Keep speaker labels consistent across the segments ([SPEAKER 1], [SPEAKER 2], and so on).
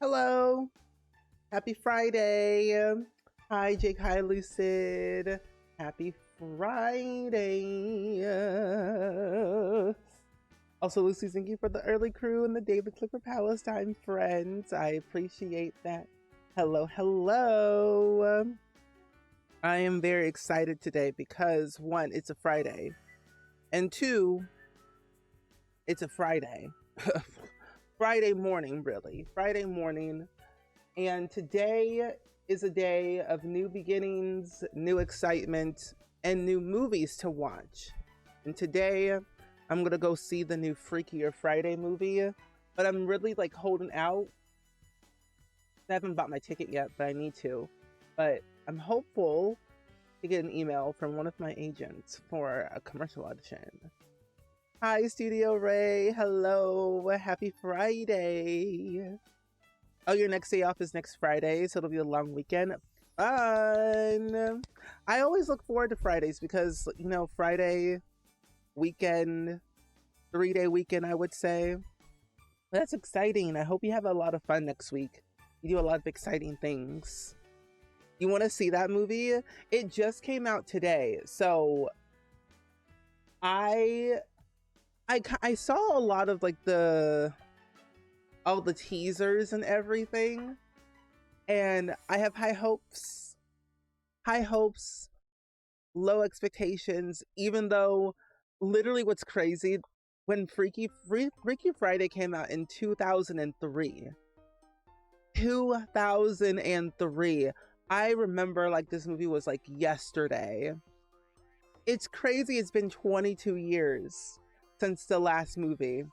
[SPEAKER 1] Hello. Happy Friday. Hi, Jake. Hi, Lucid. Happy Friday. Also, Lucy, thank you for the early crew and the Daily Clipper Palestine friends. I appreciate that. Hello, hello. I am very excited today because one, it's a Friday, and two, it's a Friday. Friday morning, really. Friday morning. And today is a day of new beginnings, new excitement, and new movies to watch. And today, I'm going to go see the new Freakier Friday movie, but I'm really like holding out. I haven't bought my ticket yet, but I need to. But I'm hopeful to get an email from one of my agents for a commercial audition. Hi, Studio Ray. Hello. Happy Friday. Oh, your next day off is next Friday, so it'll be a long weekend. Fun. I always look forward to Fridays because, you know, Friday weekend, 3-day weekend, I would say. That's exciting. I hope you have a lot of fun next week. You do a lot of exciting things. You want to see that movie? It just came out today, so I saw a lot of like all the teasers and everything, and I have high hopes, low expectations, even though literally what's crazy, when Freaky Friday came out in 2003, I remember like this movie was like yesterday. It's crazy. It's been 22 years since the last movie.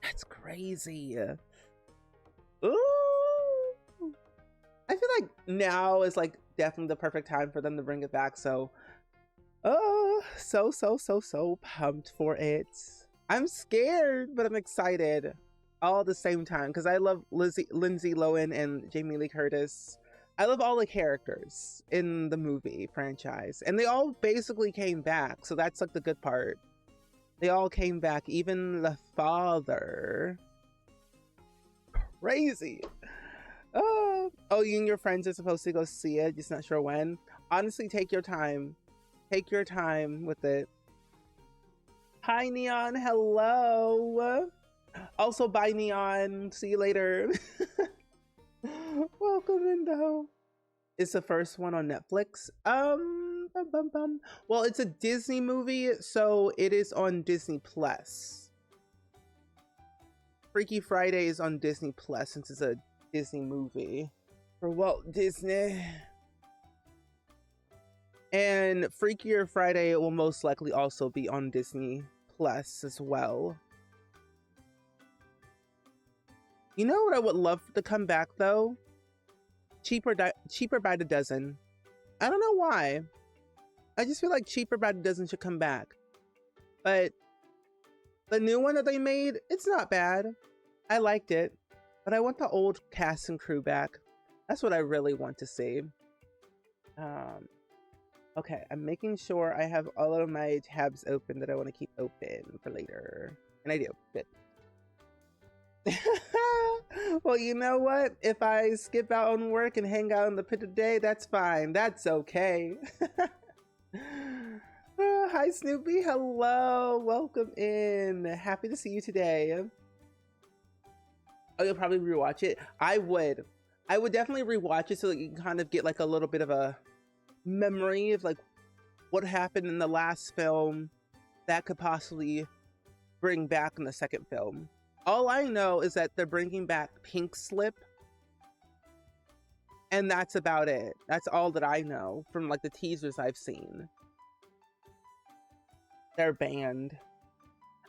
[SPEAKER 1] That's crazy. Ooh. I feel like now is like definitely the perfect time for them to bring it back. So, so pumped for it. I'm scared, but I'm excited all at the same time because I love Lindsay Lohan and Jamie Lee Curtis. I love all the characters in the movie franchise, and they all basically came back. So that's like the good part. They all came back, even the father. Crazy. Oh, you and your friends are supposed to go see it, just not sure when. Honestly, take your time. Take your time with it. Hi, Neon. Hello. Also, bye, Neon. See you later. Welcome, Indo. It's the first one on Netflix. Well, it's a Disney movie, so it is on Disney Plus. Freaky Friday is on Disney Plus since it's a Disney movie for Walt Disney. And Freakier Friday will most likely also be on Disney Plus as well. You know what I would love to come back though? Cheaper by the Dozen. I don't know why. I just feel like Cheaper by the Dozen should come back. But the new one that they made, it's not bad. I liked it. But I want the old cast and crew back. That's what I really want to see. Okay, I'm making sure I have all of my tabs open that I want to keep open for later. And I do. Good. Well, you know what? If I skip out on work and hang out in the pit today, that's fine. That's okay. Hi, Snoopy. Hello. Welcome in. Happy to see you today. Oh, you'll probably rewatch it. I would definitely rewatch it so that you can kind of get like a little bit of a memory of like what happened in the last film that could possibly bring back in the second film. All I know is that they're bringing back Pink Slip, and that's about it. That's all that I know from like the teasers I've seen. They're banned.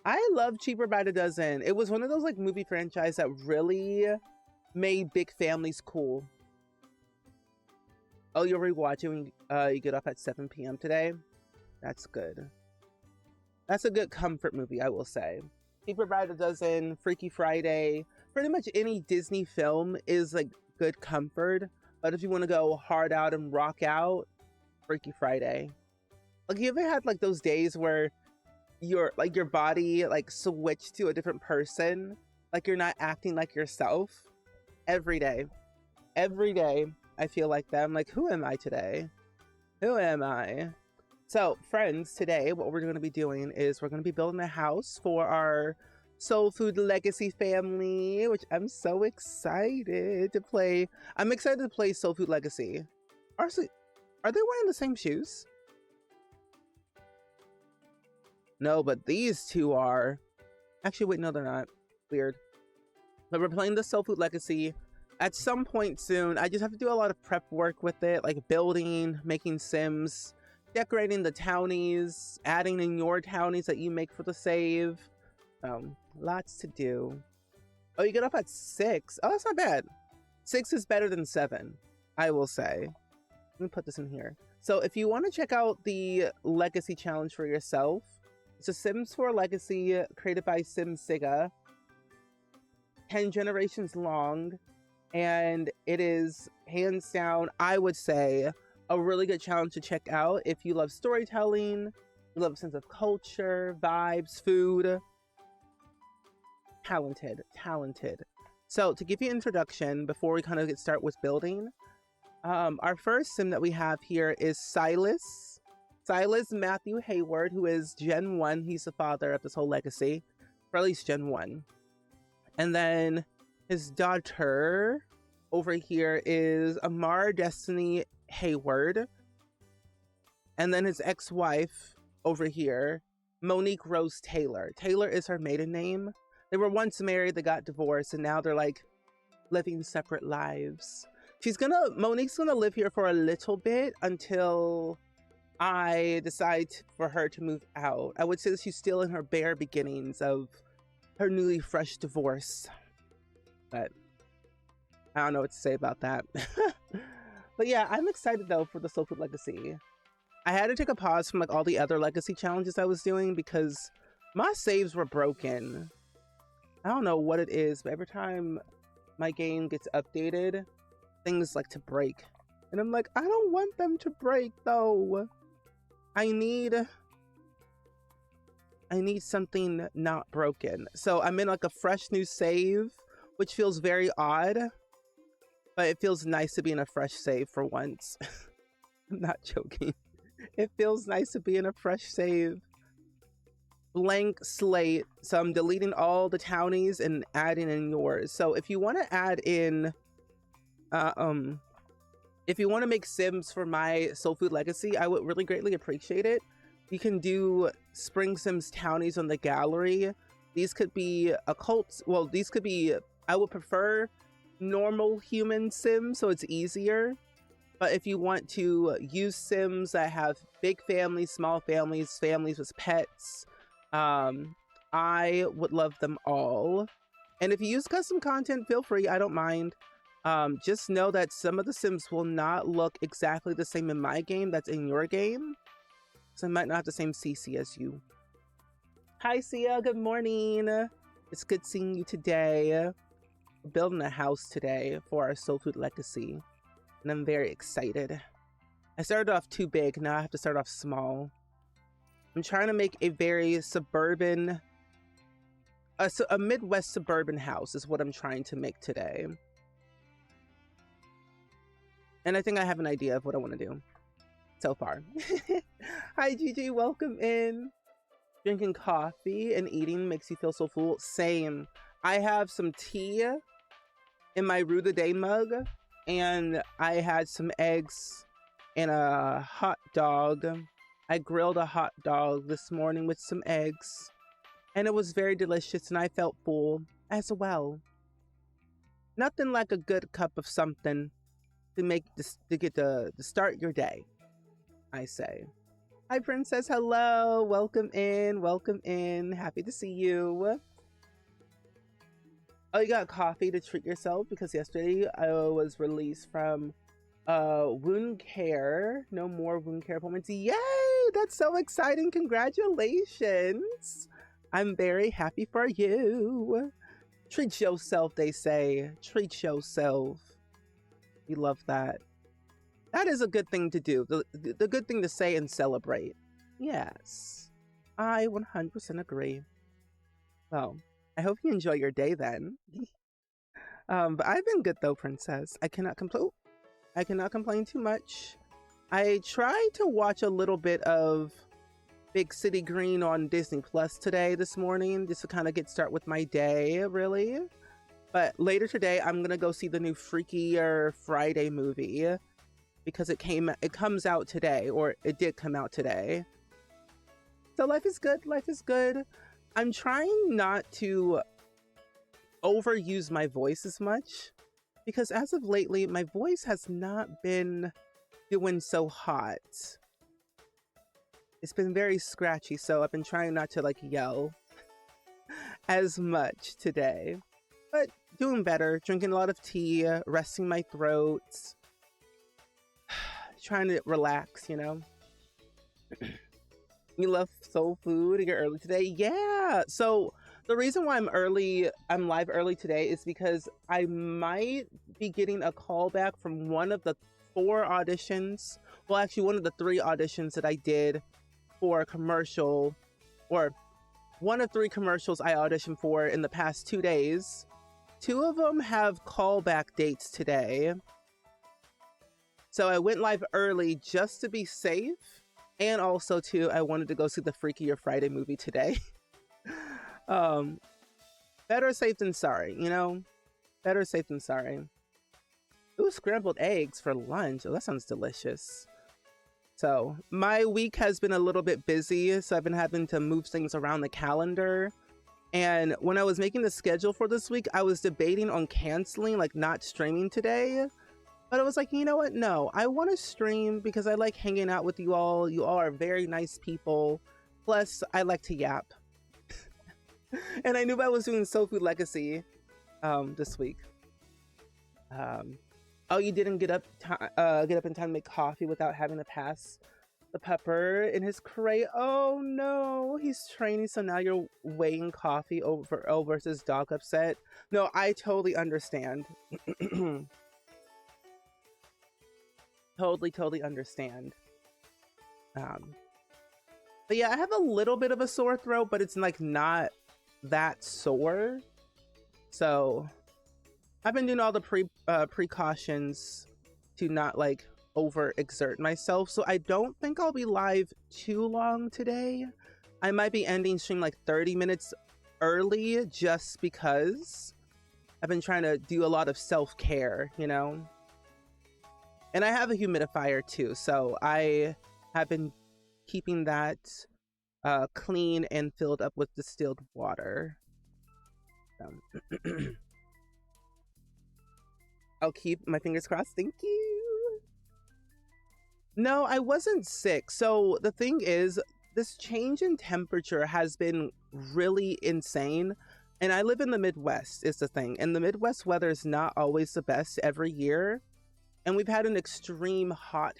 [SPEAKER 1] I love Cheaper by the Dozen. It was one of those like movie franchise that really made big families cool. Oh, you'll rewatch it when you get off at 7 p.m. today? That's good. That's a good comfort movie, I will say. Cheaper by the Dozen, Freaky Friday, pretty much any Disney film is like good comfort. But if you want to go hard out and rock out, Freaky Friday. Like, you ever had like those days where your body like switched to a different person? Like you're not acting like yourself? every day. Every day I feel like that. I'm like, who am I today? Who am I? So, friends, today what we're going to be doing is we're going to be building a house for our Soul Food Legacy family, which I'm so excited to play. I'm excited to play Soul Food Legacy. Are they wearing the same shoes? No, but these two are. Actually, wait, no, they're not. Weird. But we're playing the Soul Food Legacy at some point soon. I just have to do a lot of prep work with it, like building, making Sims, decorating the townies, adding in your townies that you make for the save. Lots to do. Oh, you get off at 6. Oh, that's not bad. 6 is better than 7, I will say. Let me put this in here. So if you want to check out the Legacy Challenge for yourself, it's a Sims 4 Legacy created by SimSiga. 10 generations long, and it is hands down, I would say, a really good challenge to check out if you love storytelling, you love a sense of culture, vibes, food. Talented. So to give you an introduction before we kind of get started with building, our first sim that we have here is Silas Matthew Hayward, who is Gen 1. He's the father of this whole legacy, for at least Gen 1. And then his daughter over here is Amar Destiny Hayward. And then his ex-wife over here, Monique Rose Taylor. Taylor is her maiden name. They were once married, they got divorced, and now they're like living separate lives. Monique's gonna live here for a little bit until I decide for her to move out. I would say that she's still in her bare beginnings of her newly fresh divorce, but I don't know what to say about that. But yeah, I'm excited though for the Soul Food Legacy. I had to take a pause from like all the other legacy challenges I was doing because my saves were broken. I don't know what it is, but every time my game gets updated, things like to break, and I'm like, I don't want them to break though. I need something not broken. So I'm in like a fresh new save, which feels very odd, but it feels nice to be in a fresh save for once. I'm not joking. It feels nice to be in a fresh save. Blank slate. So I'm deleting all the townies and adding in yours. So if you want to add in, if you want to make Sims for my Soul Food Legacy, I would really greatly appreciate it. You can do SpringSims townies on the gallery. These could be occults. Well, these could be, I would prefer normal human Sims, so it's easier. But if you want to use Sims that have big families, small families, families with pets, I would love them all. And if you use custom content, feel free, I don't mind. Just know that some of the Sims will not look exactly the same in my game that's in your game. So I might not have the same CC as you. Hi Sia, good morning. It's good seeing you today. We're building a house today for our Soul Food Legacy, and I'm very excited. I started off too big, now I have to start off small. I'm trying to make a very suburban, a Midwest suburban house is what I'm trying to make today. And I think I have an idea of what I want to do so far. Hi Gigi, welcome in. Drinking coffee and eating makes you feel so full. Same. I have some tea in my Rue de Day mug, and I had some eggs and a hot dog. I grilled a hot dog this morning with some eggs, and it was very delicious, and I felt full as well. Nothing like a good cup of something to make this, to start your day, I say. Hi Princess, hello, welcome in, happy to see you. Oh, you got coffee to treat yourself because yesterday I was released from wound care. No more wound care appointments. Yay, that's so exciting, congratulations. I'm very happy for you. Treat yourself, they say. Treat yourself. We love that. That is a good thing to do. The good thing to say and celebrate. Yes. I 100% agree. Well, I hope you enjoy your day then. But I've been good though, princess. I cannot complain. I cannot complain too much. I tried to watch a little bit of Big City Green on Disney Plus this morning, just to kind of get start with my day, really. But later today, I'm gonna go see the new Freakier Friday movie because it comes out today, or it did come out today. So life is good. Life is good. I'm trying not to overuse my voice as much because as of lately, my voice has not been doing so hot. It's been very scratchy, so I've been trying not to like yell as much today. But doing better, drinking a lot of tea, resting my throat, trying to relax, you know. You love soul food, you're early today? Yeah. So the reason why I'm live early today is because I might be getting a call back from one of the 4 auditions. Well, actually one of the 3 auditions that I did for a commercial, or one of 3 commercials I auditioned for in the past 2 days. 2 of them have callback dates today. So I went live early just to be safe. And also too, I wanted to go see the Freakier Friday movie today. Better safe than sorry, you know? Better safe than sorry. Ooh, scrambled eggs for lunch. Oh, that sounds delicious. So my week has been a little bit busy, so I've been having to move things around the calendar. And when I was making the schedule for this week, I was debating on canceling, like not streaming today. But I was like, you know what? No, I want to stream because I like hanging out with you all. You all are very nice people. Plus, I like to yap. And I knew I was doing Soul Food Legacy this week. Oh, you didn't get up in time to make coffee without having to pass the pepper in his crate. Oh no, he's training, so now you're weighing coffee over versus dog upset. No, I totally understand. Totally understand. But yeah, I have a little bit of a sore throat, but it's like not that sore. So I've been doing all the precautions to not like overexert myself. So I don't think I'll be live too long today. I might be ending stream like 30 minutes early just because I've been trying to do a lot of self-care, you know? And I have a humidifier too, so I have been keeping that clean and filled up with distilled water. I'll keep my fingers crossed. Thank you. No, I wasn't sick. So the thing is, this change in temperature has been really insane. And I live in the Midwest is the thing. And the Midwest weather is not always the best every year. And we've had an extreme hot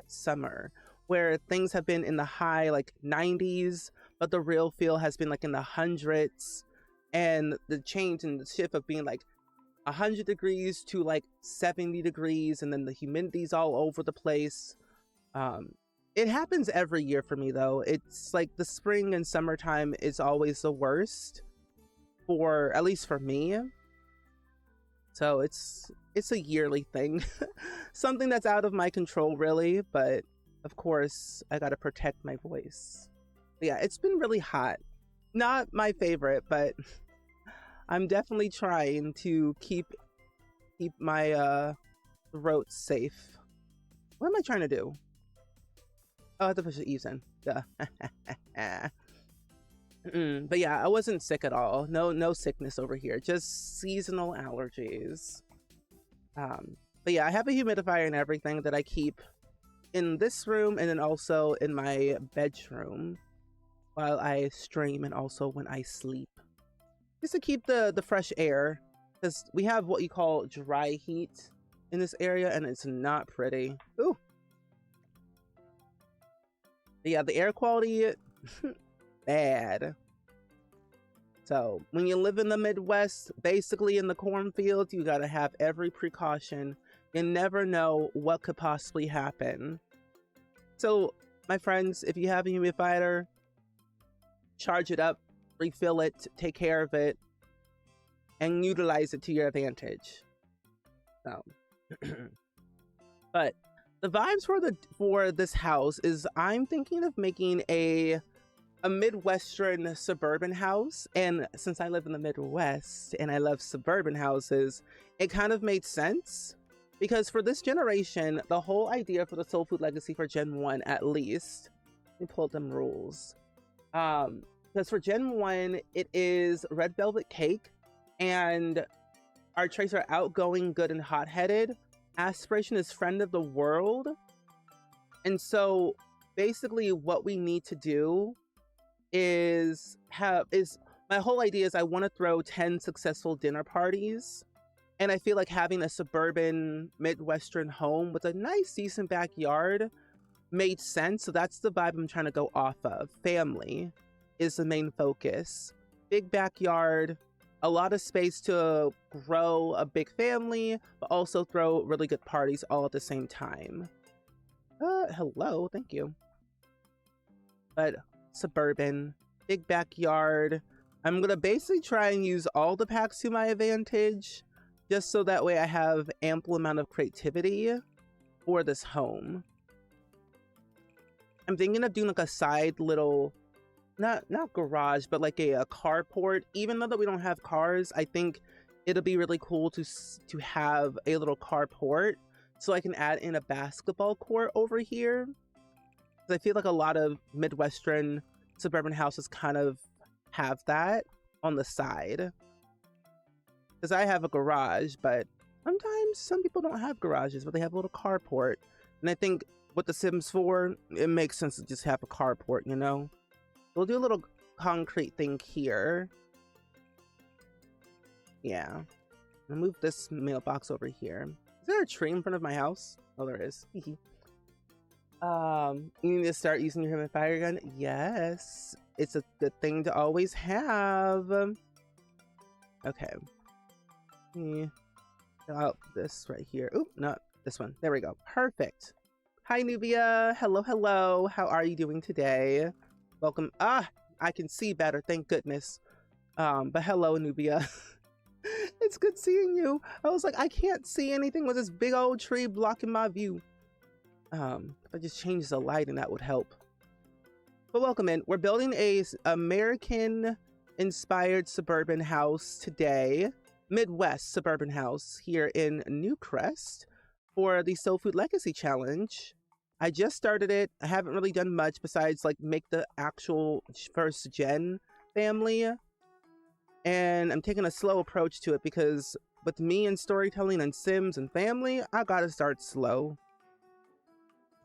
[SPEAKER 1] summer where things have been in the high like 90s, but the real feel has been like in the hundreds. And the change and the shift of being like 100 degrees to like 70 degrees, and then the humidity's all over the place. It happens every year for me though. It's like the spring and summertime is always the worst, for at least for me. So it's a yearly thing. Something that's out of my control really, but of course I gotta protect my voice. But yeah, it's been really hot. Not my favorite, but I'm definitely trying to keep my throat safe. What am I trying to do? Oh, I have to push the eaves in. Duh. But yeah, I wasn't sick at all. No sickness over here. Just seasonal allergies. But yeah, I have a humidifier and everything that I keep in this room and then also in my bedroom while I stream and also when I sleep. Just to keep the fresh air, because we have what you call dry heat in this area and it's not pretty. Ooh. But yeah, the air quality bad. So when you live in the Midwest, basically in the cornfields, you gotta have every precaution. You never know what could possibly happen. So my friends, if you have a humidifier, charge it up, refill it, take care of it. and utilize it to your advantage. So, but the vibes for this house is I'm thinking of making a Midwestern suburban house, and since I live in the Midwest and I love suburban houses, it kind of made sense because for this generation, the whole idea for the Soul Food Legacy for Gen 1 at least, let me pull up them rules. Because for Gen 1, it is red velvet cake, and our traits are outgoing, good, and hot-headed. Aspiration is friend of the world. And so basically what we need to do is my whole idea is I want to throw 10 successful dinner parties. And I feel like having a suburban Midwestern home with a nice, decent backyard made sense. So that's the vibe I'm trying to go off of. Family is the main focus. Big backyard, a lot of space to grow a big family, but also throw really good parties all at the same time. Hello, thank you. But suburban, big backyard. I'm gonna basically try and use all the packs to my advantage, just so that way I have ample amount of creativity for this home. I'm thinking of doing like a side little, not garage, but like a carport. Even though that we don't have cars, I think it'll be really cool to have a little carport, so I can add in a basketball court over here. I feel like a lot of Midwestern suburban houses kind of have that on the side. Because I have a garage, but sometimes some people don't have garages, but they have a little carport. And I think with The Sims 4, it makes sense to just have a carport, you know? We'll do a little concrete thing here. Yeah. I'll move this mailbox over here. Is there a tree in front of my house? Oh, there is. You need to start using your human fire gun. Yes, it's a good thing to always have. Okay. Oh, this right here. Oop, not this one. There we go. Perfect. Hi, Nubia. Hello, hello. How are you doing today? Welcome. Ah, I can see better. Thank goodness. But hello, Nubia. It's good seeing you. I was like, I can't see anything with this big old tree blocking my view. If I just change the lighting, that would help. But welcome in. We're building a American-inspired suburban house today. Midwest suburban house here in Newcrest for the Soul Food Legacy Challenge. I just started it. I haven't really done much besides like make the actual first gen family. And I'm taking a slow approach to it because with me and storytelling and Sims and family, I gotta start slow.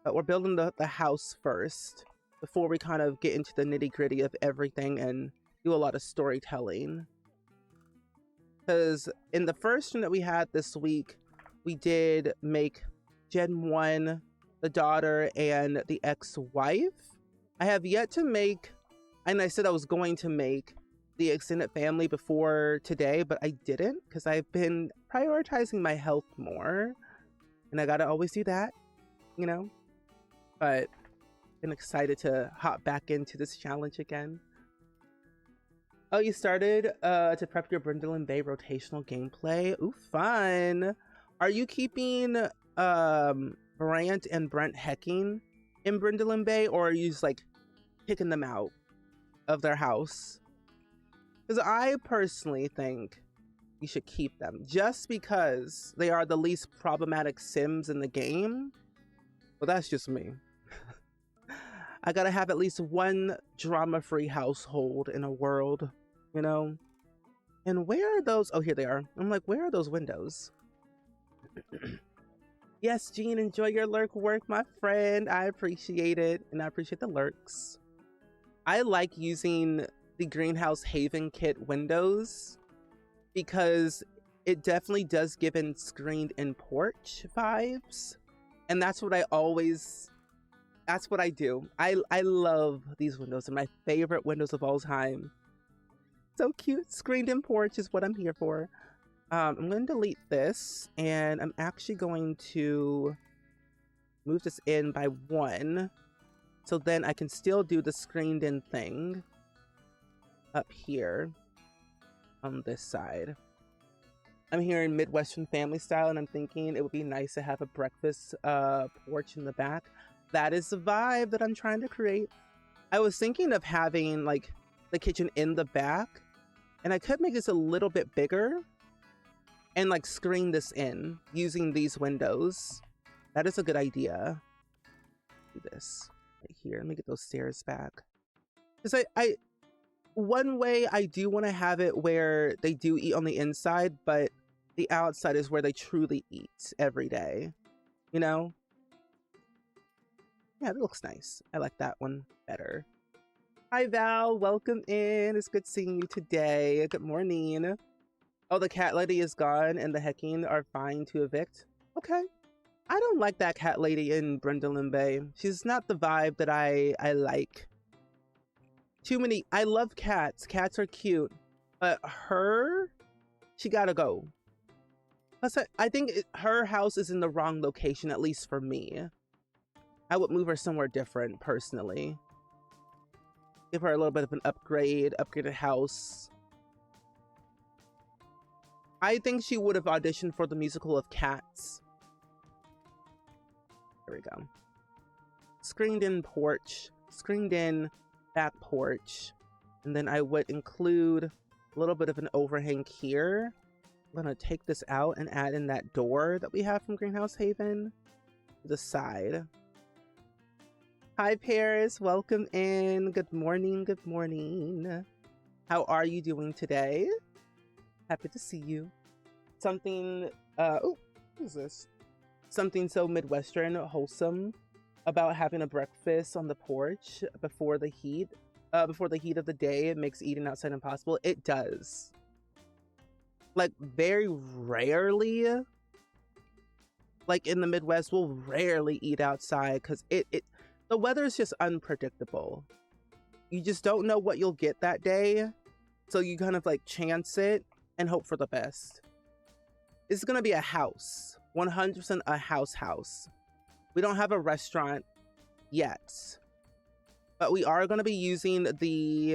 [SPEAKER 1] But we're building the house first before we kind of get into the nitty-gritty of everything and do a lot of storytelling. Because in the first one that we had this week, we did make Gen 1, the daughter, and the ex-wife. I have yet to make, and I said I was going to make the extended family before today, but I didn't because I've been prioritizing my health more. And I gotta always do that, you know? But I'm excited to hop back into this challenge again. Oh, you started to prep your Brindleland Bay rotational gameplay. Ooh, fun. Are you keeping Brant and Brent hecking in Brindleland Bay, or are you just like kicking them out of their house? Because I personally think you should keep them just because they are the least problematic Sims in the game. Well, that's just me. I gotta have at least one drama-free household in a world, you know? And where are those? Oh, here they are. I'm like, where are those windows? Yes, Jean, enjoy your lurk work, my friend. I appreciate it, and I appreciate the lurks. I like using the Greenhouse Haven kit windows because it definitely does give in screened-in porch vibes. And that's what I always... That's what I do. I love these windows. They're my favorite windows of all time. So cute. Screened in porch is what I'm here for. I'm going to delete this, and I'm actually going to move this in by 1. So then I can still do the screened in thing up here on this side. I'm hearing Midwestern family style, and I'm thinking it would be nice to have a breakfast porch in the back. That is the vibe that I'm trying to create. I was thinking of having like the kitchen in the back, and I could make this a little bit bigger and like screen this in using these windows. That is a good idea. Do this right here. Let me get those stairs back. Because I one way I do want to have it where they do eat on the inside, but the outside is where they truly eat every day. You know? Yeah, that looks nice. I like that one better. Hi Val, welcome in. It's good seeing you today. Good morning. Oh, the cat lady is gone and the hecking are fine to evict. Okay. I don't like that cat lady in Brindleton Bay. She's not the vibe that I like. Too many. I love cats. Cats are cute. But her, she gotta go. Plus, I think her house is in the wrong location, at least for me. I would move her somewhere different, personally. Give her a little bit of an upgraded house. I think she would have auditioned for the musical of Cats. There we go. Screened in porch. Screened in back porch. And then I would include a little bit of an overhang here. I'm going to take this out and add in that door that we have from Greenhouse Haven to the side. Hi Paris, welcome in. Good morning, good morning. How are you doing today? Happy to see you. Something, oh, what is this? Something so Midwestern, wholesome about having a breakfast on the porch before the heat of the day. It makes eating outside impossible. It does. Like very rarely, like in the Midwest, we'll rarely eat outside because the weather is just unpredictable. You just don't know what you'll get that day. So you kind of like chance it and hope for the best. This is going to be a house, 100% a house. We don't have a restaurant yet, but we are going to be using the,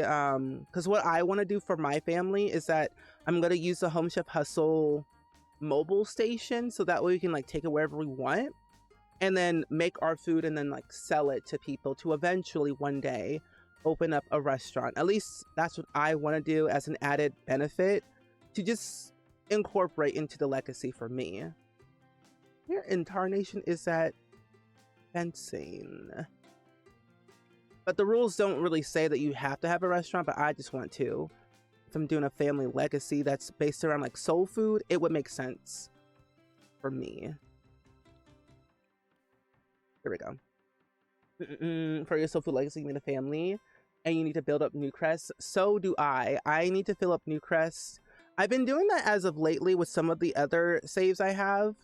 [SPEAKER 1] because what I want to do for my family is that I'm going to use the Home Chef Hustle mobile station. So that way we can like take it wherever we want and then make our food and then like sell it to people to eventually one day open up a restaurant. At least that's what I want to do as an added benefit to just incorporate into the legacy for me. Where in Tarnation is that fencing? But the rules don't really say that you have to have a restaurant, but I just want to. If I'm doing a family legacy that's based around like soul food, it would make sense for me. There we go. For your soul food legacy, you need a family and you need to build up Newcrest. So do I. I need to fill up Newcrest. I've been doing that as of lately with some of the other saves I have.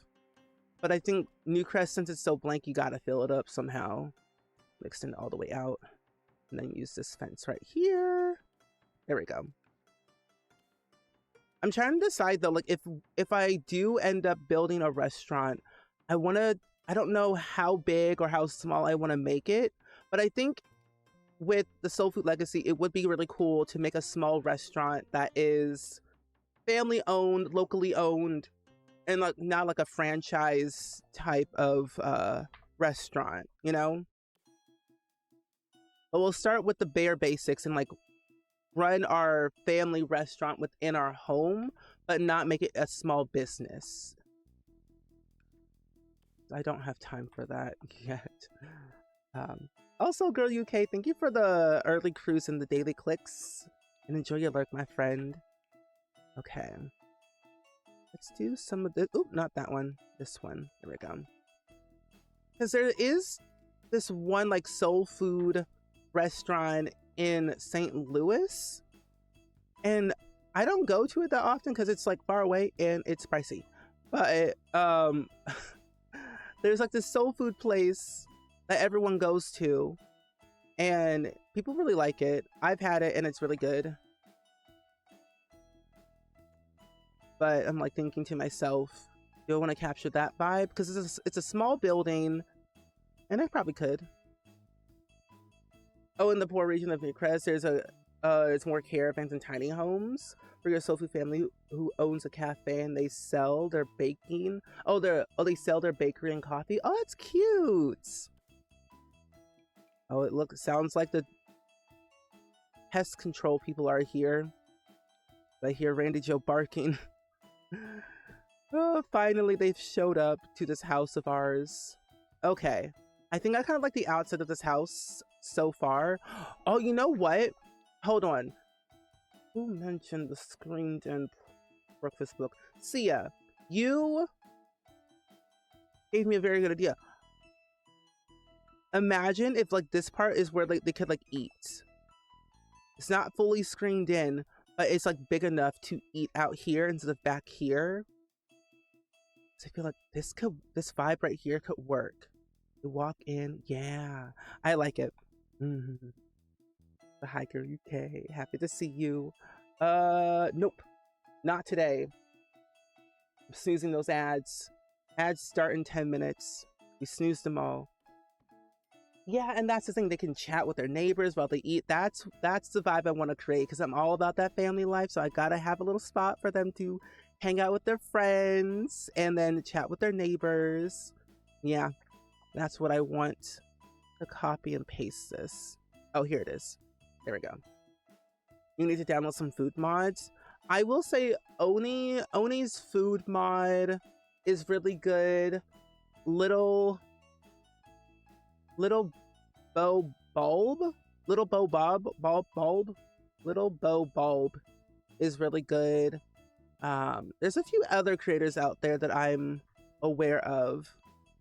[SPEAKER 1] But I think Newcrest, since it's so blank, you gotta fill it up somehow. Extend it all the way out. And then use this fence right here. There we go. I'm trying to decide though, like if I do end up building a restaurant, I don't know how big or how small I want to make it, but I think with the Soul Food Legacy, it would be really cool to make a small restaurant that is family owned, locally owned, and like not like a franchise type of restaurant, you know? But we'll start with the bare basics and like run our family restaurant within our home, but not make it a small business. I don't have time for that yet. Also, Girl UK, thank you for the early cruise and the daily clicks. And enjoy your lurk, my friend. Okay. Let's do some of this. Oh, not that one. This one. There we go. Because there is this one like soul food restaurant in St. Louis. And I don't go to it that often because it's like far away and it's pricey. But there's like this soul food place that everyone goes to. And people really like it. I've had it and it's really good. But I'm like thinking to myself, do I want to capture that vibe? Because it's a small building, and I probably could. Oh, in the poor region of Newcrest, there's a It's more caravans and tiny homes for your soul food family who owns a cafe and they sell their baking. They sell their bakery and coffee. Oh, that's cute. Oh, sounds like the pest control people are here. I hear Randy Joe barking. Oh, finally they've showed up to this house of ours. Okay. I think I kind of like the outside of this house so far. Oh, you know what? Hold on. Who mentioned the screened in breakfast book? Sia, you gave me a very good idea. Imagine if like this part is where like they could like eat. It's not fully screened in, but it's like big enough to eat out here instead of back here. So I feel like this vibe right here could work. You walk in, yeah, I like it. Mm-hmm. The Hiker UK, happy to see you. Nope, not today. I'm snoozing those ads. Ads start in 10 minutes. We snoozed them all. Yeah, and that's the thing. They can chat with their neighbors while they eat. That's the vibe I want to create because I'm all about that family life. So I gotta have a little spot for them to hang out with their friends and then chat with their neighbors. Yeah, that's what I want to copy and paste this. Oh, here it is. There we go. You need to download some food mods. I will say Oni's food mod is really good. Little Bow Bulb is really good. There's a few other creators out there that I'm aware of.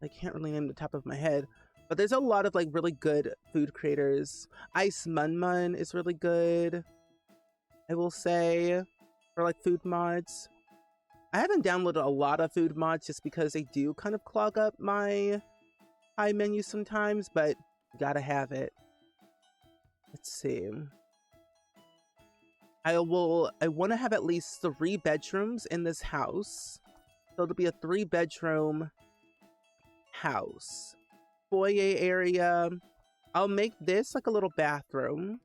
[SPEAKER 1] I can't really name the top of my head, but there's a lot of like really good food creators. Ice Mun Mun is really good, I will say, for like food mods. I haven't downloaded a lot of food mods just because they do kind of clog up my menu sometimes, but you gotta have it. Let's see. I want to have at least 3 bedrooms in this house, so it'll be a 3-bedroom house. Foyer area. I'll make this like a little bathroom,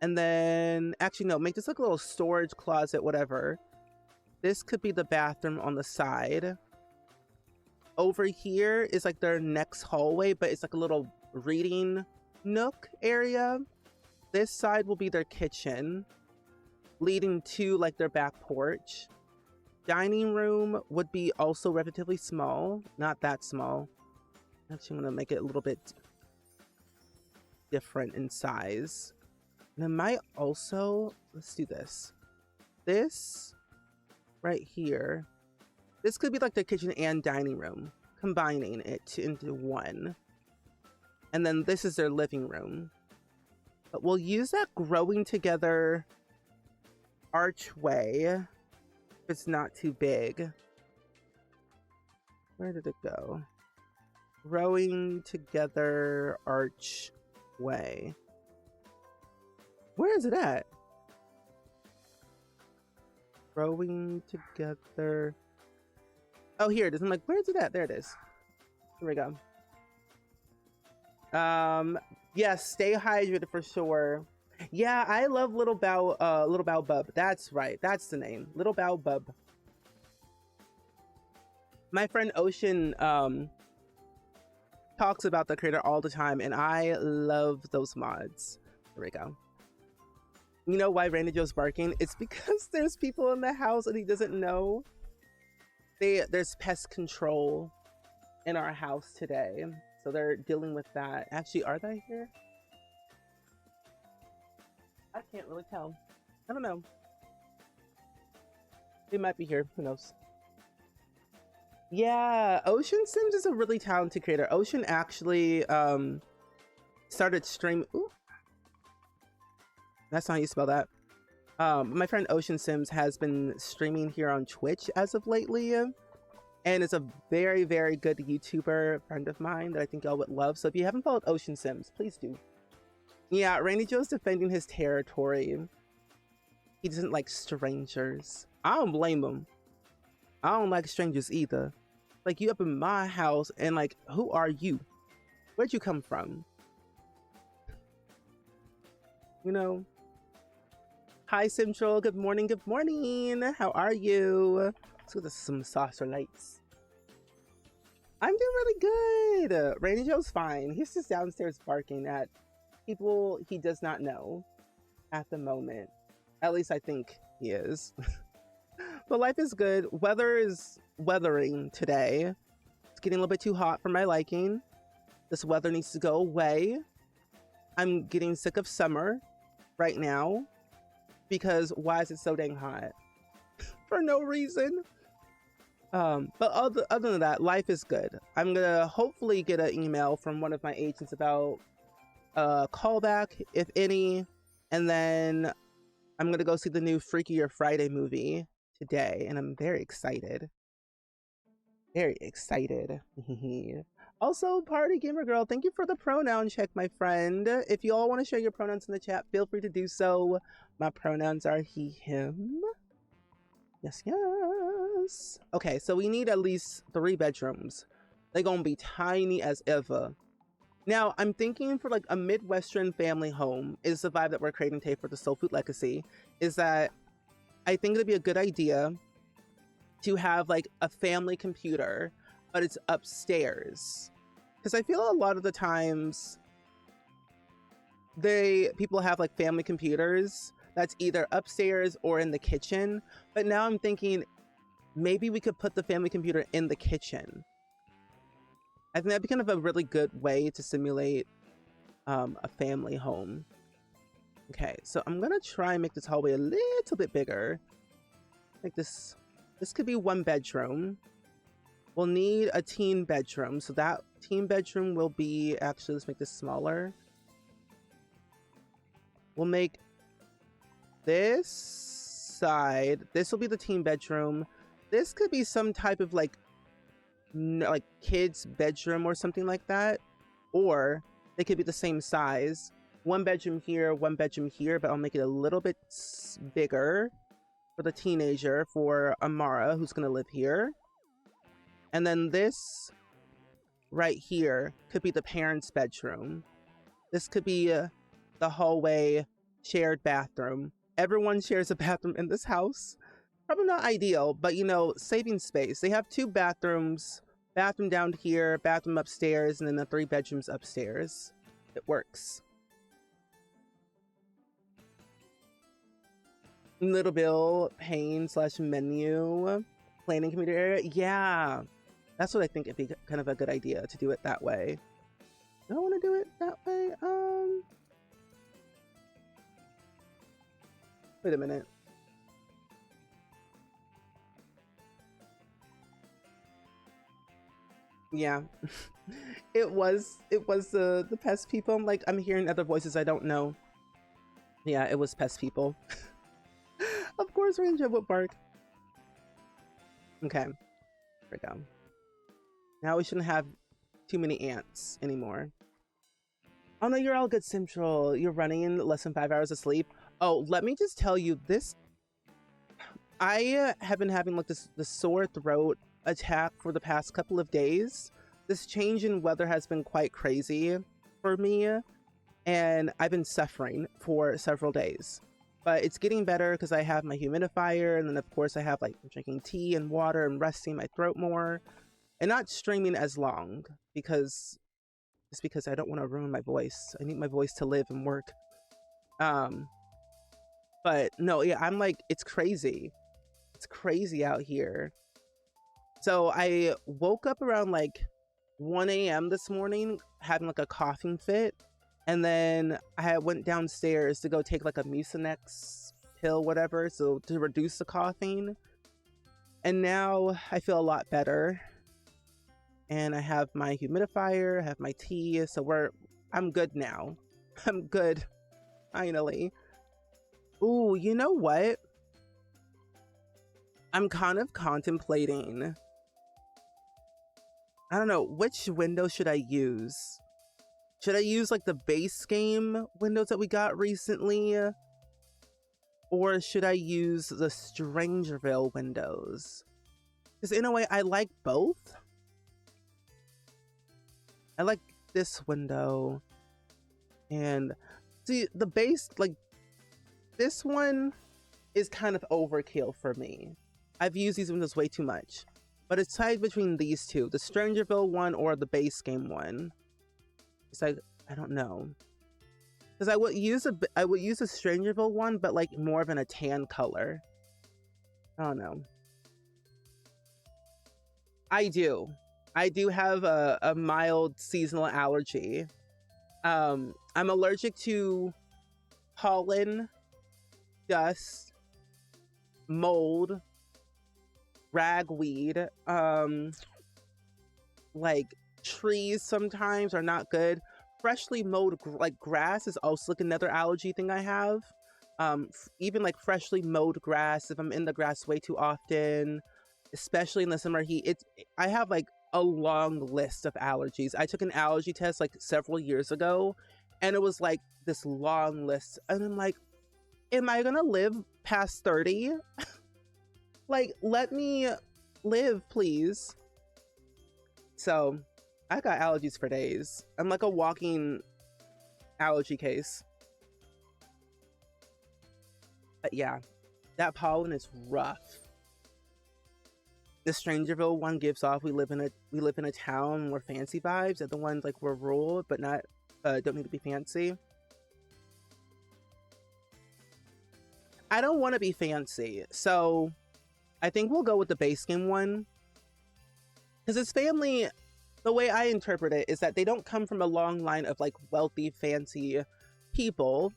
[SPEAKER 1] and then actually no, make this like a little storage closet, whatever. This could be the bathroom on the side. Over here is like their next hallway, but it's like a little reading nook area. This side will be their kitchen, leading to like their back porch. Dining room would be also relatively small, not that small. Actually, I'm gonna make it a little bit different in size. And I might also, let's do this. This right here. This could be like the kitchen and dining room, combining it into one. And then this is their living room. But we'll use that growing together archway if it's not too big. Where did it go? Growing together archway. Where is it at? Growing together. Oh, here it is. I'm like, where is it at? There it is. Here we go. Yes, stay hydrated for sure. Yeah, I love Little Bow Bub. That's right. That's the name. Little Bow Bub. My friend Ocean talks about the creator all the time, and I love those mods. Here we go. You know why Randy Joe's barking? It's because there's people in the house and he doesn't know. There's pest control in our house today, so they're dealing with that. Actually, are they here? I can't really tell. I don't know. They might be here. Who knows? Yeah, Ocean Sims is a really talented creator. Ocean actually started stream. Ooh. That's not how you spell that. My friend Ocean Sims has been streaming here on Twitch as of lately, and is a very, very good YouTuber friend of mine that I think y'all would love. So if you haven't followed Ocean Sims, please do. Yeah, Randy Joe's defending his territory. He doesn't like strangers. I don't blame him. I don't like strangers either. Like, you up in my house and like, who are you? Where'd you come from? you know. Hi, Central. Good morning. Good morning. How are you? Let's go to some saucer lights. I'm doing really good. Randy Joe's fine. He's just downstairs barking at people he does not know at the moment. At least I think he is. But life is good. Weather is weathering today. It's getting a little bit too hot for my liking. This weather needs to go away. I'm getting sick of summer right now because why is it so dang hot? For no reason. But other than that, life is good. I'm gonna hopefully get an email from one of my agents about a callback, if any, and then I'm gonna go see the new Freakier Friday movie today, and I'm very excited. Very excited. Also, Party Gamer Girl, thank you for the pronoun check, my friend. If you all want to share your pronouns in the chat, feel free to do so. My pronouns are he, him. Yes, yes. Okay, so we need at least 3 bedrooms. They're gonna be tiny as ever. Now, I'm thinking for like a Midwestern family home is the vibe that we're creating today for the Soul Food Legacy, is that I think it'd be a good idea to have like a family computer, but it's upstairs. Because I feel a lot of the times people have like family computers that's either upstairs or in the kitchen. But now I'm thinking maybe we could put the family computer in the kitchen. I think that'd be kind of a really good way to simulate a family home. Okay, so I'm gonna try and make this hallway a little bit bigger. Like this could be 1 bedroom. We'll need a teen bedroom. So that teen bedroom will be, actually, let's make this smaller. We'll make this side, this will be the teen bedroom. This could be some type of like kids bedroom or something like that. Or they could be the same size. 1 bedroom here, 1 bedroom here, but I'll make it a little bit bigger for the teenager, for Amara, who's gonna live here. And then this right here could be the parents' bedroom. This could be the hallway shared bathroom. Everyone shares a bathroom in this house. Probably not ideal, but you know, saving space. They have 2 bathrooms, bathroom down here, bathroom upstairs, and then the 3 bedrooms upstairs. It works. Little Bill Payne / menu planning computer area. Yeah, that's what I think it'd be kind of a good idea to do it that way. Do I want to do it that way? Wait a minute. Yeah. it was the pest people. I'm hearing other voices I don't know. Yeah, it was pest people. Of course, Ranger would bark. Okay, there we go. Now we shouldn't have too many ants anymore. Oh no, you're all good, Central. You're running in less than 5 hours of sleep. Oh, let me just tell you this. I have been having like this sore throat attack for the past couple of days. This change in weather has been quite crazy for me, and I've been suffering for several days. But it's getting better because I have my humidifier, and then of course I have like drinking tea and water and resting my throat more, and not streaming as long because I don't want to ruin my voice. I need my voice to live and work. But no, yeah, I'm like, it's crazy. It's crazy out here. So I woke up around like 1 a.m. this morning having like a coughing fit. And then I went downstairs to go take like a Mucinex pill, whatever, so to reduce the coughing. And now I feel a lot better. And I have my humidifier, I have my tea, so I'm good now. I'm good, finally. Ooh, you know what? I'm kind of contemplating, I don't know, which window should I use? Should I use like the base game windows that we got recently? Or should I use the Strangerville windows? Because in a way, I like both. I like this window. And See, the base, like, this one is kind of overkill for me. I've used these windows way too much. But it's tied between these two, the Strangerville one or the base game one. It's like, I don't know. Because I would use a Strangerville one, but like more of in a tan color. I don't know. I do have a mild seasonal allergy. I'm allergic to pollen, dust, mold, ragweed, like trees sometimes are not good. Freshly mowed like grass is also like another allergy thing I have. Even like freshly mowed grass, if I'm in the grass way too often, especially in the summer heat, I have like a long list of allergies. I took an allergy test like several years ago, and it was like this long list, and I'm like, am I gonna live past 30? Like, let me live, please. So I got allergies for days. I'm like a walking allergy case. But yeah, that pollen is rough. The Strangerville one gives off we live in a town, we're fancy vibes. The other ones like we're rural but not don't need to be fancy. I don't want to be fancy, so I think we'll go with the base game one. Because his family, the way I interpret it is that they don't come from a long line of like wealthy, fancy people,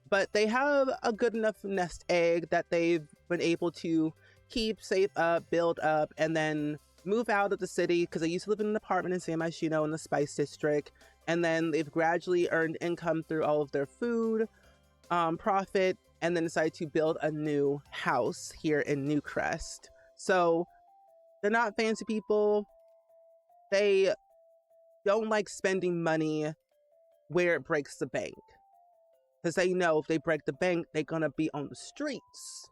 [SPEAKER 1] but they have a good enough nest egg that they've been able to keep, save up, build up, and then move out of the city, because they used to live in an apartment in San Myshuno in the Spice District, and then they've gradually earned income through all of their food, profit, and then decided to build a new house here in Newcrest. So they're not fancy people. They don't like spending money where it breaks the bank, because they know if they break the bank, they're gonna be on the streets,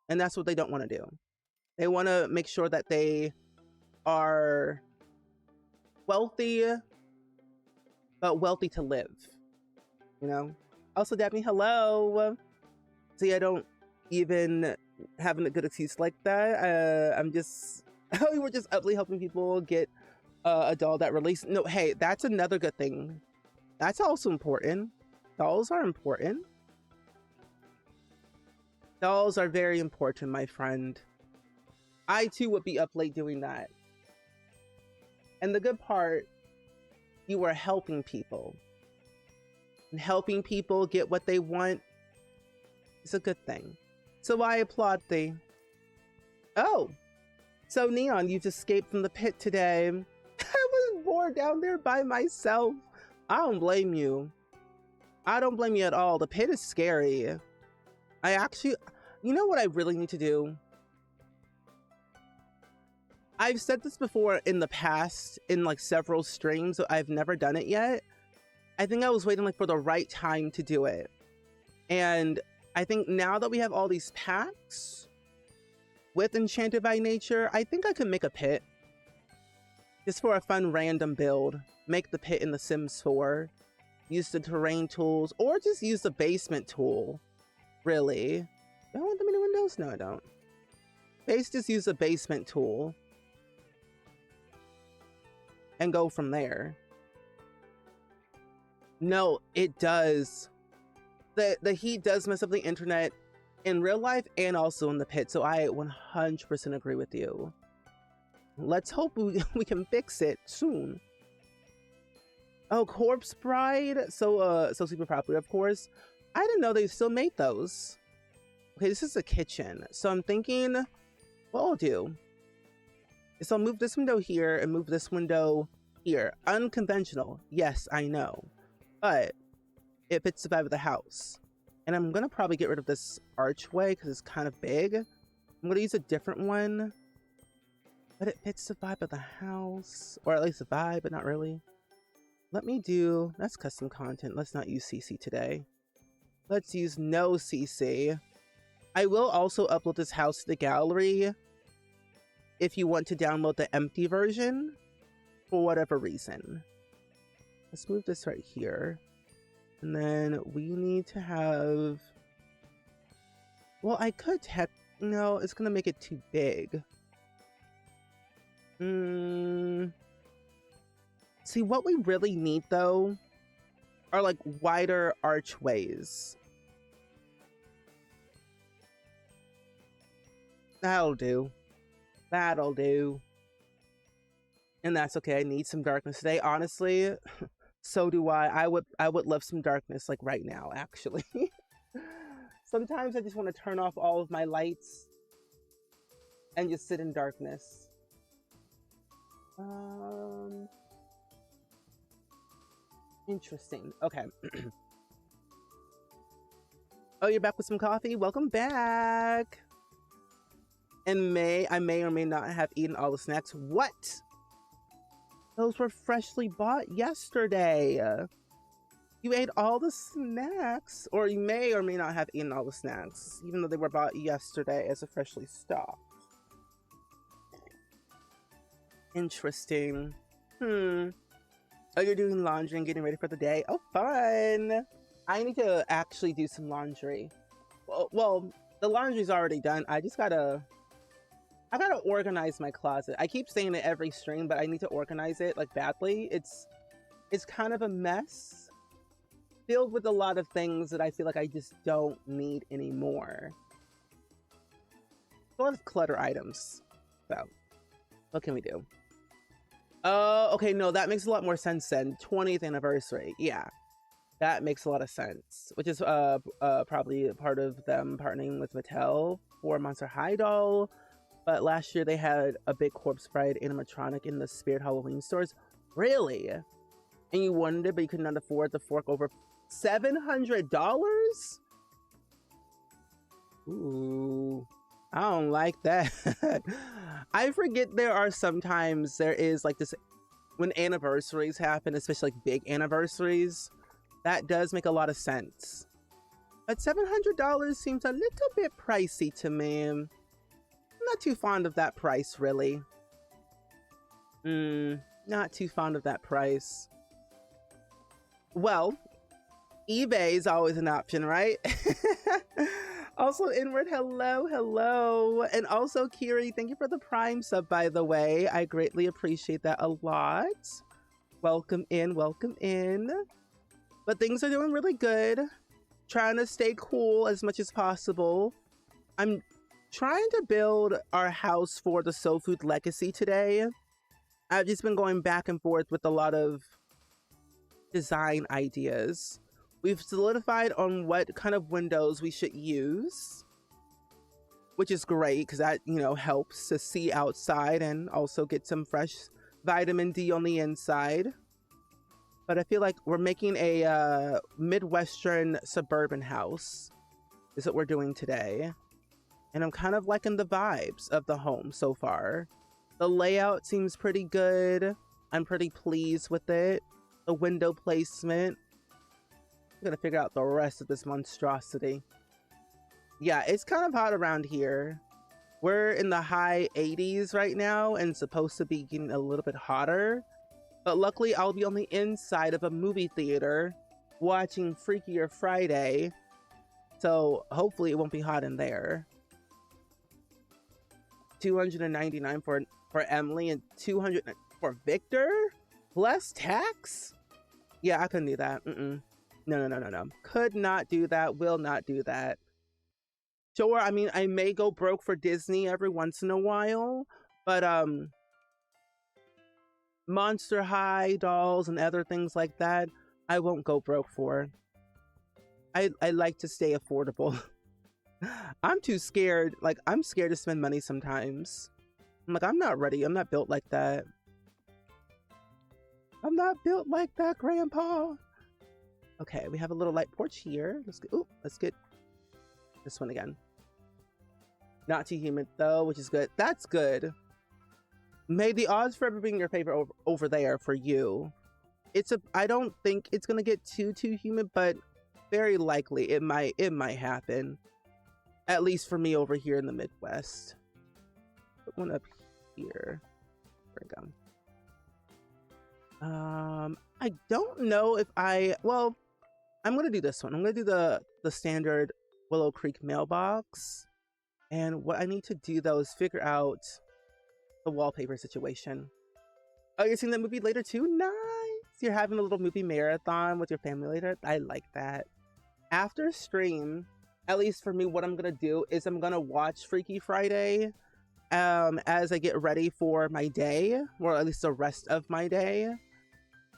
[SPEAKER 1] and that's what they don't want to do. They want to make sure that they are wealthy, but wealthy to live, you know? Also, Daphne, hello. See, I don't even have a good excuse like that. I'm just, we were just uply helping people get a doll that released. No, hey, that's another good thing. That's also important. Dolls are important. Dolls are very important, my friend. I too would be up late doing that. And the good part, you are helping people. And helping people get what they want is a good thing. So I applaud thee. Oh, so Neon, you've escaped from the pit today. I was bored down there by myself. I don't blame you. I don't blame you at all. The pit is scary. I actually, you know what I really need to do? I've said this before in the past in like several streams, so I've never done it yet. I think I was waiting like for the right time to do it. And I think now that we have all these packs with Enchanted by Nature, I think I could make a pit. Just for a fun random build. Make the pit in The Sims 4. Use the terrain tools, or just use the basement tool. Really. Do I want them in the windows? No, I don't. Just use the basement tool. And go from there. No, it does. The heat does mess up the internet in real life and also in the pit, so I 100% agree with you. Let's hope we can fix it soon. Oh, Corpse Bride, so super popular, of course. I didn't know they still made those. Okay, this is the kitchen, so I'm thinking what I'll do is I'll move this window here and move this window here. Unconventional, yes, I know, but it fits the vibe of the house. And I'm gonna probably get rid of this archway because it's kind of big. I'm gonna use a different one, but it fits the vibe of the house, or at least the vibe, but not really. Let me do, that's custom content. Let's not use CC today. Let's use no CC. I will also upload this house to the gallery if you want to download the empty version for whatever reason. Let's move this right here. And then we need to have, well, I could no, it's gonna make it too big. See, what we really need though are like wider archways. That'll do. That'll do. And that's okay. I need some darkness today. Honestly, so do I. I would love some darkness like right now, actually. Sometimes I just want to turn off all of my lights and just sit in darkness. Interesting. Okay. Oh, you're back with some coffee? Welcome back. And I may or may not have eaten all the snacks. What? Those were freshly bought yesterday. You ate all the snacks, or you may or may not have eaten all the snacks, even though they were bought yesterday as a freshly stocked. Interesting. Oh, you're doing laundry and getting ready for the day. Oh, fun. I need to actually do some laundry. Well, the laundry's already done. I gotta organize my closet. I keep saying it every stream, but I need to organize it like badly. It's kind of a mess, filled with a lot of things that I feel like I just don't need anymore. A lot of clutter items. So, what can we do? Okay, no, that makes a lot more sense then. 20th anniversary. Yeah. That makes a lot of sense. Which is probably a part of them partnering with Mattel for Monster High doll. But last year they had a big corpse bride animatronic in the Spirit Halloween stores. Really? And you wanted it, but you could not afford to fork over $700? Ooh, I don't like that. I forget there is like this, when anniversaries happen, especially like big anniversaries, that does make a lot of sense. But $700 seems a little bit pricey to me. I'm not too fond of that price, really. Not too fond of that price. Well, eBay is always an option, right? Also, Inward, hello. And also, Kiri, thank you for the Prime sub, by the way. I greatly appreciate that a lot. Welcome in. But things are doing really good. Trying to stay cool as much as possible. I'm trying to build our house for the Soul Food Legacy today. I've just been going back and forth with a lot of design ideas. We've solidified on what kind of windows we should use, which is great because that, helps to see outside and also get some fresh vitamin D on the inside. But I feel like we're making a Midwestern suburban house is what we're doing today. And I'm kind of liking the vibes of the home so far. The layout seems pretty good. I'm pretty pleased with it. The window placement. I'm gonna figure out the rest of this monstrosity. Yeah, it's kind of hot around here. We're in the high 80s right now and supposed to be getting a little bit hotter. But luckily, I'll be on the inside of a movie theater watching Freakier Friday. So hopefully it won't be hot in there. $299 for Emily and $200 for Victor? Plus tax? Yeah, I couldn't do that. No. Could not do that. Will not do that. Sure, I mean, I may go broke for Disney every once in a while, but Monster High dolls and other things like that, I won't go broke for. I like to stay affordable. I'm too scared. Like, I'm scared to spend money sometimes. I'm like, I'm not ready. I'm not built like that. I'm not built like that, Grandpa. Okay, we have a little light porch here. Let's get this one again. Not too humid though, which is good. That's good. May the odds for ever being your favorite over there for you. I don't think it's gonna get too humid, but very likely it might happen. At least for me over here in the Midwest. Put one up here. There we go. I don't know if well, I'm gonna do this one. I'm gonna do the standard Willow Creek mailbox. And what I need to do though is figure out the wallpaper situation. Oh, you're seeing that movie later too? Nice. You're having a little movie marathon with your family later. I like that. After stream, at least for me, what I'm gonna do is I'm gonna watch Freaky Friday as I get ready for my day, or at least the rest of my day.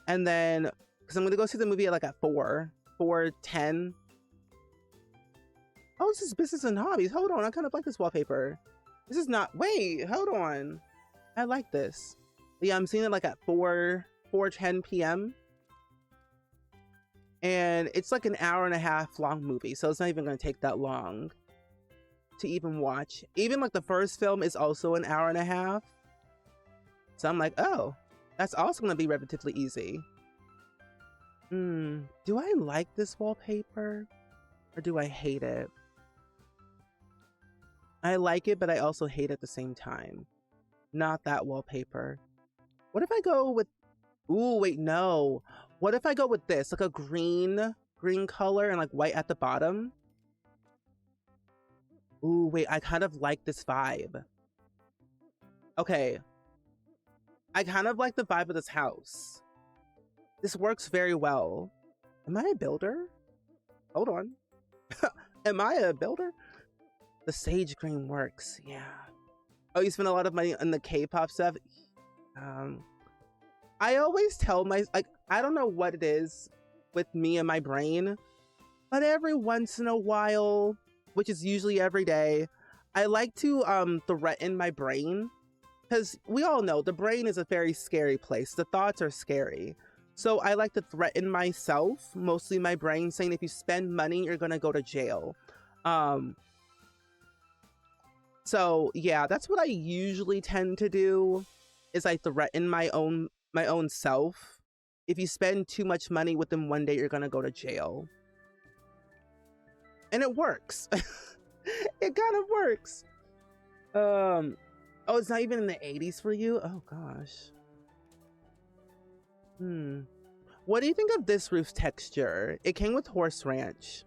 [SPEAKER 1] And then, because I'm gonna go see the movie at 4:10. Oh, this is business and hobbies. Hold on, I kind of like this wallpaper. This is not, wait, hold on. I like this. Yeah, I'm seeing it at 4:10 p.m. And it's like an hour and a half long movie, so it's not even gonna take that long to even watch. Even the first film is also an hour and a half. So I'm like, oh, that's also gonna be relatively easy. Do I like this wallpaper or do I hate it? I like it, but I also hate it at the same time. Not that wallpaper. What if I go with, ooh, wait, no. What if I go with this, a green color and white at the bottom? Ooh, wait, I kind of like this vibe. Okay. I kind of like the vibe of this house. This works very well. Am I a builder? Hold on. Am I a builder? The sage green works, yeah. Oh, you spend a lot of money on the K-pop stuff? I always tell I don't know what it is with me and my brain, but every once in a while, which is usually every day, I like to threaten my brain, because we all know the brain is a very scary place. The thoughts are scary. So I like to threaten myself, mostly my brain, saying if you spend money, you're gonna go to jail. So yeah, that's what I usually tend to do, is I threaten my own self. If you spend too much money within one day, you're gonna go to jail. And it works. It kind of works. Oh, it's not even in the 80s for you? Oh gosh. What do you think of this roof texture? It came with Horse Ranch.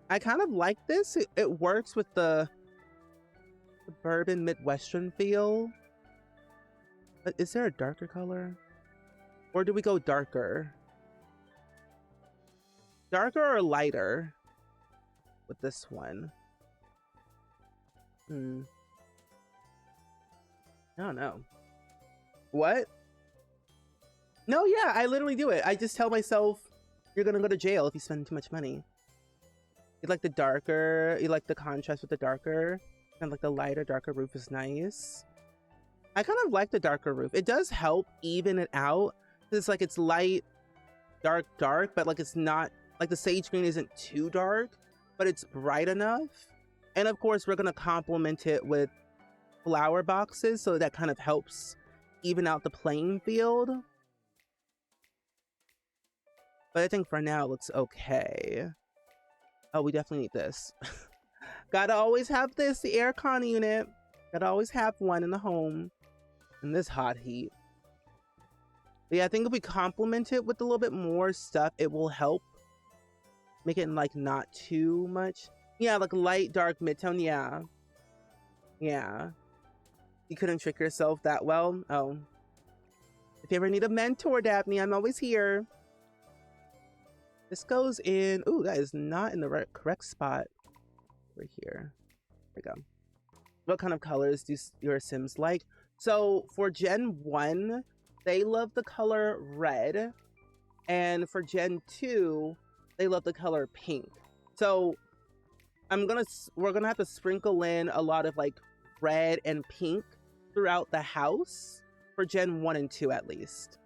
[SPEAKER 1] I kind of like this. It works with the suburban Midwestern feel. But is there a darker color? Or do we go darker? Darker or lighter with this one? I don't know. What? No, yeah, I literally do it. I just tell myself, you're gonna go to jail if you spend too much money. You like the darker, you like the contrast with the darker, and the lighter, darker roof is nice. I kind of like the darker roof. It does help even it out. It's it's light, dark, but it's not, the sage green isn't too dark, but it's bright enough. And of course, we're gonna complement it with flower boxes, so that kind of helps even out the playing field. But I think for now it looks okay. Oh, we definitely need this. Gotta always have this, the aircon unit. Gotta always have one in the home in this hot heat. But yeah, I think if we complement it with a little bit more stuff, it will help make it not too much. Yeah, light, dark, mid-tone. Yeah. Yeah. You couldn't trick yourself that well. Oh. If you ever need a mentor, Daphne, I'm always here. This goes in, ooh, that is not in the correct spot. Right here. There we go. What kind of colors do your Sims like? So for Gen 1, they love the color red. And for Gen 2, they love the color pink. So we're gonna have to sprinkle in a lot of red and pink throughout the house for Gen 1 and 2 at least.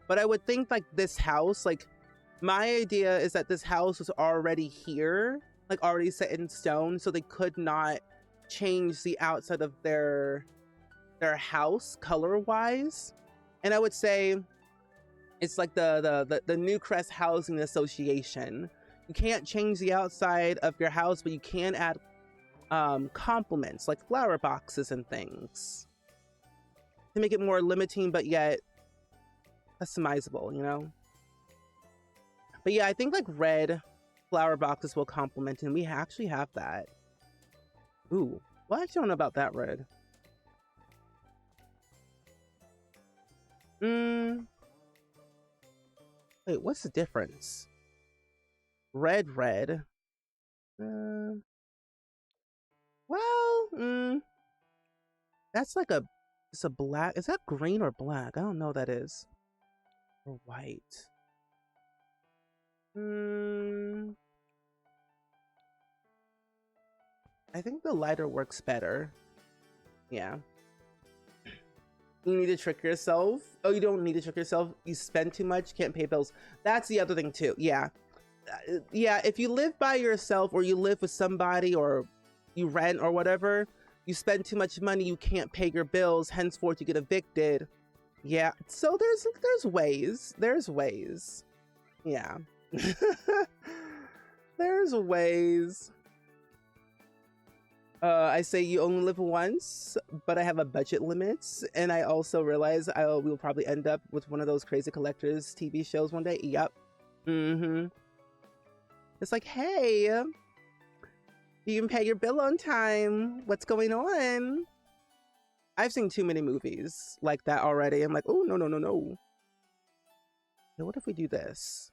[SPEAKER 1] But I would think this house, my idea is that this house was already here, already set in stone, so they could not change the outside of their house color wise. And I would say it's the New Crest Housing Association. You can't change the outside of your house, but you can add complements like flower boxes and things to make it more limiting, but yet customizable, you know? But yeah, I think like red flower boxes will complement, and we actually have that. Ooh, well, I actually don't know about that red. Wait, what's the difference? Red, red. Well, that's like it's a black. Is that green or black? I don't know what that is. Or white. I think the lighter works better. Yeah. You need to trick yourself. Oh, you don't need to trick yourself. You spend too much, can't pay bills. That's the other thing too. Yeah. Yeah, if you live by yourself or you live with somebody or you rent or whatever, you spend too much money, you can't pay your bills, henceforth you get evicted. Yeah, so there's ways. There's ways. Yeah. There's ways. I say you only live once, but I have a budget limit, and I also realize we'll probably end up with one of those crazy collectors TV shows one day. Yep. It's like, hey, you can pay your bill on time. What's going on? I've seen too many movies like that already. I'm like, oh, no, no, no, no. Now, what if we do this?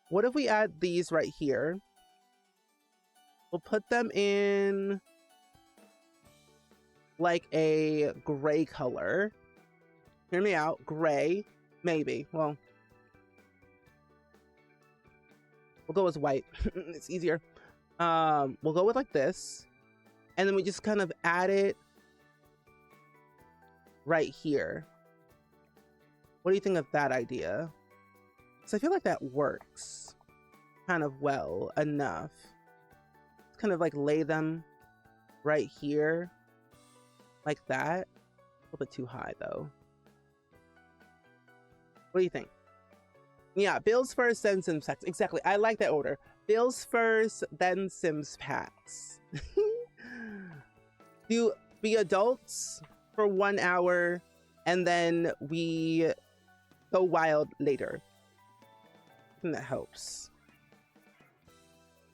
[SPEAKER 1] What if we add these right here? We'll put them in like a gray color. Hear me out. Gray. Maybe. Well, we'll go with white. It's easier. We'll go with like this. And then we just kind of add it right here. What do you think of that idea? So I feel like that works kind of well enough. Just kind of like lay them right here like that. A little bit too high though. What do you think? Yeah, bills first, then Sims packs. Exactly. I like that order. Bills first, then Sims packs. Do be adults for 1 hour, and then we go wild later. I think that helps.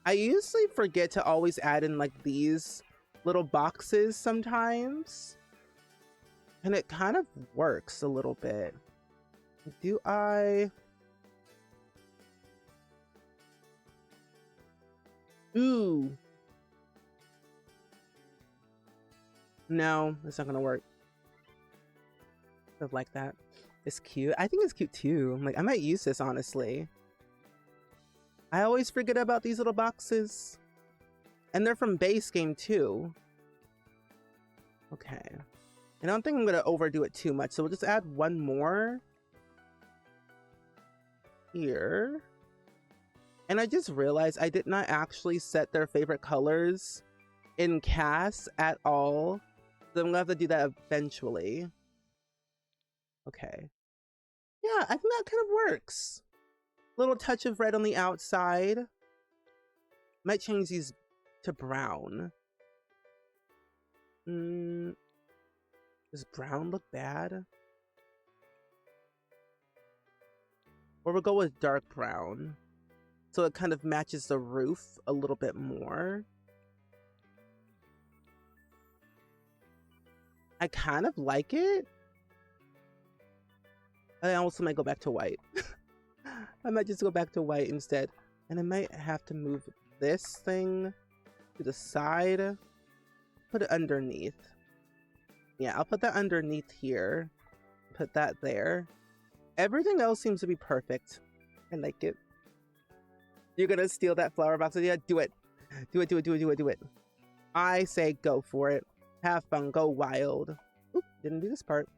[SPEAKER 1] I usually forget to always add in like these little boxes sometimes, and it kind of works a little bit. Do I? Ooh. No, it's not gonna work. Stuff like that. It's cute. I think it's cute too. I'm like, I might use this honestly. I always forget about these little boxes. And they're from base game too. Okay. I don't think I'm gonna overdo it too much, so we'll just add one more here. And I just realized I did not actually set their favorite colors in cast at all. So I'm gonna have to do that eventually. Okay. Yeah, I think that kind of works. Little touch of red on the outside. Might change these to brown. Does brown look bad? Or we'll go with dark brown. So it kind of matches the roof a little bit more. I kind of like it. I also might go back to white. I might just go back to white instead. And I might have to move this thing to the side. Put it underneath. Yeah, I'll put that underneath here. Put that there. Everything else seems to be perfect. I like it. You're gonna steal that flower box? Yeah, do it. Do it, do it, do it, do it, do it. I say go for it. Have fun, go wild. Oop, didn't do this part.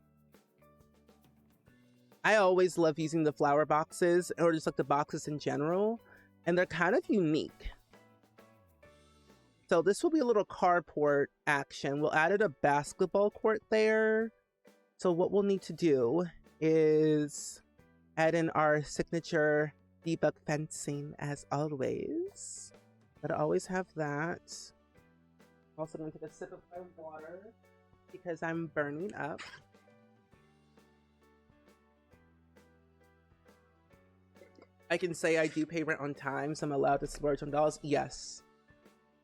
[SPEAKER 1] I always love using the flower boxes, or just like the boxes in general, and they're kind of unique. So this will be a little carport action. We'll add a basketball court there. So what we'll need to do is add in our signature debug fencing as always. Gotta always have that. Also going to take a sip of my water because I'm burning up. I can say I do pay rent on time, so I'm allowed to splurge on dolls. Yes.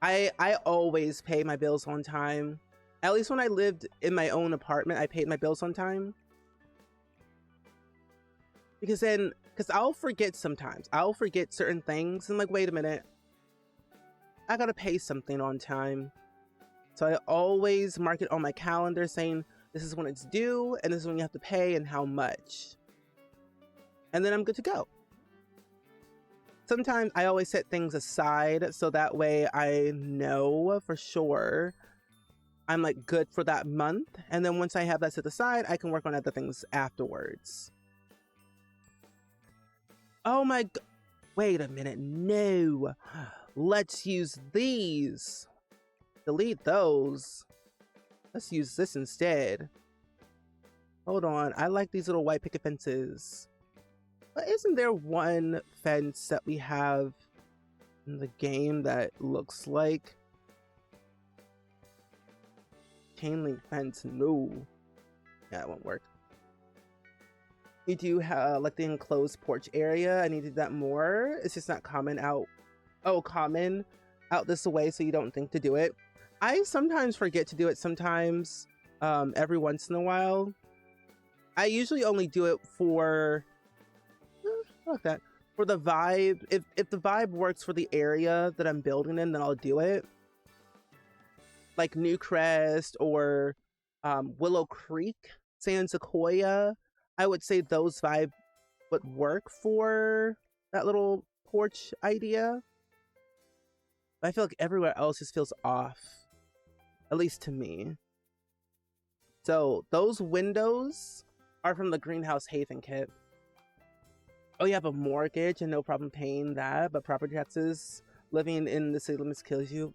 [SPEAKER 1] I always pay my bills on time. At least when I lived in my own apartment, I paid my bills on time. Because I'll forget sometimes. I'll forget certain things and like, wait a minute. I gotta pay something on time. So I always mark it on my calendar saying this is when it's due and this is when you have to pay and how much. And then I'm good to go. Sometimes I always set things aside so that way I know for sure I'm like good for that month. And then once I have that set aside, I can work on other things afterwards. Oh my god. Wait a minute. No. Let's use these. Delete those. Let's use this instead. Hold on. I like these little white picket fences. But isn't there one fence that we have in the game that looks like chain link fence? No. Yeah, it won't work. We do have like the enclosed porch area. I need to do that more. It's just not common out. Oh, common out this way, so you don't think to do it. I sometimes forget to do it sometimes, every once in a while. I usually only do it for like that, for the vibe. If the vibe works for the area that I'm building in, then I'll do it. Like Newcrest or Willow Creek, San Sequoia. I would say those vibes would work for that little porch idea. But I feel like everywhere else just feels off. At least to me. So those windows are from the Greenhouse Haven kit. Oh, you have a mortgage and no problem paying that, but property taxes, living in the city limits kills you.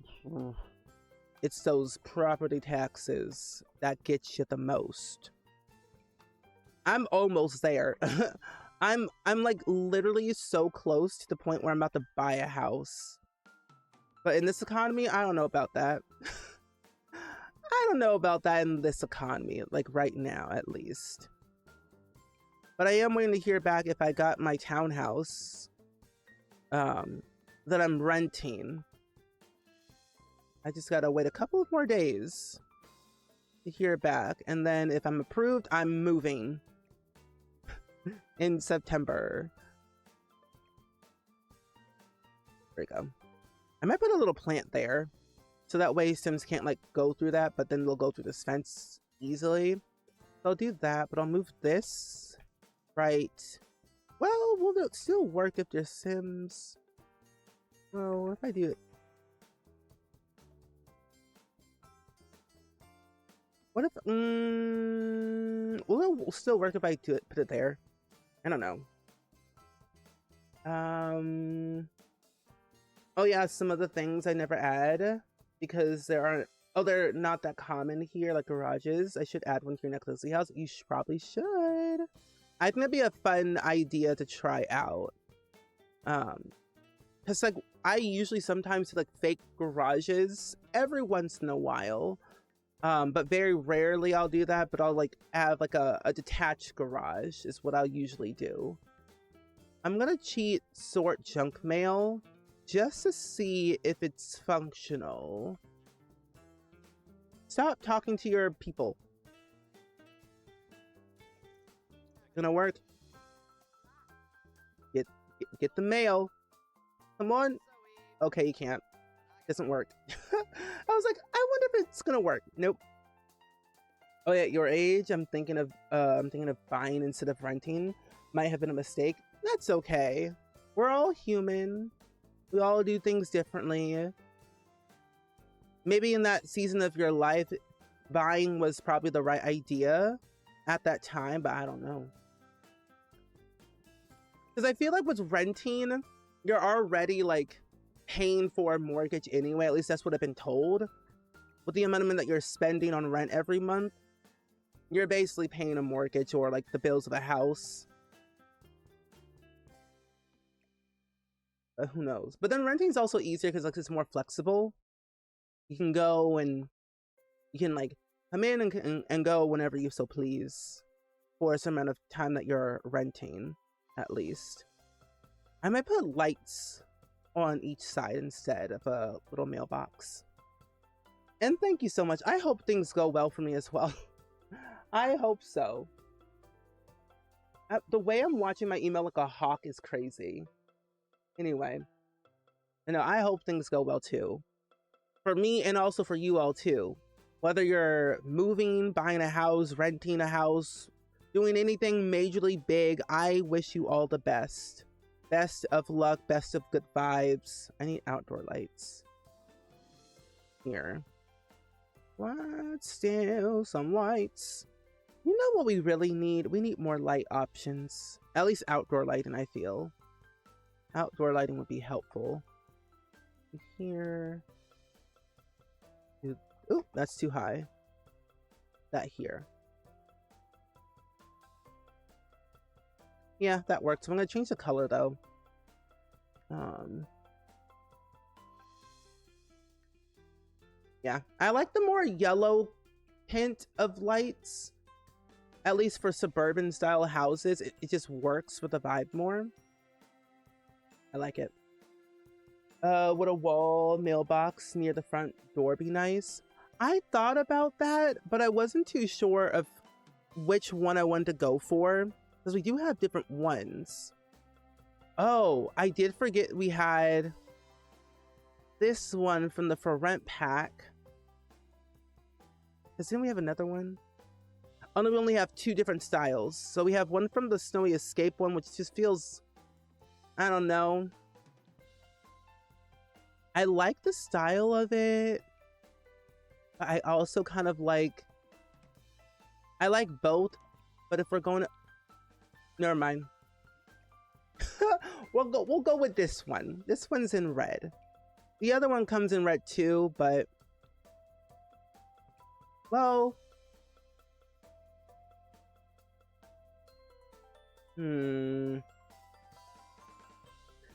[SPEAKER 1] It's those property taxes that get you the most. I'm almost there. I'm like literally so close to the point where I'm about to buy a house. But in this economy, I don't know about that. I don't know about that in this economy, like right now at least. But I am waiting to hear back if I got my townhouse that I'm renting. I just gotta wait a couple of more days to hear back. And then if I'm approved, I'm moving in September. There we go. I might put a little plant there. So that way Sims can't like go through that, but then they'll go through this fence easily. So I'll do that, but I'll move this right. Well, will it still work if there's Sims? Well, what if I do it? What if, will it still work if I do it, put it there? I don't know. Oh yeah, some of the things I never add because there aren't, oh, they're not that common here, like garages. I should add one to your next Leslie house. You probably should. I think that'd be a fun idea to try out. Cause like I usually sometimes do like fake garages every once in a while. But very rarely I'll do that, but I'll like have like a detached garage is what I'll usually do. I'm gonna cheat sort junk mail just to see if it's functional. Stop talking to your people. Gonna work. Get the mail. Come on. Okay, you can't. Doesn't work. I was like, I wonder if it's gonna work. Nope. Oh yeah, your age. I'm thinking of buying instead of renting. Might have been a mistake. That's okay. We're all human. We all do things differently. Maybe in that season of your life, buying was probably the right idea at that time, but I don't know. Because I feel like with renting, you're already like paying for a mortgage anyway. At least that's what I've been told. With the amount that you're spending on rent every month, you're basically paying a mortgage or like the bills of a house. Who knows? But then renting is also easier because like it's more flexible. You can go and you can like come in and go whenever you so please for some amount of time that you're renting, at least. I might put lights on each side instead of a little mailbox. And thank you so much. I hope things go well for me as well. I hope so. The way I'm watching my email like a hawk is crazy. Anyway, I hope things go well too. For me and also for you all too. Whether you're moving, buying a house, renting a house, doing anything majorly big, I wish you all the best. Best of luck, best of good vibes. I need outdoor lights. Here. What? Still some lights. You know what we really need? We need more light options. At least outdoor lighting, I feel. Outdoor lighting would be helpful. Here. Ooh, that's too high. That here. Yeah, that works. I'm gonna change the color though. Yeah, I like the more yellow hint of lights. At least for suburban style houses, it just works with the vibe more. I like it. Would a wall mailbox near the front door be nice? I thought about that, but I wasn't too sure of which one I wanted to go for, because we do have different ones. Oh, I did forget we had this one from the for rent pack. Because then we have another one. Oh no, we only have two different styles. So we have one from the Snowy Escape one, which just feels, I don't know. I like the style of it. I also kind of like, I like both, but if we're going to, never mind. We'll go with this one. This one's in red. The other one comes in red too, but well,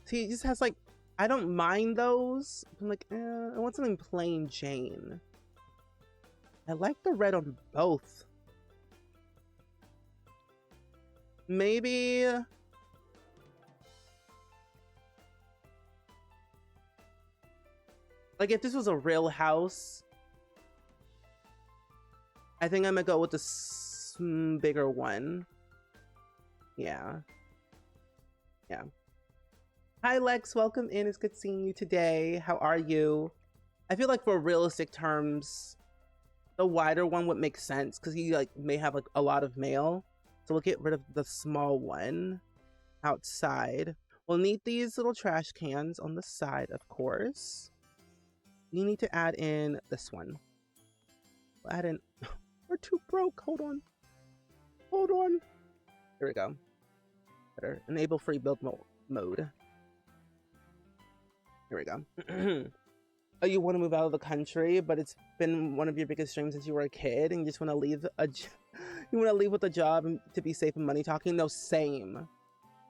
[SPEAKER 1] see, it just has like, I don't mind those. I'm like, I want something plain Jane. I like the red on both. Maybe like if this was a real house, I think I'm gonna go with the bigger one. Yeah. Yeah. Hi Lex, welcome in. It's good seeing you today. How are you? I feel like for realistic terms, the wider one would make sense because you like may have like a lot of mail. So we'll get rid of the small one outside. We'll need these little trash cans on the side, of course. You need to add in this one. We'll add in, we're too broke. Hold on. Hold on. Here we go. Better. Enable free build mode. Here we go. Oh, you want to move out of the country, but it's been one of your biggest dreams since you were a kid, and you just want to leave you want to leave with a job and to be safe and money talking? No, same.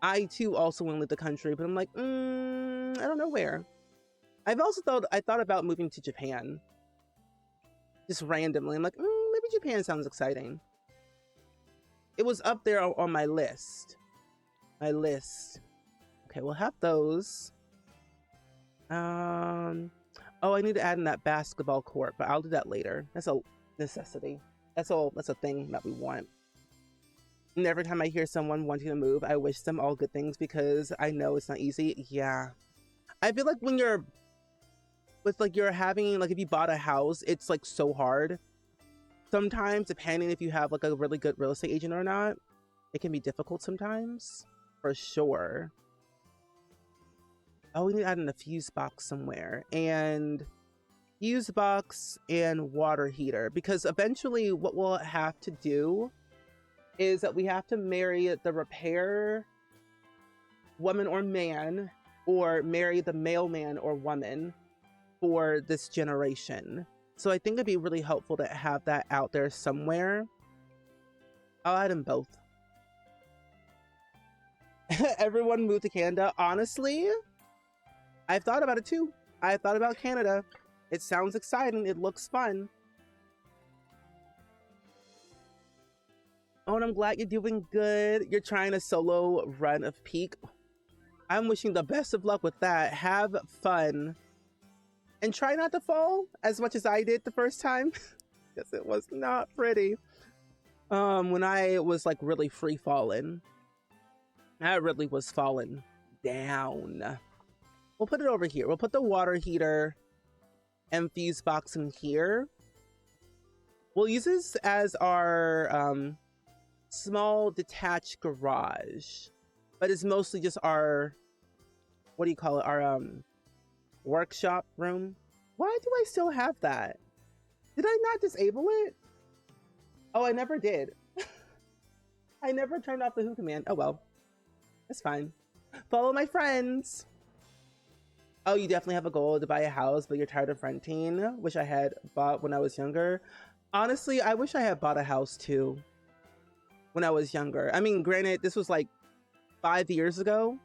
[SPEAKER 1] I too also want to leave the country, but I'm like, I don't know where. I thought about moving to Japan. Just randomly. I'm like, maybe Japan sounds exciting. It was up there on my list. Okay, we'll have those. Oh, I need to add in that basketball court, but I'll do that later. That's a necessity. That's a thing that we want. And every time I hear someone wanting to move, I wish them all good things because I know it's not easy. Yeah. I feel like when you're having, like if you bought a house, it's like so hard. Sometimes, depending if you have like a really good real estate agent or not, it can be difficult sometimes. For sure. Oh, we need to add in a fuse box somewhere. And fuse box and water heater. Because eventually what we'll have to do is that we have to marry the repair woman or man, or marry the mailman or woman for this generation. So I think it'd be really helpful to have that out there somewhere. I'll add in both. Everyone moved to Canada. Honestly, I've thought about it too. I've thought about Canada. It sounds exciting. It looks fun. Oh, and I'm glad you're doing good. You're trying a solo run of Peak. I'm wishing the best of luck with that. Have fun. And try not to fall as much as I did the first time. Because it was not pretty. When I was like really free falling. I really was falling down. We'll put it over here. We'll put the water heater and fuse box in here. We'll use this as our small detached garage, but it's mostly just our, what do you call it? Our workshop room. Why do I still have that? Did I not disable it? Oh, I never did. I never turned off the Who command. Oh well, it's fine. Follow my friends. Oh, you definitely have a goal to buy a house, but you're tired of renting. Wish I had bought when I was younger. Honestly, I wish I had bought a house too when I was younger. I mean, granted, this was like 5 years ago.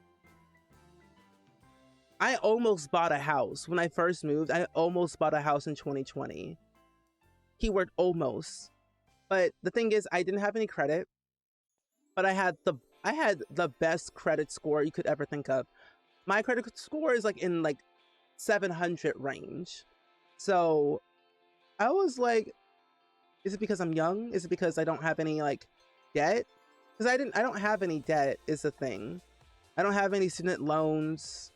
[SPEAKER 1] I almost bought a house when I first moved. I almost bought a house in 2020. Keyword almost. But the thing is, I didn't have any credit, but I had the best credit score you could ever think of. My credit score is like in like 700 range. So I was like, is it because I'm young? Is it because I don't have any like debt? Because I don't have any debt is the thing. I don't have any student loans.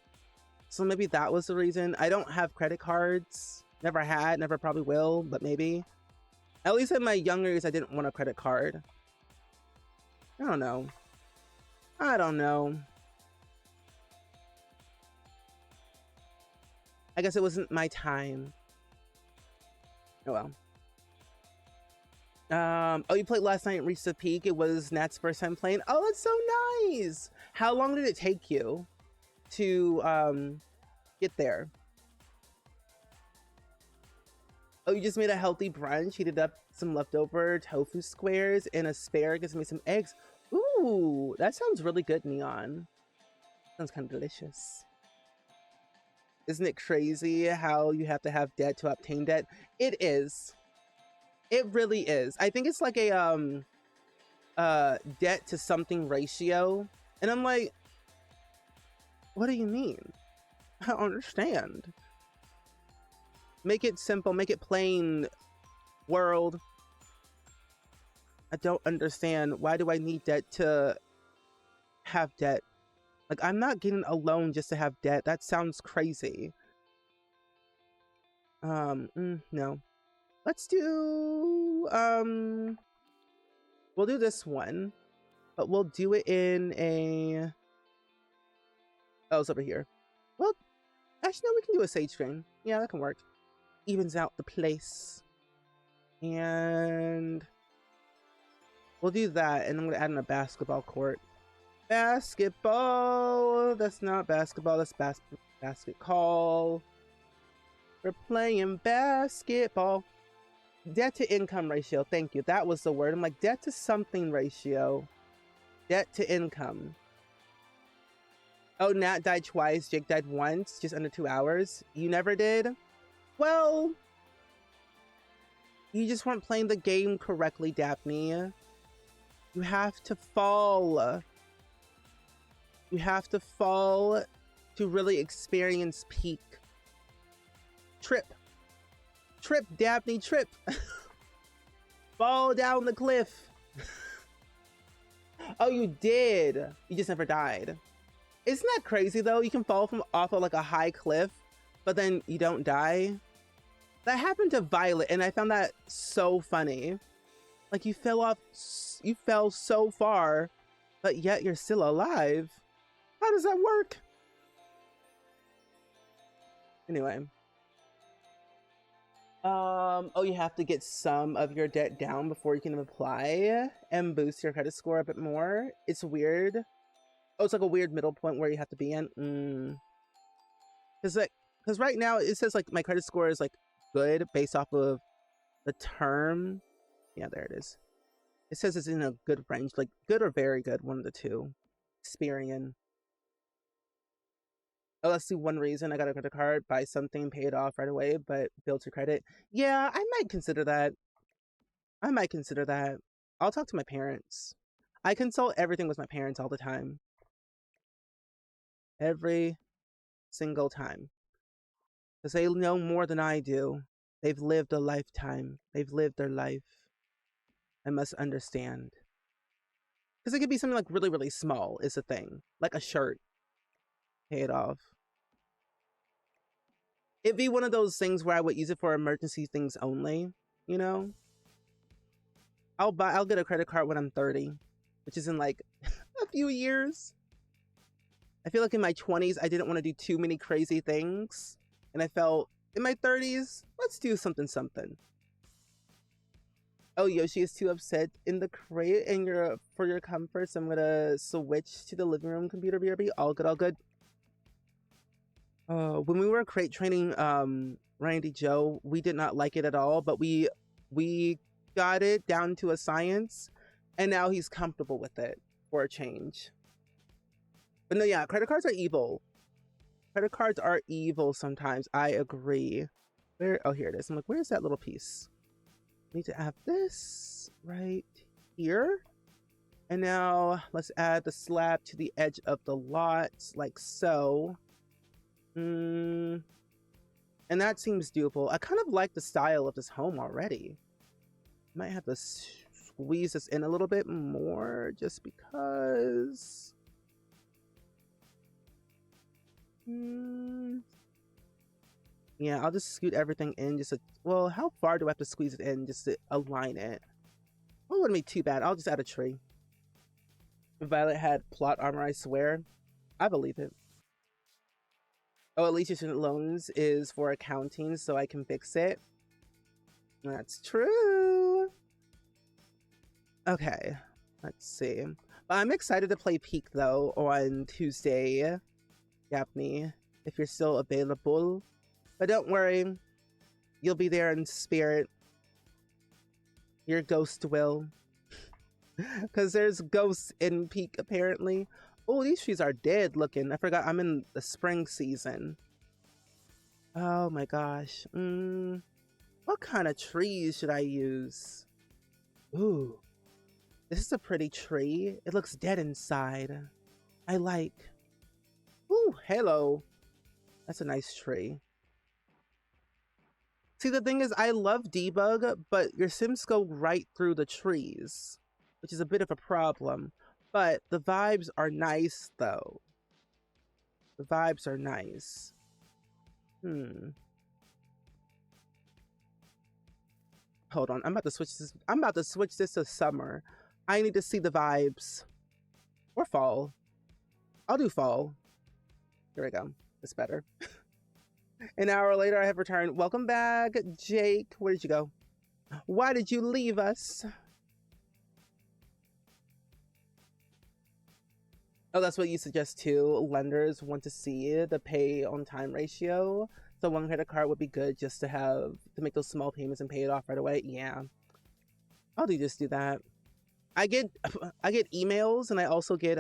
[SPEAKER 1] So maybe that was the reason. I don't have credit cards. Never had, never probably will, but maybe. At least in my younger years, I didn't want a credit card. I don't know. I don't know. I guess it wasn't my time. Oh well. Oh, you played last night and reached the peak. It was Nat's first time playing. Oh, that's so nice. How long did it take you to get there? Oh, you just made a healthy brunch, heated up some leftover tofu squares and asparagus, and made some eggs. Ooh, that sounds really good, Neon. Sounds kind of delicious. Isn't it crazy how you have to have debt to obtain debt? It is. It really is. I think it's like a debt to something ratio. And I'm like, what do you mean? I don't understand. Make it simple, make it plain, world. I don't understand. Why do I need debt to have debt? Like, I'm not getting a loan just to have debt. That sounds crazy. No. Let's do, we'll do this one, but we'll do it in a, oh, it's over here. Well, actually, no, we can do a sage train. Yeah, that can work. Evens out the place. And we'll do that, and I'm gonna add in a basketball court. Basketball! That's not basketball, that's basket call. We're playing basketball. Debt to income ratio, thank you. That was the word. I'm like, debt to something ratio. Debt to income. Oh, Nat died twice, Jake died once, just under 2 hours. You never did? Well, you just weren't playing the game correctly, Daphne. You have to fall. You have to fall to really experience peak. Trip. Trip, Daphne, trip. Fall down the cliff. Oh, you did. You just never died. Isn't that crazy though? You can fall from off of like a high cliff, but then you don't die. That happened to Violet, and I found that so funny. Like, you fell so far, but yet you're still alive. How does that work? Anyway. Oh, you have to get some of your debt down before you can apply and boost your credit score a bit more. It's weird. Oh, it's like a weird middle point where you have to be in. Because right now it says like my credit score is like good based off of the term. Yeah, there it is. It says it's in a good range, like good or very good, one of the two. Experian. Oh, let's see, one reason I got a credit card, buy something, pay it off right away, but build to credit. Yeah, I might consider that. I might consider that. I'll talk to my parents. I consult everything with my parents all the time. Every single time. Because they know more than I do. They've lived a lifetime. They've lived their life. I must understand. Because it could be something like really, really small is a thing. Like a shirt. Pay it off. It'd be one of those things where I would use it for emergency things only, you know? I'll get a credit card when I'm 30, which is in like a few years. I feel like in my 20s, I didn't want to do too many crazy things. And I felt in my 30s, let's do something. Oh, Yoshi is too upset in the crate and for your comfort, so I'm gonna switch to the living room computer, BRB. All good, all good. When we were crate training Randy Joe, we did not like it at all, but we got it down to a science, and now he's comfortable with it for a change. But no, yeah, credit cards are evil. Credit cards are evil sometimes. I agree. Where? Oh, here it is. I'm like, where's that little piece? Need to add this right here. And now let's add the slab to the edge of the lot, like so. And that seems doable. I kind of like the style of this home already. Might have to squeeze this in a little bit more just because. Yeah, I'll just scoot everything in just to, well, how far do I have to squeeze it in just to align it? Well, it wouldn't be too bad. I'll just add a tree. Violet had plot armor, I swear. I believe it. Oh, at least your student loans is for accounting, so I can fix it. That's true. Okay, let's see. I'm excited to play Peak, though, on Tuesday. Yapney, if you're still available. But don't worry, you'll be there in spirit. Your ghost will. Because there's ghosts in Peak, apparently. Oh, these trees are dead looking. I forgot I'm in the spring season. Oh my gosh. What kind of trees should I use? Ooh. This is a pretty tree. It looks dead inside. I like. Ooh, hello. That's a nice tree. See, the thing is, I love debug, but your Sims go right through the trees, which is a bit of a problem. But the vibes are nice, though. The vibes are nice. Hold on, I'm about to switch this. I'm about to switch this to summer. I need to see the vibes. Or fall. I'll do fall. Here we go. It's better. An hour later, I have returned. Welcome back, Jake. Where did you go? Why did you leave us? Oh, that's what you suggest too. Lenders want to see the pay on time ratio. So one credit card would be good just to have to make those small payments and pay it off right away. Yeah. I'll just do that. I get emails and I also get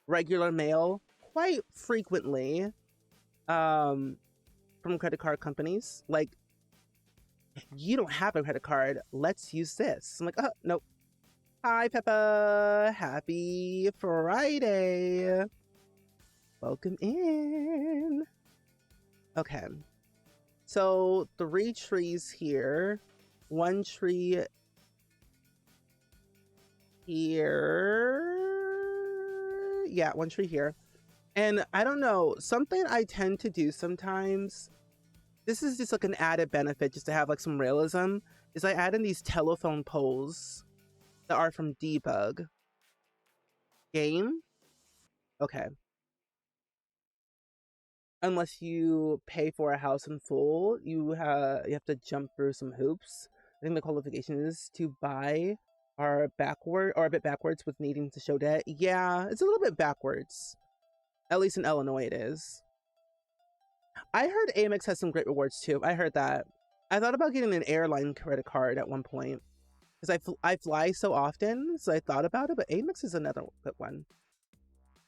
[SPEAKER 1] regular mail quite frequently from credit card companies. Like, you don't have a credit card, let's use this. I'm like, oh, nope. Hi, Peppa. Happy Friday. Welcome in. Okay. So 3 trees here. 1 tree here. Yeah, 1 tree here. And I don't know, something I tend to do sometimes, this is just like an added benefit just to have like some realism, is I add in these telephone poles that are from debug. Game? Okay. Unless you pay for a house in full, you have to jump through some hoops. I think the qualification is to buy are a bit backwards with needing to show debt. Yeah, it's a little bit backwards. At least in Illinois it is. I heard Amex has some great rewards too. I heard that. I thought about getting an airline credit card at one point because I fly so often, so I thought about it, but Amex is another good one.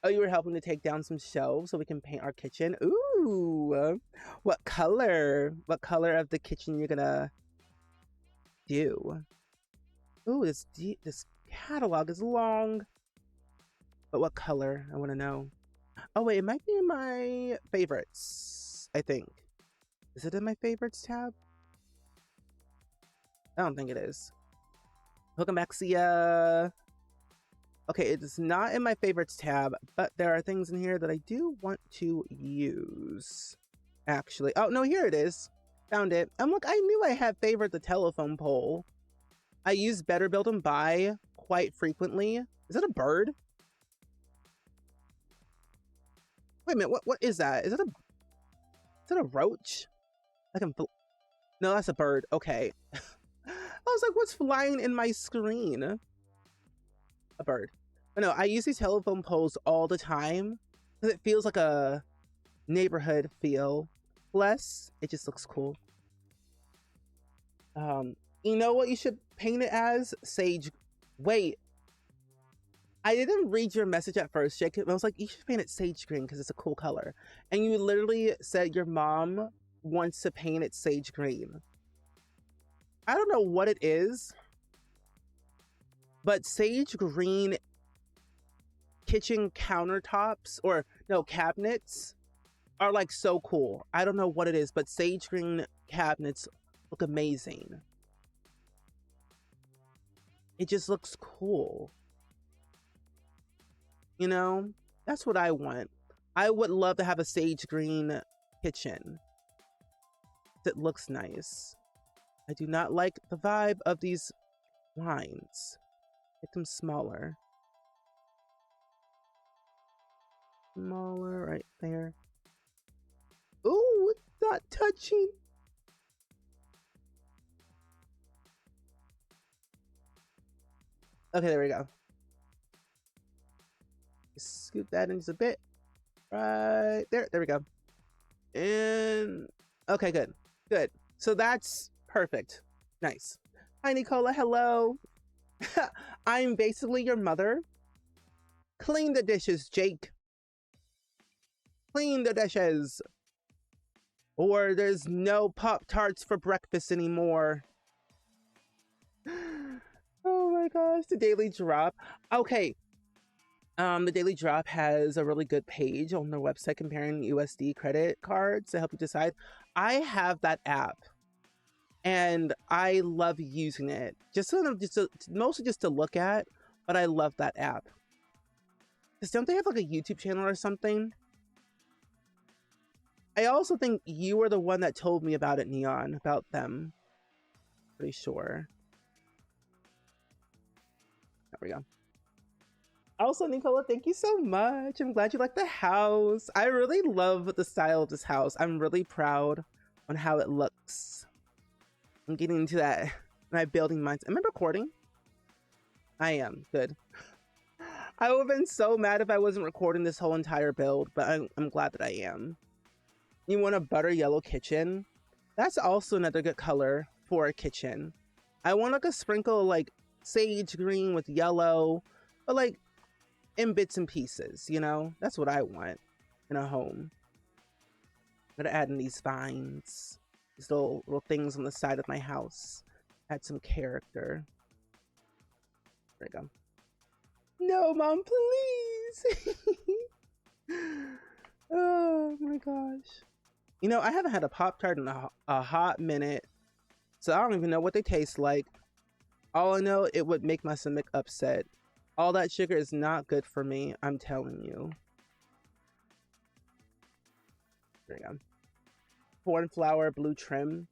[SPEAKER 1] Oh, you were helping to take down some shelves so we can paint our kitchen. Ooh, what color? What color of the kitchen you're gonna do? Ooh, this catalog is long. But what color? I want to know. Oh wait, it might be in my favorites, I think. Is it in my favorites tab? I don't think it is. Hookamaxia. Okay, it is not in my favorites tab, but there are things in here that I do want to use. Actually, oh no, here it is. Found it. I'm like, I knew I had favored the telephone pole. I use Better Build and Buy quite frequently. Is that a bird? Wait a minute, what is that? Is it a roach? I can, no, that's a bird. Okay. I was like, what's flying in my screen? A bird. But no, I use these telephone poles all the time because it feels like a neighborhood feel. Plus, it just looks cool. You know what you should paint it as? Sage. Wait. I didn't read your message at first, Jacob. I was like, you should paint it sage green because it's a cool color. And you literally said your mom wants to paint it sage green. I don't know what it is, but sage green kitchen countertops, or no, cabinets, are like so cool. I don't know what it is, but sage green cabinets look amazing. It just looks cool. You know, that's what I want. I would love to have a sage green kitchen that looks nice. I do not like the vibe of these lines. Make them smaller. Smaller right there. Ooh, it's not touching. Okay, there we go. Scoot that in just a bit. Right there. There we go. And okay, good. Good. So that's perfect. Nice. Hi, Nicola. Hello. I'm basically your mother. Clean the dishes, Jake. Clean the dishes. Or there's no Pop-Tarts for breakfast anymore. Oh my gosh, the Daily Drop. Okay. The Daily Drop has a really good page on their website comparing USD credit cards to help you decide. I have that app and I love using it. Mostly just to look at, but I love that app. Because don't they have like a YouTube channel or something? I also think you were the one that told me about it, Neon, about them. Pretty sure. There we go. Also, Nicola, thank you so much. I'm glad you like the house. I really love the style of this house. I'm really proud on how it looks. I'm getting into that, my building mindset. Am I recording? I am. Good. I would have been so mad if I wasn't recording this whole entire build, but I'm glad that I am. You want a butter yellow kitchen? That's also another good color for a kitchen. I want like a sprinkle of like sage green with yellow, but like in bits and pieces, you know? That's what I want in a home. I'm gonna add in these vines, these little things on the side of my house. Add some character. There we go. No, Mom, please. Oh my gosh. You know, I haven't had a Pop-Tart in a hot minute, so I don't even know what they taste like. All I know, it would make my stomach upset. All that sugar is not good for me, I'm telling you. There you go. Cornflower blue trim.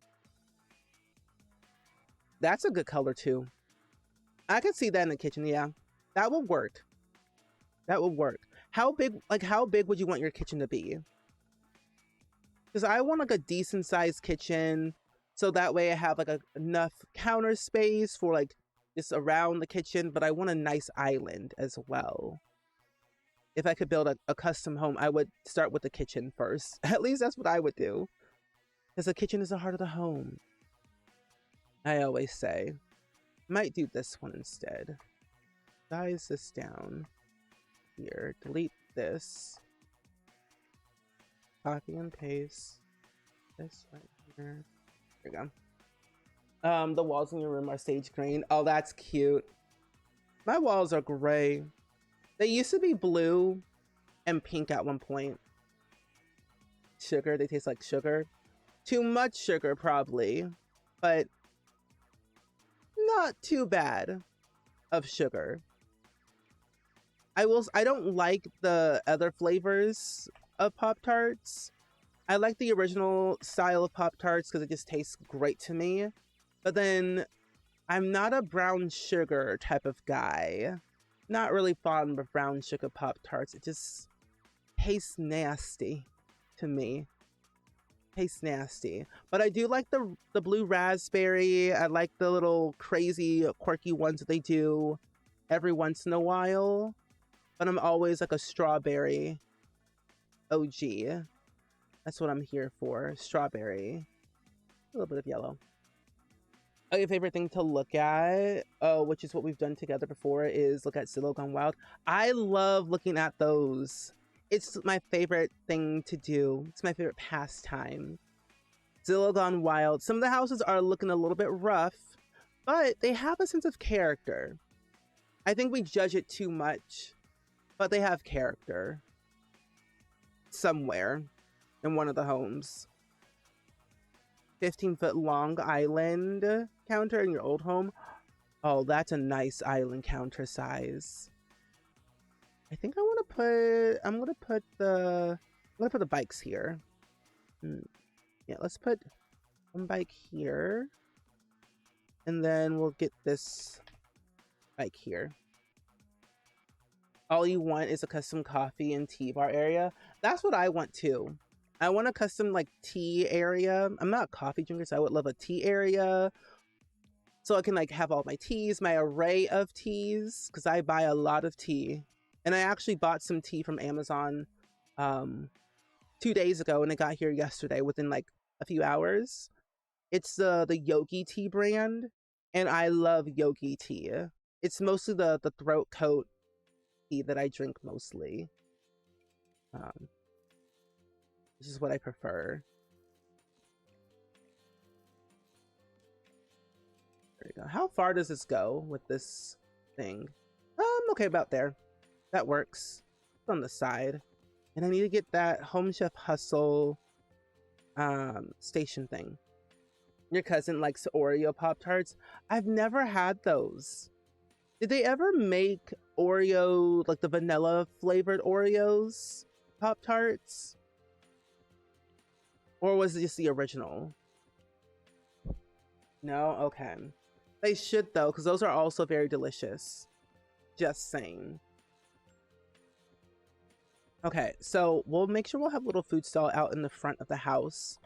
[SPEAKER 1] That's a good color too. I could see that in the kitchen, yeah. That would work. That would work. How big would you want your kitchen to be? Because I want like a decent sized kitchen, so that way I have like enough counter space for like just around the kitchen, but I want a nice island as well. If I could build a custom home, I would start with the kitchen first. At least that's what I would do. Because the kitchen is the heart of the home. I always say. Might do this one instead. Size this down. Here. Delete this. Copy and paste this right here. There we go. The walls in your room are sage green. Oh, that's cute. My walls are gray. They used to be blue, and pink at one point. Sugar, they taste like sugar. Too much sugar, probably, but not too bad of sugar. I don't like the other flavors of Pop-Tarts. I like the original style of Pop-Tarts because it just tastes great to me. But then I'm not a brown sugar type of guy. Not really fond of brown sugar Pop-Tarts. It just tastes nasty to me. Tastes nasty. But I do like the blue raspberry. I like the little crazy quirky ones that they do every once in a while. But I'm always like a strawberry OG. That's what I'm here for. Strawberry. A little bit of yellow. Oh, your favorite thing to look at, which is what we've done together before, is look at Zillow Gone Wild. I love looking at those. It's my favorite thing to do. It's my favorite pastime. Zillow Gone Wild. Some of the houses are looking a little bit rough, but they have a sense of character. I think we judge it too much, but they have character somewhere in one of the homes. 15-foot long island counter in your old home. Oh, that's a nice island counter size. I think I'm gonna put the bikes here. Yeah, let's put one bike here. And then we'll get this bike here. All you want is a custom coffee and tea bar area. That's what I want too. I want a custom like tea area. I'm not a coffee drinker, so I would love a tea area. So I can like have all my teas, my array of teas, because I buy a lot of tea. And I actually bought some tea from Amazon 2 days ago, and it got here yesterday within like a few hours. It's the Yogi tea brand, and I love Yogi tea. It's mostly the throat coat tea that I drink mostly. This is what I prefer. There you go. How far does this go with this thing? Okay, about there. That works. It's on the side. And I need to get that Home Chef Hustle station thing. Your cousin likes Oreo Pop-Tarts. I've never had those. Did they ever make Oreo, like the vanilla flavored Oreos Pop-Tarts? Or was it just the original? No? Okay. They should though, because those are also very delicious. Just saying. Okay, so we'll make sure we'll have a little food stall out in the front of the house.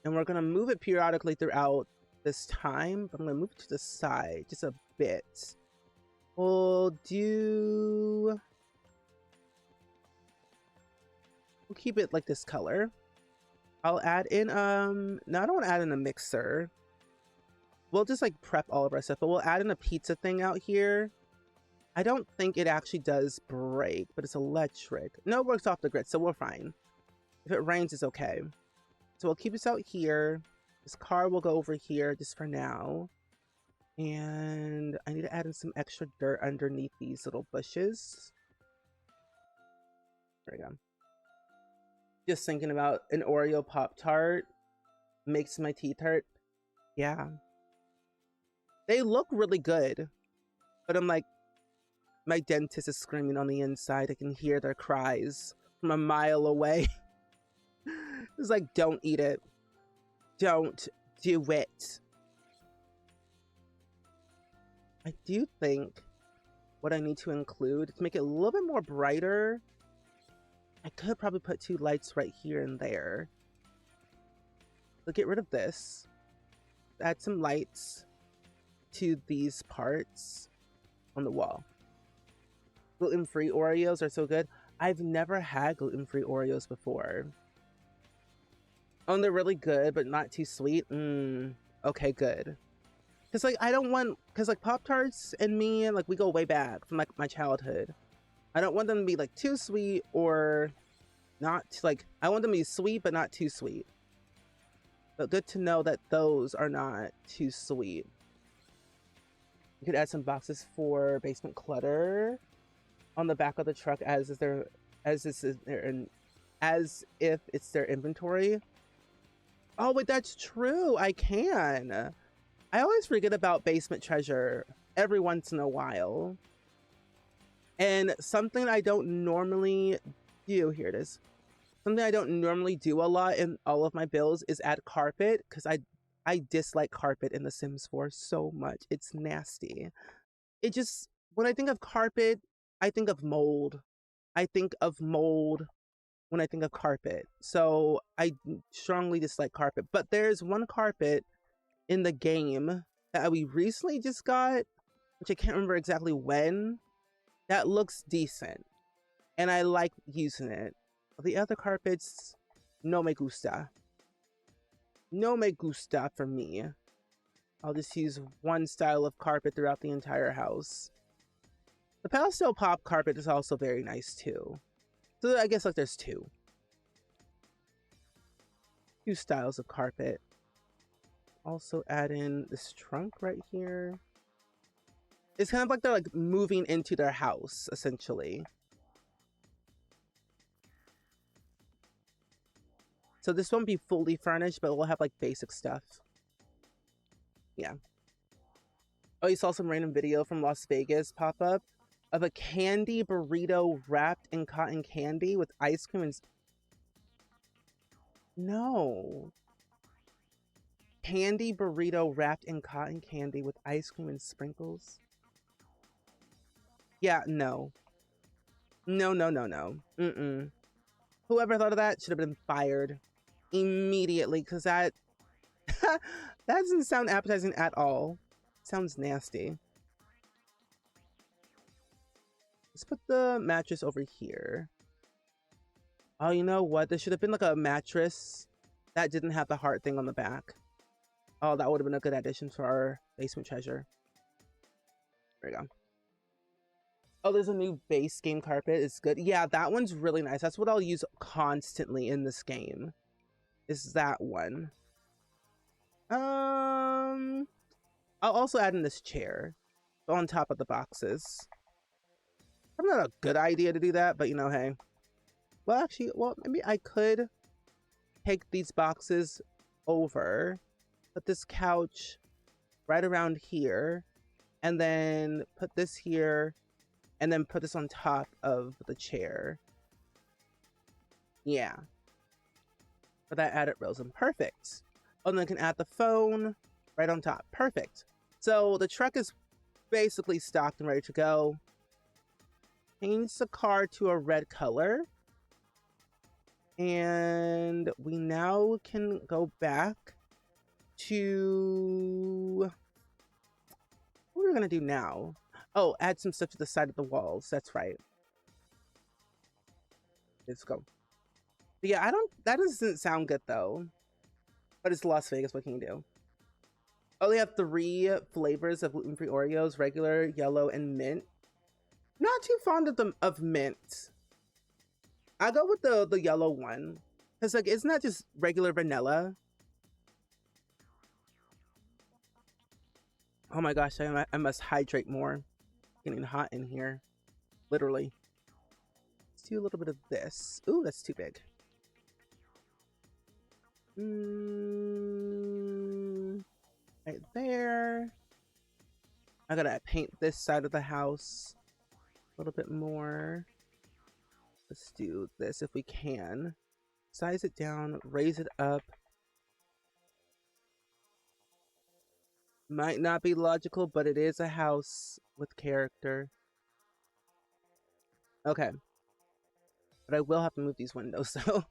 [SPEAKER 1] And we're going to move it periodically throughout this time. But I'm going to move it to the side just a bit. We'll keep it like this color. I'll add in, no, I don't want to add in a mixer. We'll just like prep all of our stuff, but we'll add in a pizza thing out here. I don't think it actually does break, but it's electric. No, it works off the grid, so we're fine. If it rains, it's okay. So we'll keep this out here. This car will go over here just for now. And I need to add in some extra dirt underneath these little bushes. There we go. Just thinking about an Oreo Pop-Tart makes my teeth hurt. Yeah. They look really good. But I'm like, my dentist is screaming on the inside. I can hear their cries from a mile away. It's like, don't eat it. Don't do it. I do think what I need to include to make it a little bit more brighter, I could probably put 2 lights right here and there. So get rid of this. Add some lights to these parts on the wall. Gluten-free Oreos are so good. I've never had gluten-free Oreos before. Oh, and they're really good, but not too sweet. Okay, good. Because, like, I don't want... Because, like, Pop-Tarts and me, like, we go way back from, like, my childhood. I don't want them to be, like, too sweet or not, like... I want them to be sweet, but not too sweet. But good to know that those are not too sweet. You could add some boxes for basement clutter on the back of the truck as as this is their, and as if it's their inventory. Oh, wait, that's true. I can. I always forget about basement treasure every once in a while. And something I don't normally do, here it is. Something I don't normally do a lot in all of my builds is add carpet, because I dislike carpet in The Sims 4 so much. It's nasty. It just, when I think of carpet, I think of mold. I think of mold when I think of carpet. So I strongly dislike carpet. But there's one carpet in the game that we recently just got, which I can't remember exactly when, that looks decent. And I like using it. The other carpets, no me gusta. No me gusta for me. I'll just use one style of carpet throughout the entire house. The pastel pop carpet is also very nice too. So I guess like there's two styles of carpet. Also add in this trunk right here. It's kind of like they're like moving into their house, essentially. So this won't be fully furnished, but we'll have like basic stuff. Yeah. Oh, you saw some random video from Las Vegas pop up of a candy burrito wrapped in cotton candy with ice cream and... No. Candy burrito wrapped in cotton candy with ice cream and sprinkles. Yeah, no. No, no, no, no. Mm-mm. Whoever thought of that should have been fired immediately, because that that doesn't sound appetizing at all. Sounds nasty. Let's put the mattress over here. Oh, you know what? There should have been like a mattress that didn't have the heart thing on the back. Oh, that would have been a good addition to our basement treasure. There we go. Oh, there's a new base game carpet. It's good. Yeah, that one's really nice. That's what I'll use constantly in this game. Is that one. I'll also add in this chair on top of the boxes. Probably not a good idea to do that, but you know, hey. Well, actually, well, maybe I could take these boxes over, put this couch right around here, and then put this here, and then put this on top of the chair. Yeah. For that added realism. Perfect. Oh, then I can add the phone right on top. Perfect. So the truck is basically stocked and ready to go. Change the car to a red color. And we now can go back to... What are we going to do now? Oh, add some stuff to the side of the walls. That's right. Let's go. But yeah, that doesn't sound good though. But it's Las Vegas, what can you do? Oh, they have 3 flavors of gluten-free Oreos, regular, yellow, and mint. Not too fond of mint. I go with the yellow one. Cause like, isn't that just regular vanilla? Oh my gosh, I must hydrate more. Getting hot in here. Literally. Let's do a little bit of this. Ooh, that's too big. Right there. I gotta paint this side of the house a little bit more. Let's do this if we can. Size it down, raise it up. Might not be logical, but it is a house with character. Okay. But I will have to move these windows, so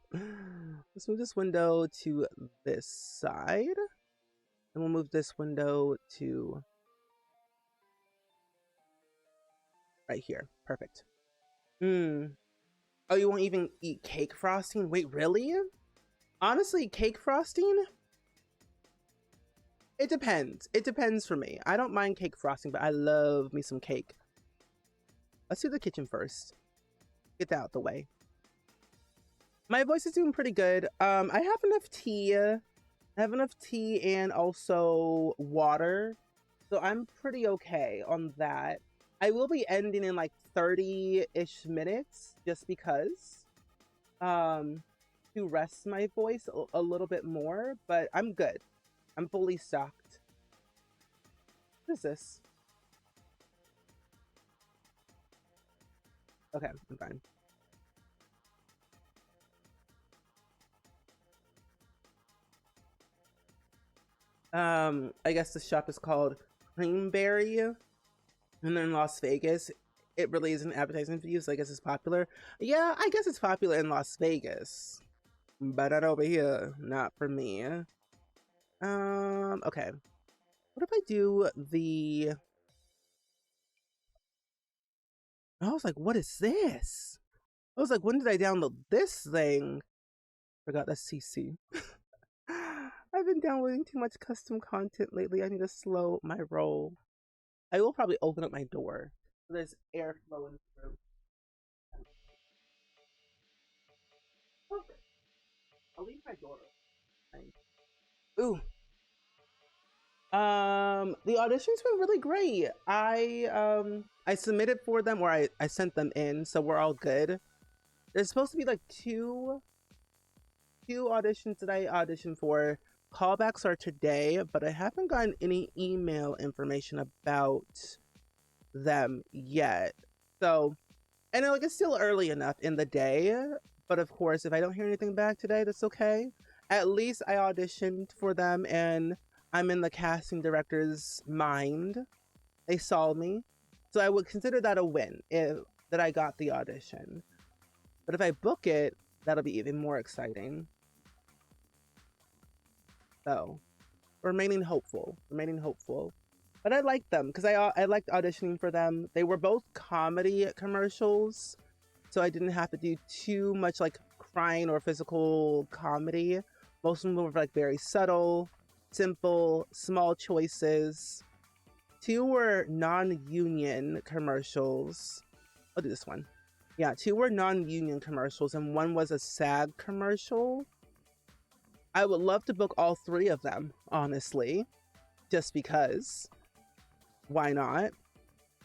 [SPEAKER 1] let's move this window to this side. And we'll move this window to right here. Perfect. Oh, you won't even eat cake frosting? Wait, really? Honestly, cake frosting? It depends. It depends for me. I don't mind cake frosting, but I love me some cake. Let's do the kitchen first. Get that out the way. My voice is doing pretty good. I have enough tea. I have enough tea and also water. So I'm pretty okay on that. I will be ending in like 30-ish minutes just because to rest my voice a little bit more, but I'm good. I'm fully stocked. What is this? Okay, I'm fine. I guess the shop is called Creamberry, and they're in Las Vegas. It really isn't advertising for you, so I guess it's popular. Yeah, I guess it's popular in Las Vegas, but not over here. Not for me. Okay. What if I do the... I was like, what is this? I was like, when did I download this thing? Forgot that's CC. I've been downloading too much custom content lately. I need to slow my roll. I will probably open up my door so there's air flowing through. Okay. I'll leave my door open. Ooh. The auditions were really great. I submitted for them, or I sent them in, so we're all good. There's supposed to be like two auditions that I auditioned for. Callbacks are today, but I haven't gotten any email information about them yet. So, and like it's still early enough in the day, but of course, if I don't hear anything back today, that's okay. At least I auditioned for them and I'm in the casting director's mind. They saw me. So I would consider that a win if that I got the audition. But if I book it, that'll be even more exciting. So, remaining hopeful. But I liked them because I liked auditioning for them. They were both comedy commercials, so I didn't have to do too much like crying or physical comedy. Most of them were like very subtle, simple, small choices. Two were non-union commercials. I'll do this one. Yeah, two were non-union commercials and one was a SAG commercial. I would love to book all three of them, honestly, just because. Why not?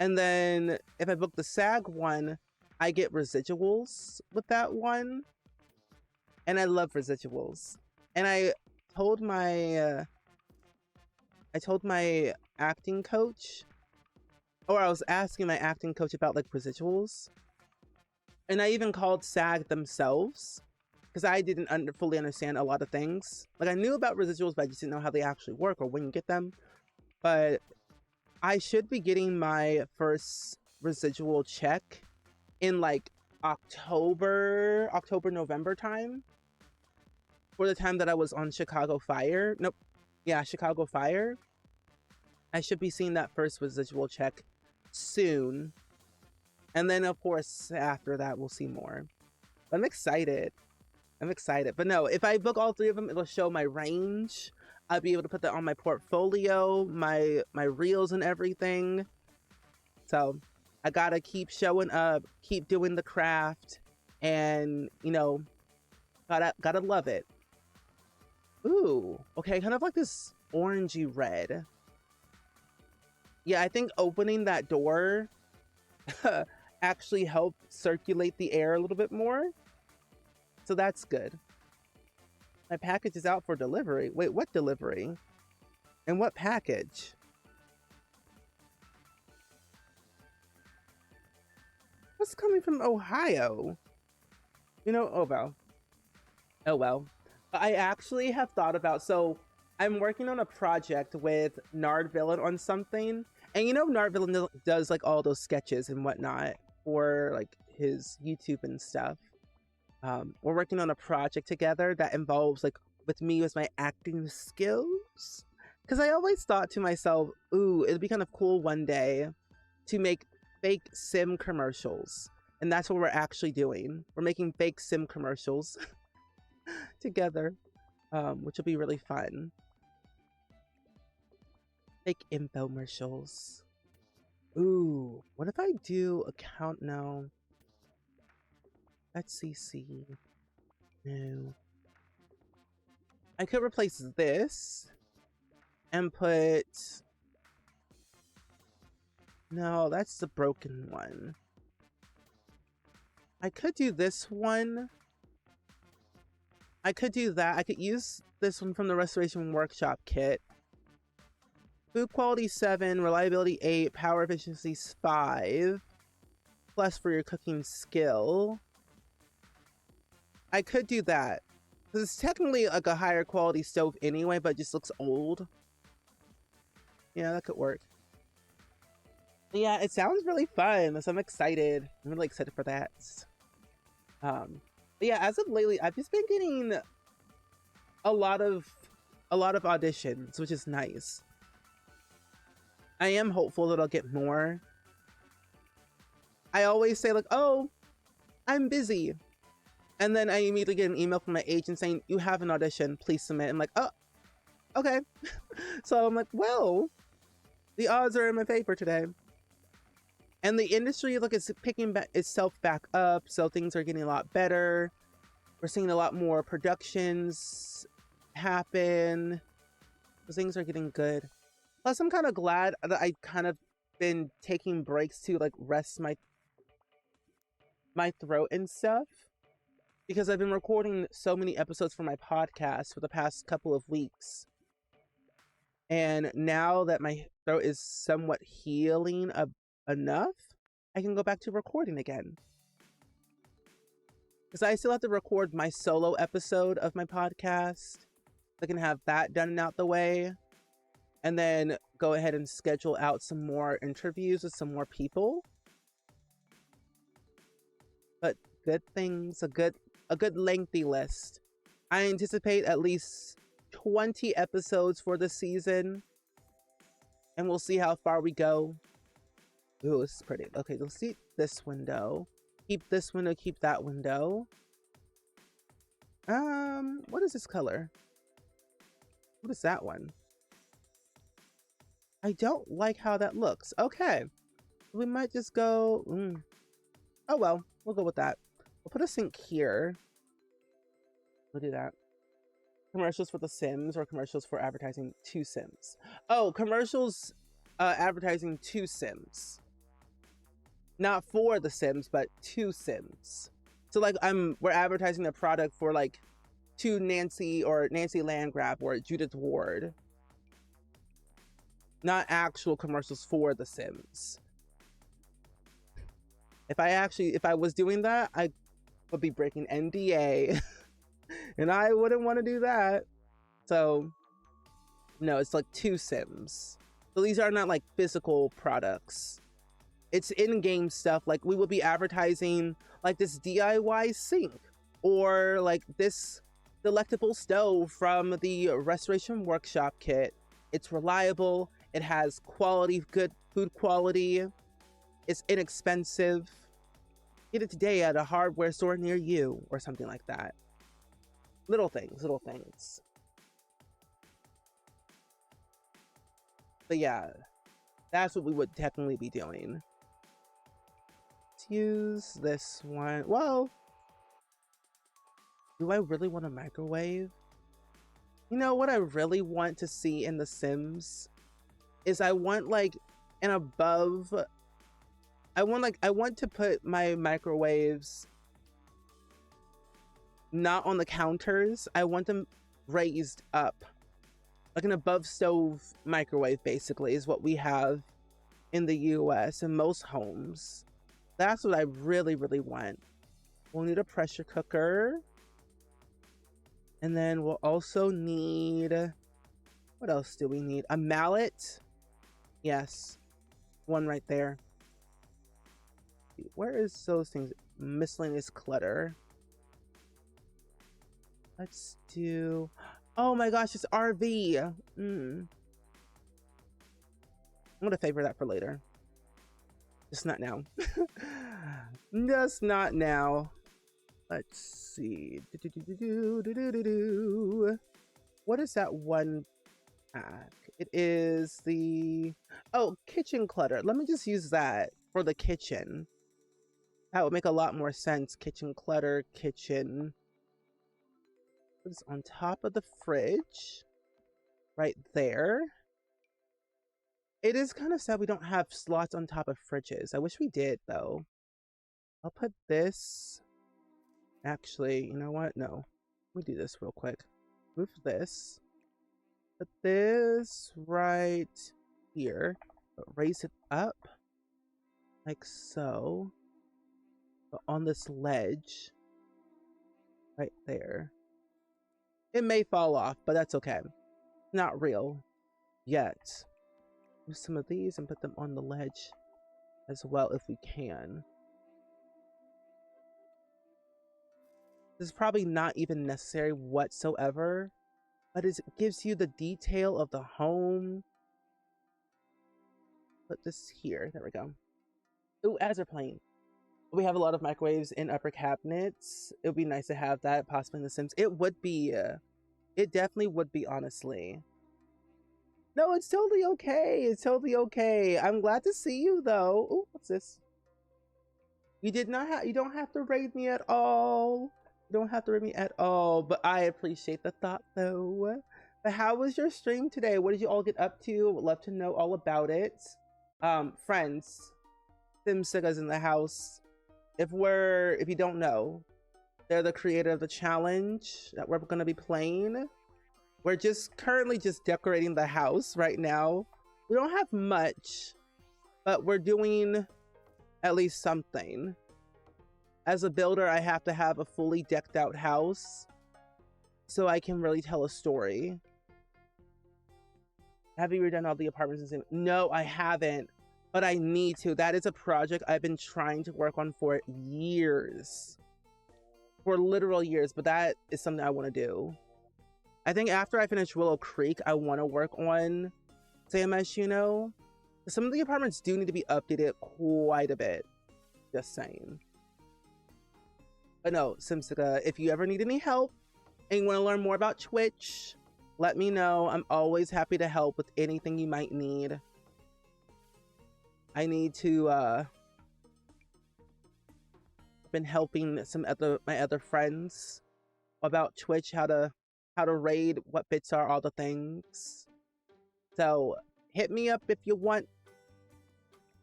[SPEAKER 1] And then if I book the SAG one, I get residuals with that one. And I love residuals. And I told my acting coach, or I was asking my acting coach about like residuals. And I even called SAG themselves because I didn't fully understand a lot of things. Like I knew about residuals, but I just didn't know how they actually work or when you get them. But I should be getting my first residual check in like October, November time. For the time that I was on Chicago Fire. Nope. Yeah, Chicago Fire. I should be seeing that first residual check soon. And then of course after that we'll see more. But I'm excited. But no, if I book all three of them, it'll show my range. I'll be able to put that on my portfolio, my reels and everything. So I gotta keep showing up, keep doing the craft, and you know, gotta love it. Ooh, okay, kind of like this orangey red. Yeah, I think opening that door actually helped circulate the air a little bit more. So that's good. My package is out for delivery. Wait, what delivery? And what package? What's coming from Ohio? You know, oh well. Oh well. I actually have thought about, so I'm working on a project with Nard Villain on something. And you know Nard Villain does like all those sketches and whatnot for like his YouTube and stuff. We're working on a project together that involves like with me as my acting skills. Because I always thought to myself, ooh, it'd be kind of cool one day to make fake sim commercials. And that's what we're actually doing. We're making fake sim commercials together, which will be really fun. Fake infomercials. Ooh, what if I do account now? Let's see. No. I could replace this and put... No, that's the broken one. I could do this one. I could do that. I could use this one from the Restoration Workshop kit. Food quality 7, reliability 8, power efficiency 5. Plus for your cooking skill. I could do that. Because it's technically like a higher quality stove anyway, but it just looks old. Yeah, that could work. But yeah, it sounds really fun. So I'm excited. I'm really excited for that. But yeah, as of lately, I've just been getting a lot of auditions, which is nice. I am hopeful that I'll get more. I always say like, oh, I'm busy. And then I immediately get an email from my agent saying, you have an audition, please submit. I'm like, oh, okay. So I'm like, well, the odds are in my favor today. And the industry, look, it's picking itself back up. So things are getting a lot better. We're seeing a lot more productions happen. So things are getting good. Plus, I'm kind of glad that I kind of been taking breaks to like rest my throat and stuff. Because I've been recording so many episodes for my podcast for the past couple of weeks. And now that my throat is somewhat healing enough, I can go back to recording again. Because I still have to record my solo episode of my podcast. I can have that done and out the way. And then go ahead and schedule out some more interviews with some more people. But good things, a good lengthy list. I anticipate at least 20 episodes for the season. And we'll see how far we go. Ooh, this is pretty. Okay, let's see this window. Keep this window, keep that window. What is this color? What is that one? I don't like how that looks. Okay. We might just go... Oh, well. We'll go with that. We'll put a sink here. We'll do that. Commercials for The Sims or commercials for advertising to Sims? Oh, commercials advertising to Sims. Not for The Sims, but to Sims. So like we're advertising a product for like to Nancy Landgraf or Judith Ward. Not actual commercials for The Sims. If I was doing that, I would be breaking NDA. And I wouldn't want to do that. So no, it's like to Sims. So these are not like physical products. It's in-game stuff. Like we would be advertising like this DIY sink or like this delectable stove from the Restoration Workshop kit. It's reliable. It has quality, good food quality. It's inexpensive. Get it today at a hardware store near you or something like that. Little things, little things. But yeah, that's what we would technically be doing. Let's use this one. Well, do I really want a microwave? You know what I really want to see in The Sims is I want like an above. I want to put my microwaves not on the counters. I want them raised up. Like an above stove microwave basically is what we have in the US in most homes. That's what I really, really want. We'll need a pressure cooker. And then we'll also need, what else do we need? A mallet. Yes, one right there. Where is those things? Miscellaneous clutter. Let's do, oh my gosh, it's RV. I'm gonna favor that for later. Just not now. Just not now. Let's see. What is that one pack? It is the, oh, kitchen clutter. Let me just use that for the kitchen. That would make a lot more sense. Kitchen clutter, kitchen. It's on top of the fridge. Right there. It is kind of sad we don't have slots on top of fridges. I wish we did, though. I'll put this. Actually, you know what? No. Let me do this real quick. Move this. Put this right here. But raise it up. Like so. But on this ledge. Right there. It may fall off, but that's okay. Not real. Yet. Use some of these and put them on the ledge as well if we can. This is probably not even necessary whatsoever, but it gives you the detail of the home. Put this here. There we go. Ooh, as we're playing, we have a lot of microwaves in upper cabinets. It would be nice to have that possibly in The Sims. It would be. It definitely would be, honestly. No, it's totally okay. It's totally okay. I'm glad to see you, though. Ooh, what's this? You did not have. You don't have to raid me at all. You don't have to raid me at all. But I appreciate the thought, though. But how was your stream today? What did you all get up to? Would love to know all about it. Friends, SimSiga's in the house. If you don't know, they're the creator of the challenge that we're going to be playing. We're currently just decorating the house right now. We don't have much, but we're doing at least something. As a builder, I have to have a fully decked out house so I can really tell a story. Have you redone all the apartments? No, I haven't, but I need to. That is a project I've been trying to work on for years. For literal years, but that is something I want to do. I think after I finish Willow Creek, I want to work on San Myshuno. Some of the apartments do need to be updated quite a bit. Just saying. But no, SimSiga, if you ever need any help and you want to learn more about Twitch, let me know. I'm always happy to help with anything you might need. I need to been helping my other friends about Twitch, how to raid, what bits are, all the things. So hit me up if you want.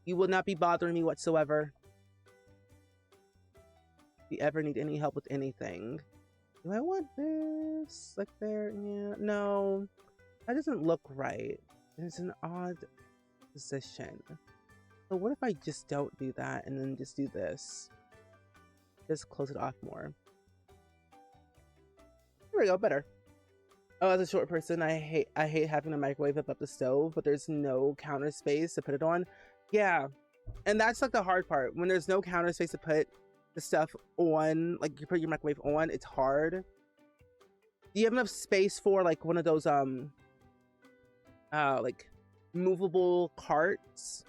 [SPEAKER 1] You will not be bothering me whatsoever. If you ever need any help with anything. Do I want this? Like there? Yeah. No. That doesn't look right. It's an odd position. So what if I just don't do that and then just do this? Just close it off more. Here we go, better. Oh, as a short person, I hate having a microwave above the stove, but there's no counter space to put it on. Yeah, and that's like the hard part. When there's no counter space to put the stuff on, like you put your microwave on, it's hard. Do you have enough space for like one of those like movable carts?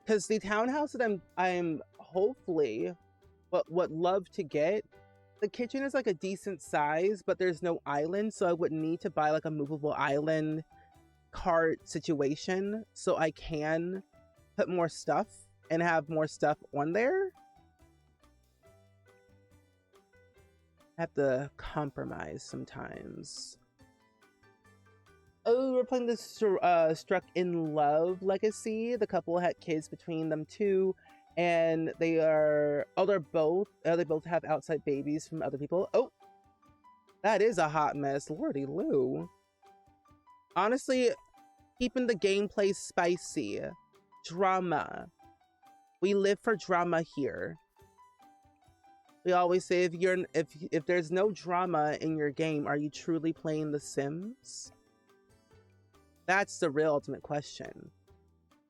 [SPEAKER 1] Because the townhouse that I'm hopefully would love to get, the kitchen is like a decent size, but there's no island, so I would need to buy like a movable island cart situation so I can put more stuff and have more stuff on there. I have to compromise sometimes. Oh, we're playing this Struck in Love Legacy. The couple had kids between them too. And they both have outside babies from other people. Oh, that is a hot mess. Lordy Lou. Honestly, keeping the gameplay spicy. Drama. We live for drama here. We always say if there's no drama in your game, are you truly playing The Sims? That's the real ultimate question.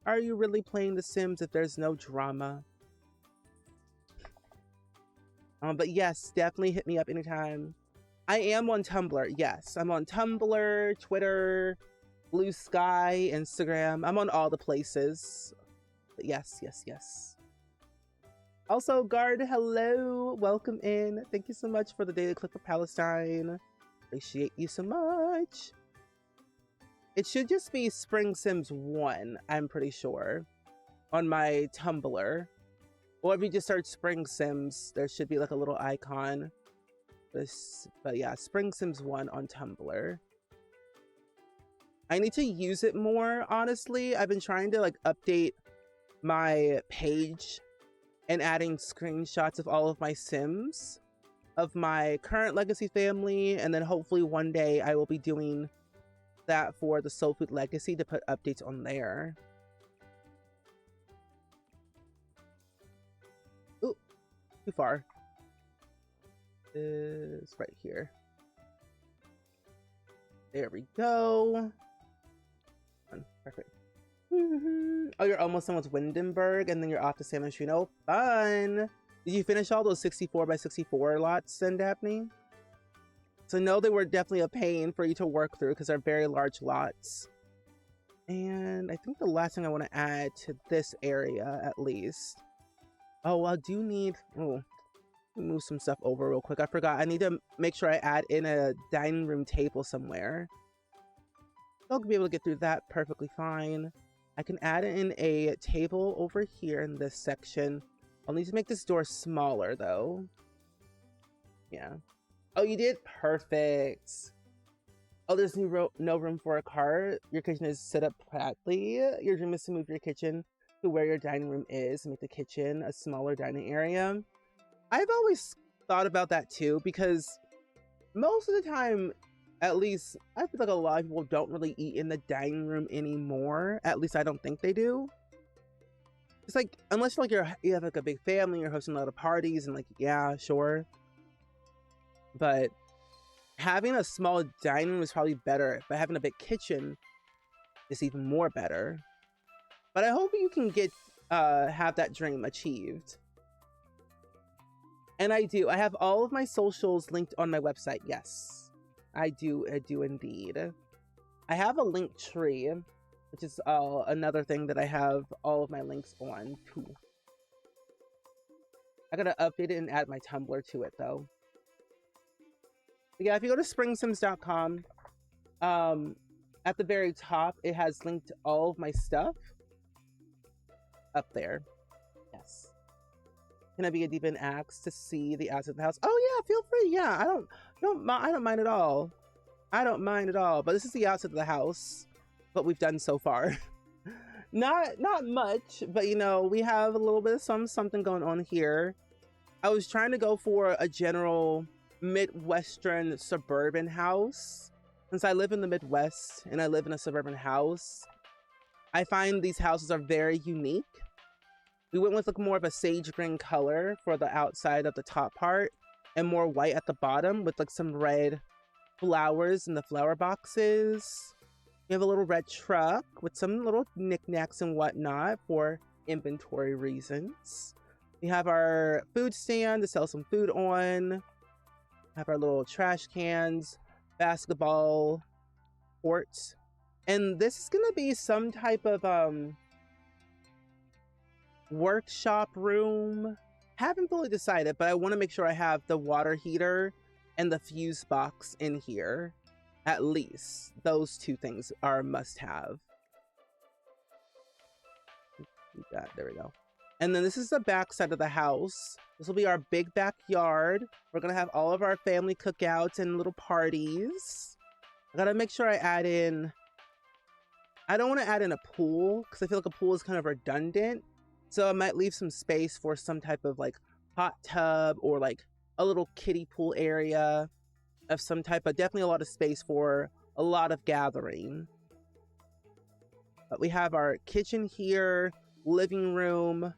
[SPEAKER 1] Are you really playing The Sims if there's no drama? But yes, definitely hit me up anytime. I am on Tumblr. Yes, I'm on Tumblr, Twitter, Blue Sky, Instagram. I'm on all the places. But yes. Also, Guard, hello. Welcome in. Thank you so much for the daily clip for Palestine. Appreciate you so much. It should just be SpringSims 1, I'm pretty sure, on my Tumblr. Or if you just search SpringSims, there should be like a little icon. But yeah, SpringSims 1 on Tumblr. I need to use it more, honestly. I've been trying to like update my page and adding screenshots of all of my Sims, of my current Legacy family, and then hopefully one day I will be doing that for the Soul Food Legacy to put updates on there. Ooh, too far. It's right here. There we go. Perfect. Oh, you're almost done with Windenburg, and then you're off to San Matrino. Fun! Did you finish all those 64 by 64 lots, Daphne? So no, they were definitely a pain for you to work through because they're very large lots. And I think the last thing I want to add to this area, at least. Oh, I do need... Oh, move some stuff over real quick. I forgot. I need to make sure I add in a dining room table somewhere. I'll be able to get through that perfectly fine. I can add in a table over here in this section. I'll need to make this door smaller though. Yeah. Oh, you did? Perfect. Oh, there's no room for a cart. Your kitchen is set up correctly. Your dream is to move your kitchen to where your dining room is and make the kitchen a smaller dining area. I've always thought about that too, because most of the time, at least I feel like a lot of people don't really eat in the dining room anymore. At least I don't think they do. It's like, unless like you have like a big family, you're hosting a lot of parties and like, yeah, sure. But having a small dining room is probably better, but having a big kitchen is even more better. But I hope you can get, have that dream achieved. And I do. I have all of my socials linked on my website. Yes, I do indeed. I have a link tree, which is another thing that I have all of my links on too. I gotta update it and add my Tumblr to it though. But yeah, if you go to SpringSims.com, at the very top, it has linked all of my stuff up there. Yes. Can I be a deep in axe to see the outside of the house? Oh yeah, feel free. Yeah, I don't mind at all. I don't mind at all. But this is the outside of the house. What we've done so far. not much, but you know, we have a little bit of something going on here. I was trying to go for a general Midwestern suburban house. Since I live in the Midwest and I live in a suburban house, I find these houses are very unique. We went with like more of a sage green color for the outside of the top part and more white at the bottom with like some red flowers in the flower boxes. We have a little red truck with some little knickknacks and whatnot for inventory reasons. We have our food stand to sell some food on. We have our little trash cans, basketball court. And this is gonna be some type of workshop room. Haven't fully decided, but I want to make sure I have the water heater and the fuse box in here. At least those two things are a must-have. There we go. And then this is the back side of the house. This will be our big backyard. We're gonna have all of our family cookouts and little parties. I gotta make sure I add in... I don't want to add in a pool because I feel like a pool is kind of redundant. So I might leave some space for some type of like hot tub or like a little kiddie pool area of some type, but definitely a lot of space for a lot of gathering. But we have our kitchen here, living room.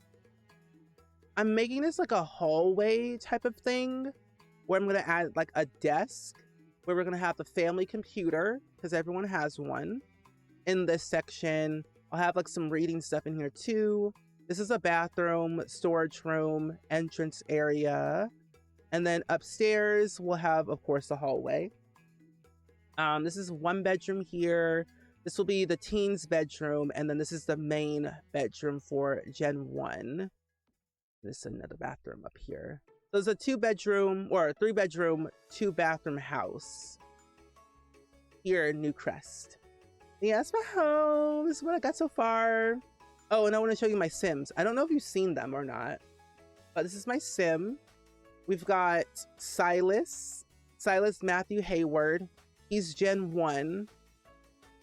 [SPEAKER 1] I'm making this like a hallway type of thing where I'm going to add like a desk where we're going to have the family computer because everyone has one. In this section, I'll have like some reading stuff in here too. This is a bathroom, storage room, entrance area. And then upstairs, we'll have, of course, the hallway. This is one bedroom here. This will be the teens bedroom. And then this is the main bedroom for Gen 1. This is another bathroom up here. So it's a 2-bedroom or a 3-bedroom, 2-bathroom house here in New Crest. Yeah, that's my home. This is what I got so far. Oh, and I want to show you my Sims. I don't know if you've seen them or not, but this is my Sim. We've got Silas Matthew Hayward. He's Gen 1,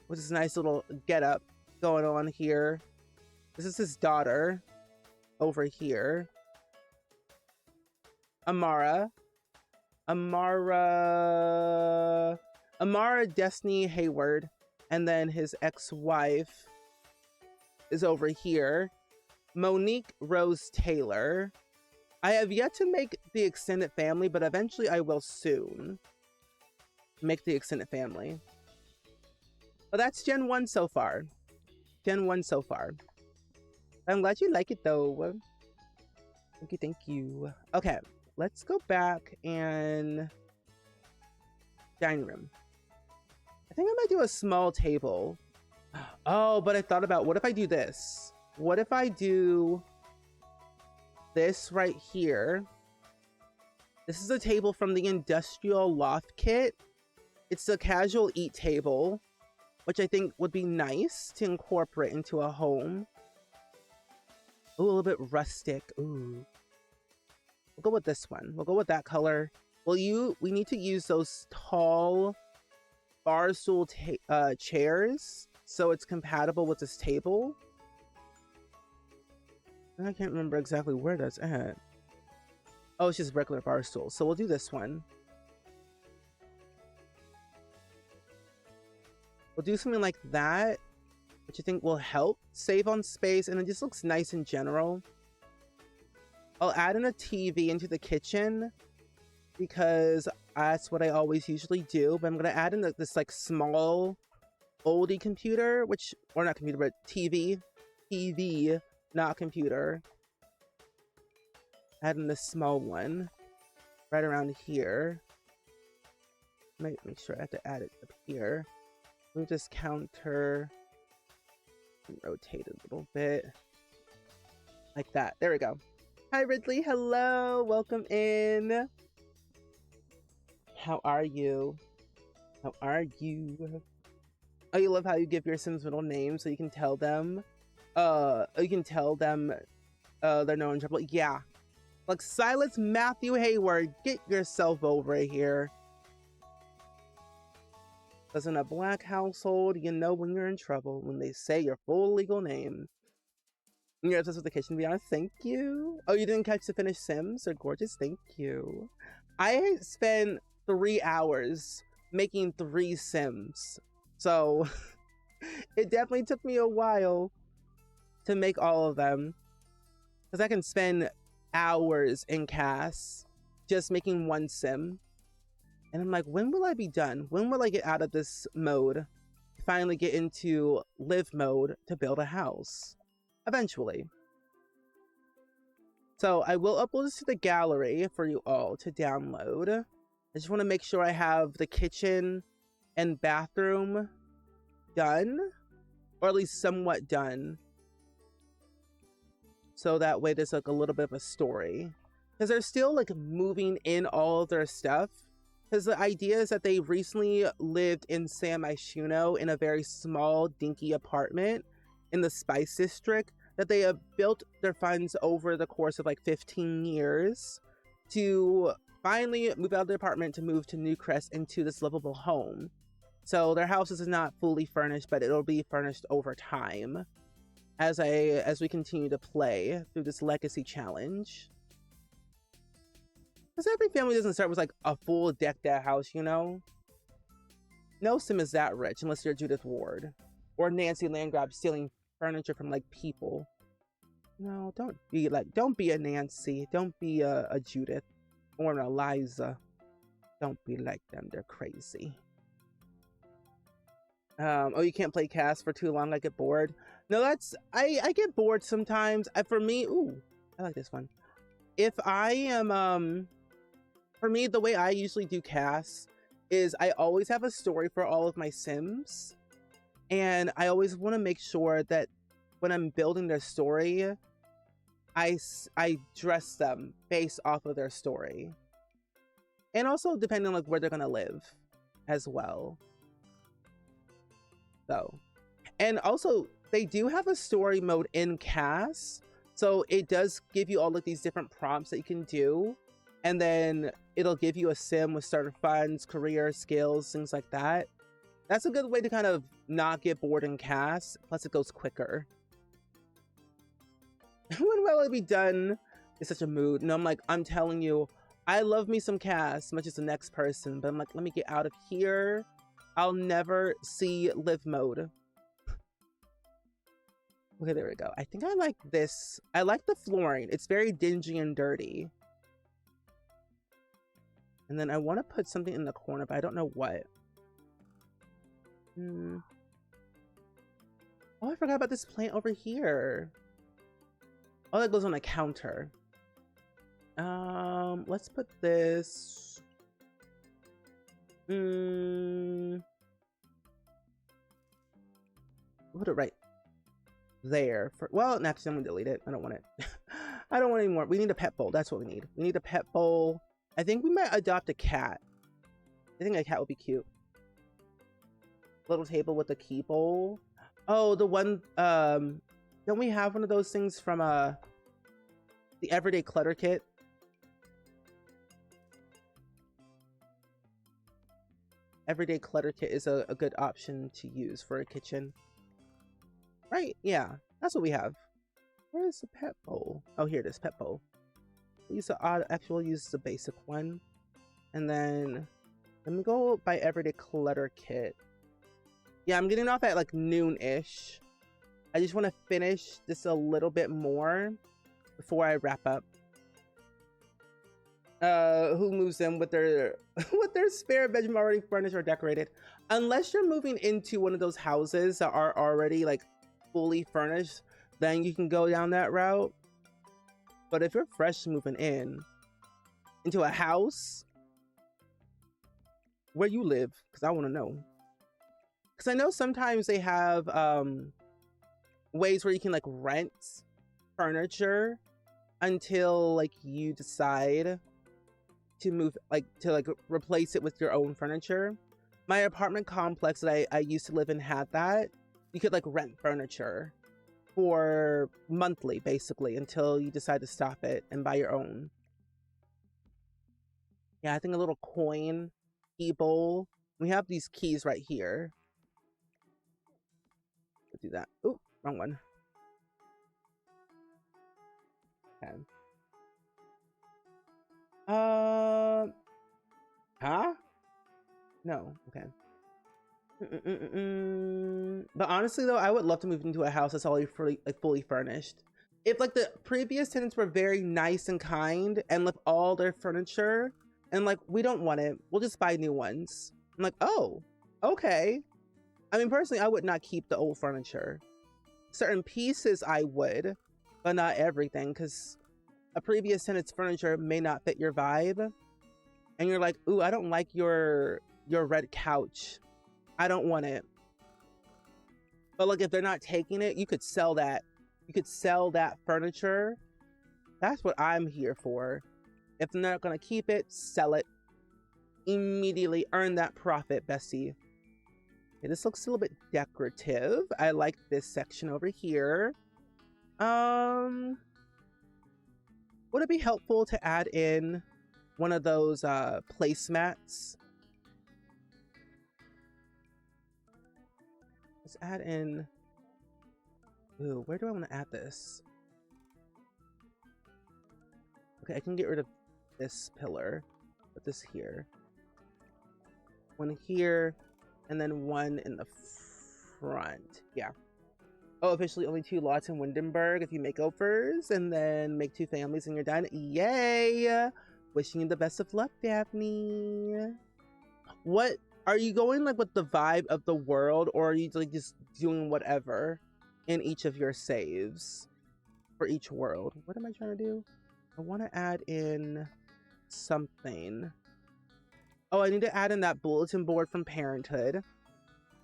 [SPEAKER 1] which is a nice little getup going on here. This is his daughter over here. Amara. Amara Destiny Hayward. And then his ex-wife is over here. Monique Rose Taylor. I have yet to make the extended family, but eventually I will soon make the extended family. But that's Gen 1 so far. Gen 1 so far. I'm glad you like it though. Thank you, thank you. Okay, let's go back and dining room. I think I might do a small table. Oh, but I thought about, what if I do this? What if I do this right here? This is a table from the Industrial Loft Kit. It's a casual eat table, which I think would be nice to incorporate into a home. Ooh, a little bit rustic. Ooh. We'll go with this one. We'll go with that color. We need to use those tall bar stool chairs so it's compatible with this table. I can't remember exactly where that's at. Oh, it's just regular bar stool. So we'll do this one. We'll do something like that, which I think will help save on space, and it just looks nice in general. I'll add in a TV into the kitchen because that's what I always usually do, but I'm gonna add in this like small oldie computer, or not computer, but TV, not computer. Add in this small one right around here. Make sure I have to add it up here. Move this counter and rotate it a little bit like that. There we go. Hi Ridley, hello, welcome in. How are you? How are you? Oh, you love how you give your Sims middle names so you can tell them they're no in trouble. Yeah, like Silas Matthew Hayward, get yourself over here. Because in a black household, you know when you're in trouble when they say your full legal name. And you're obsessed with the kitchen, to be honest. Thank you. Oh, you didn't catch the finished Sims? They're gorgeous. Thank you. I spent 3 hours making 3 Sims. So it definitely took me a while to make all of them. Because I can spend hours in CAS just making 1 Sim. And I'm like, when will I be done? When will I get out of this mode? Finally get into live mode to build a house. Eventually. So I will upload this to the gallery for you all to download. I just want to make sure I have the kitchen and bathroom done. Or at least somewhat done. So that way there's like a little bit of a story. Because they're still like moving in all of their stuff. Because the idea is that they recently lived in San Myshuno in a very small, dinky apartment in the Spice District that they have built their funds over the course of like 15 years to finally move out of the apartment to move to Newcrest into this livable home. So their house is not fully furnished, but it'll be furnished over time as we continue to play through this legacy challenge. Because every family doesn't start with like a full decked out house, you know? No Sim is that rich unless you're Judith Ward or Nancy Landgrab stealing furniture from like people. No, don't be a Nancy. Don't be a Judith or an Eliza. Don't be like them. They're crazy. Oh, you can't play CAS for too long. I get bored. No, I get bored sometimes. For me, ooh, I like this one. If I am for me, the way I usually do CAS is I always have a story for all of my Sims. And I always want to make sure that when I'm building their story, I dress them based off of their story. And also depending on like where they're going to live as well. So, and also they do have a story mode in CAS. So it does give you all of these different prompts that you can do. And then it'll give you a Sim with starter funds, career, skills, things like that. That's a good way to kind of not get bored in CAS. Plus it goes quicker. When will it be done? It's such a mood. No, I'm telling you, I love me some Cass as much as the next person, but I'm like, let me get out of here. I'll never see live mode. Okay, there we go. I think I like this. I like the flooring. It's very dingy and dirty. And then I want to put something in the corner, but I don't know what. Oh, I forgot about this plant over here. Oh, that goes on a counter. Let's put this. Put it right there. Well, actually, I'm gonna delete it. I don't want it. I don't want any more. We need a pet bowl. That's what we need. We need a pet bowl. I think we might adopt a cat. I think a cat would be cute. Little table with a key bowl. Oh, the one, don't we have one of those things from, the Everyday Clutter Kit? Everyday Clutter Kit is a good option to use for a kitchen. Right, yeah, that's what we have. Where is the pet bowl? Oh, here it is, pet bowl. We'll use the actual, use the basic one. And then, let me go by Everyday Clutter Kit. Yeah, I'm getting off at like noon-ish. I just want to finish this a little bit more before I wrap up. Who moves in with their with their spare bedroom already furnished or decorated? Unless you're moving into one of those houses that are already like fully furnished, then you can go down that route. But if you're fresh moving into a house, where you live, because I want to know. Because I know sometimes they have ways where you can like rent furniture until like you decide to move, like to like replace it with your own furniture. My apartment complex that I used to live in had that. You could like rent furniture for monthly basically until you decide to stop it and buy your own. Yeah, I think a little coin, key bowl. We have these keys right here. Let's do that. Oh, wrong one. Okay. Huh? No. Okay. But honestly, though, I would love to move into a house that's already fully furnished. If like the previous tenants were very nice and kind and left all their furniture, and like we don't want it, we'll just buy new ones. I'm like, oh, okay. I mean, personally, I would not keep the old furniture. Certain pieces I would, but not everything, because a previous tenant's furniture may not fit your vibe. And you're like, ooh, I don't like your red couch. I don't want it. But like, if they're not taking it, you could sell that. You could sell that furniture. That's what I'm here for. If they're not going to keep it, sell it. Immediately earn that profit, Bessie. Okay, this looks a little bit decorative. I like this section over here. Would it be helpful to add in one of those placemats? Let's add in. Ooh, where do I want to add this? Okay, I can get rid of this pillar. Put this here. One here, and then one in the front. Yeah. Oh, officially only 2 lots in Windenburg if you make offers, and then make 2 families and you're done. Yay! Wishing you the best of luck, Daphne. What are you going like with the vibe of the world, or are you like just doing whatever in each of your saves for each world? What am I trying to do? I want to add in something. Oh, I need to add in that bulletin board from Parenthood,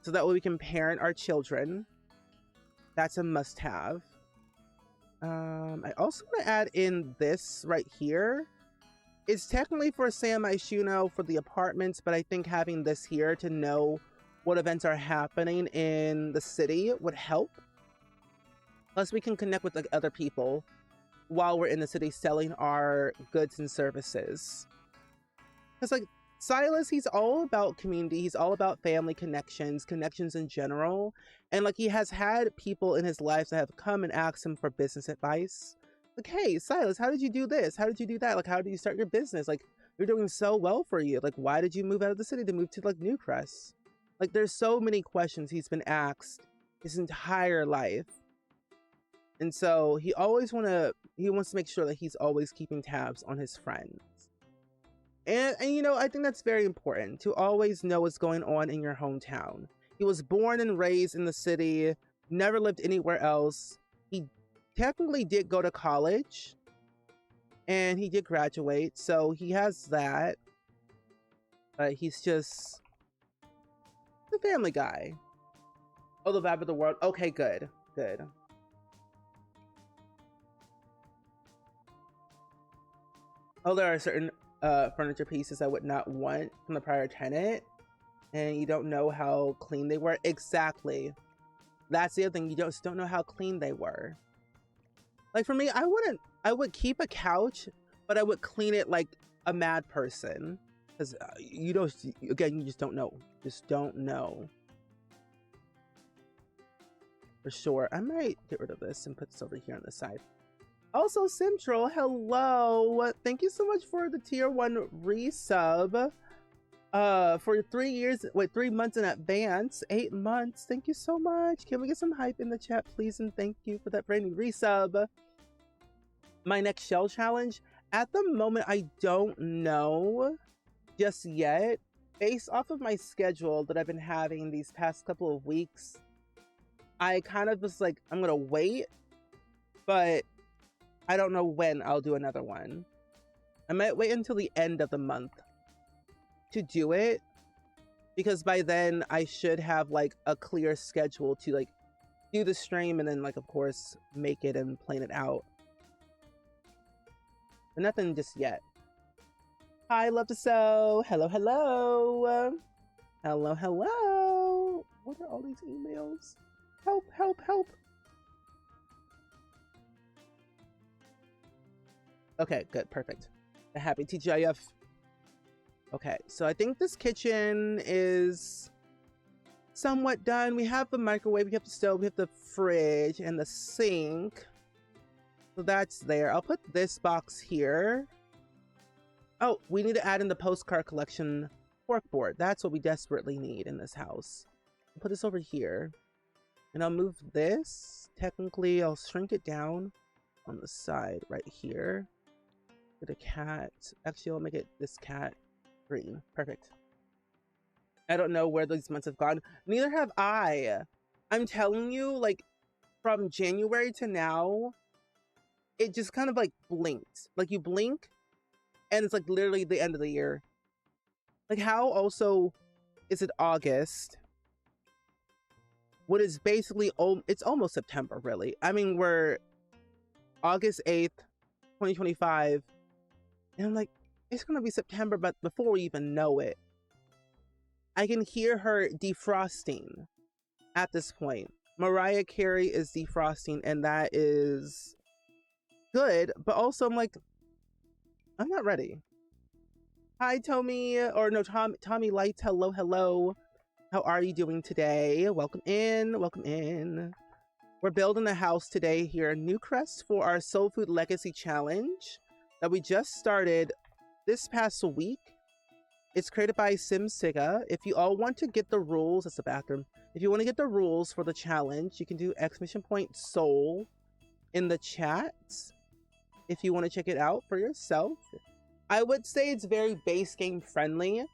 [SPEAKER 1] so that way we can parent our children. That's a must-have. I also want to add in this right here. It's technically for Sam Aishuno for the apartments, but I think having this here to know what events are happening in the city would help. Plus, we can connect with like other people while we're in the city selling our goods and services. Because like Silas, he's all about community. He's all about family connections in general. And like he has had people in his life that have come and asked him for business advice. Like, hey, Silas, how did you do this? How did you do that? Like, how did you start your business? Like, you're doing so well for you. Like, why did you move out of the city to move to like Newcrest? Like, there's so many questions he's been asked his entire life. And so he wants to make sure that he's always keeping tabs on his friends. And you know, I think that's very important to always know what's going on in your hometown. He was born and raised in the city, never lived anywhere else. He technically did go to college and he did graduate, so he has that. But he's just the family guy. Oh, the vibe of the world. Okay, good. Good. Oh, there are certain furniture pieces I would not want from the prior tenant, and you don't know how clean they were. Exactly. That's the other thing. You just don't know how clean they were. Like for me, I would keep a couch, but I would clean it like a mad person. Because you just don't know. Just don't know. For sure. I might get rid of this and put this over here on the side. Also, Central, hello. Thank you so much for the tier 1 resub. For 3 years, 3 months in advance, 8 months. Thank you so much. Can we get some hype in the chat, please? And thank you for that brand new resub. My next shell challenge, at the moment, I don't know just yet. Based off of my schedule that I've been having these past couple of weeks, I kind of was like, I'm gonna wait, but I don't know when I'll do another one. I might wait until the end of the month to do it, because by then I should have like a clear schedule to like do the stream and then like of course make it and plan it out. But nothing just yet. Hi, love to sew. Hello, hello. Hello, hello. What are all these emails? Help, help, help. Okay, good, perfect. Happy TGIF. Okay, so I think this kitchen is somewhat done. We have the microwave, we have the stove, we have the fridge, and the sink. So that's there. I'll put this box here. Oh, we need to add in the postcard collection corkboard. That's what we desperately need in this house. I'll put this over here. And I'll move this. Technically, I'll shrink it down on the side right here. Get a cat. Actually, I'll make it this cat green. Perfect. I don't know where these months have gone. Neither have I. I'm telling you, like, from January to now, it just kind of like blinked. Like you blink and it's like literally the end of the year. Like how also is it August? What is basically, it's almost September really. I mean, we're August 8th, 2025. And I'm like, it's gonna be September, but before we even know it, I can hear her defrosting at this point. Mariah Carey is defrosting, and that is good, but also I'm like, I'm not ready. Hi, Tommy, or no, Tommy Lights, hello, hello. How are you doing today? Welcome in, welcome in. We're building a house today here in Newcrest for our Soul Food Legacy Challenge that we just started this past week. It's created by SimSiga. If you all want to get the rules, that's the bathroom. If you want to get the rules for the challenge, you can do !soul in the chat. If you want to check it out for yourself. I would say it's very base game friendly.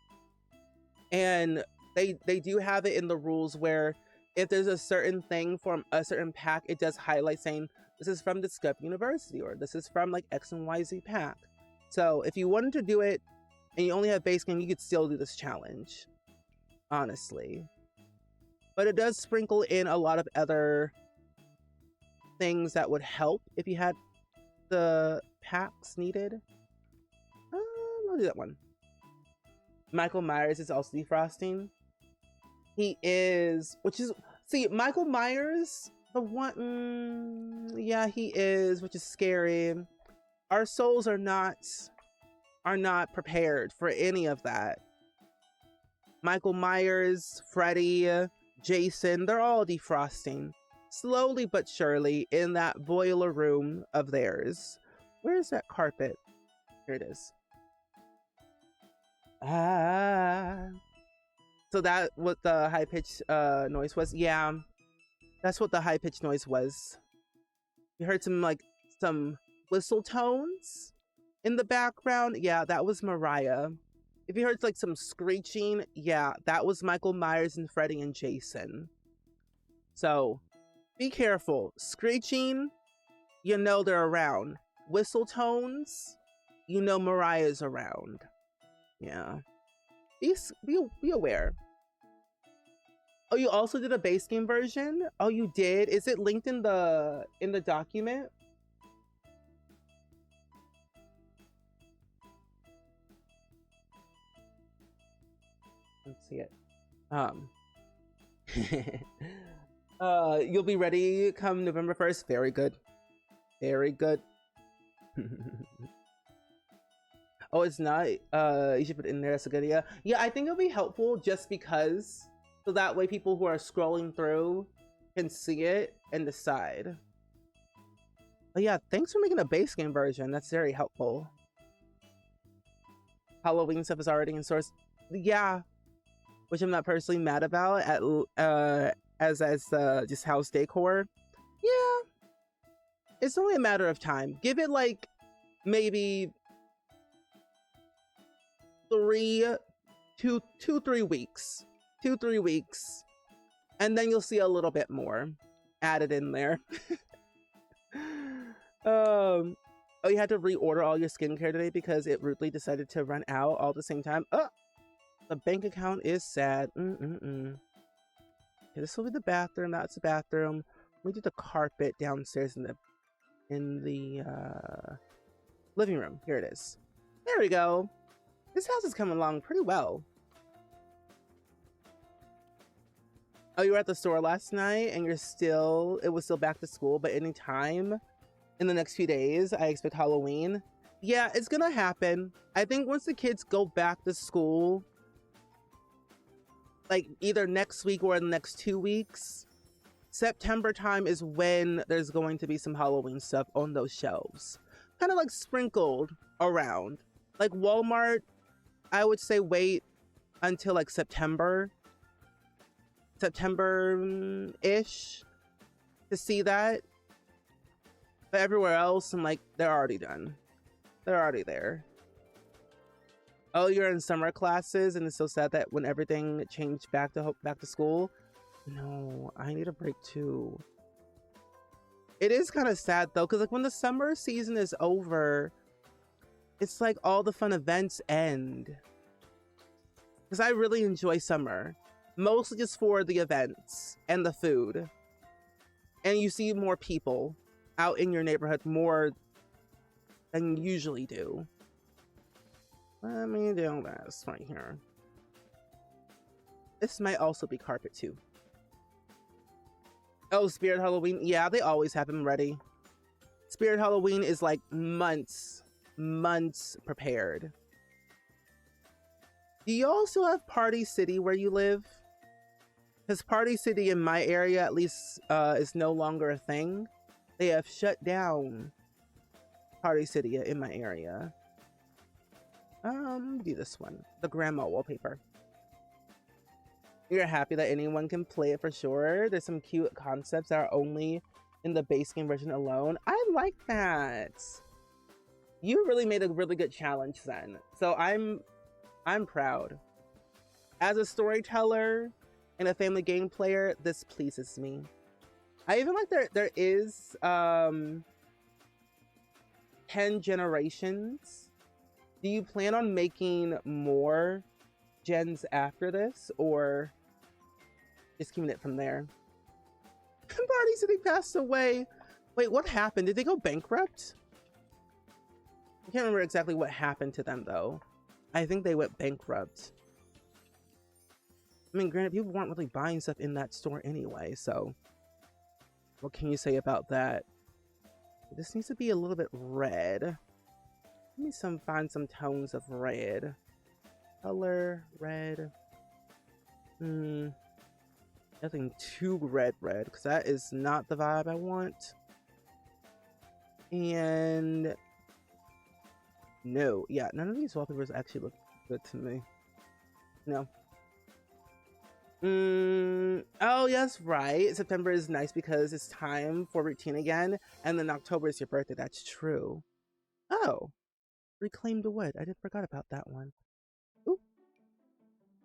[SPEAKER 1] And they do have it in the rules where if there's a certain thing from a certain pack, it does highlight saying this is from Discovery University or this is from like X and YZ pack. So if you wanted to do it and you only have base game, you could still do this challenge, honestly. But it does sprinkle in a lot of other things that would help if you had the packs needed. I'll do that one. Michael Myers is also defrosting. He is, which is, see, Michael Myers, the one, yeah, he is, which is scary. Our souls are not prepared for any of that. Michael Myers, Freddy, Jason, they're all defrosting. slowly but surely in that boiler room of theirs. Where is that carpet? Here it is. Ah. So that what the high pitched noise was? Yeah, that's what the high pitched noise was. You heard some whistle tones in the background. Yeah, that was Mariah. If you heard like some screeching, yeah, that was Michael Myers and Freddy and Jason. So be careful. Screeching, you know they're around. Whistle tones, you know Mariah's around. Yeah. Be aware. Oh, you also did a base game version? Oh, you did? Is it linked in the document? Let's see it. You'll be ready come November 1st. Very good. Very good. Oh, it's not. You should put it in there. That's a good idea. Yeah, I think it'll be helpful just because, so that way people who are scrolling through can see it and decide. But yeah, thanks for making a base game version. That's very helpful. Halloween stuff is already in source. Yeah, which I'm not personally mad about as just house decor. Yeah, it's only a matter of time. Give it like maybe 3 weeks, 2-3 weeks, and then you'll see a little bit more added in there. Oh, you had to reorder all your skincare today because it rudely decided to run out all at the same time. Oh, the bank account is sad. Okay, this will be the bathroom. That's the bathroom. We did the carpet downstairs in the living room. Here it is. There we go. This house is coming along pretty well. Oh, you were at the store last night and it was still back to school, but anytime in the next few days, I expect Halloween. Yeah, it's gonna happen. I think once the kids go back to school, like either next week or in the next 2 weeks, September time is when there's going to be some Halloween stuff on those shelves. Kind of like sprinkled around. Like Walmart, I would say wait until like September-ish to see that. But everywhere else, I'm like, they're already done. They're already there. Oh, you're in summer classes and it's so sad that when everything changed back to school. No, I need a break too. It is kind of sad though, because like when the summer season is over, it's like all the fun events end. Because I really enjoy summer. Mostly just for the events and the food. And you see more people out in your neighborhood more than you usually do. Let me do this right here. This might also be carpet too. Oh, Spirit Halloween. Yeah, they always have them ready. Spirit Halloween is like months prepared. Do y'all still have Party City where you live? Because Party City in my area, at least, is no longer a thing. They have shut down Party City in my area. Do this one. The grandma wallpaper. You're happy that anyone can play it for sure. There's some cute concepts that are only in the base game version alone. I like that. You really made a really good challenge then. So I'm proud. As a storyteller and a family game player, this pleases me. I even like there is 10 generations. Do you plan on making more gens after this, or just keeping it from there? Party City passed away. Wait, what happened? Did they go bankrupt? I can't remember exactly what happened to them though. I think they went bankrupt. I mean, granted, people weren't really buying stuff in that store anyway, so what can you say about that? This needs to be a little bit red. Let me find some tones of red. Color, red. Nothing too red, because that is not the vibe I want. And no, yeah, none of these wallpapers actually look good to me. No. Oh, yes, right. September is nice because it's time for routine again, and then October is your birthday. That's true. Oh, reclaimed wood. I did forgot about that one. Ooh,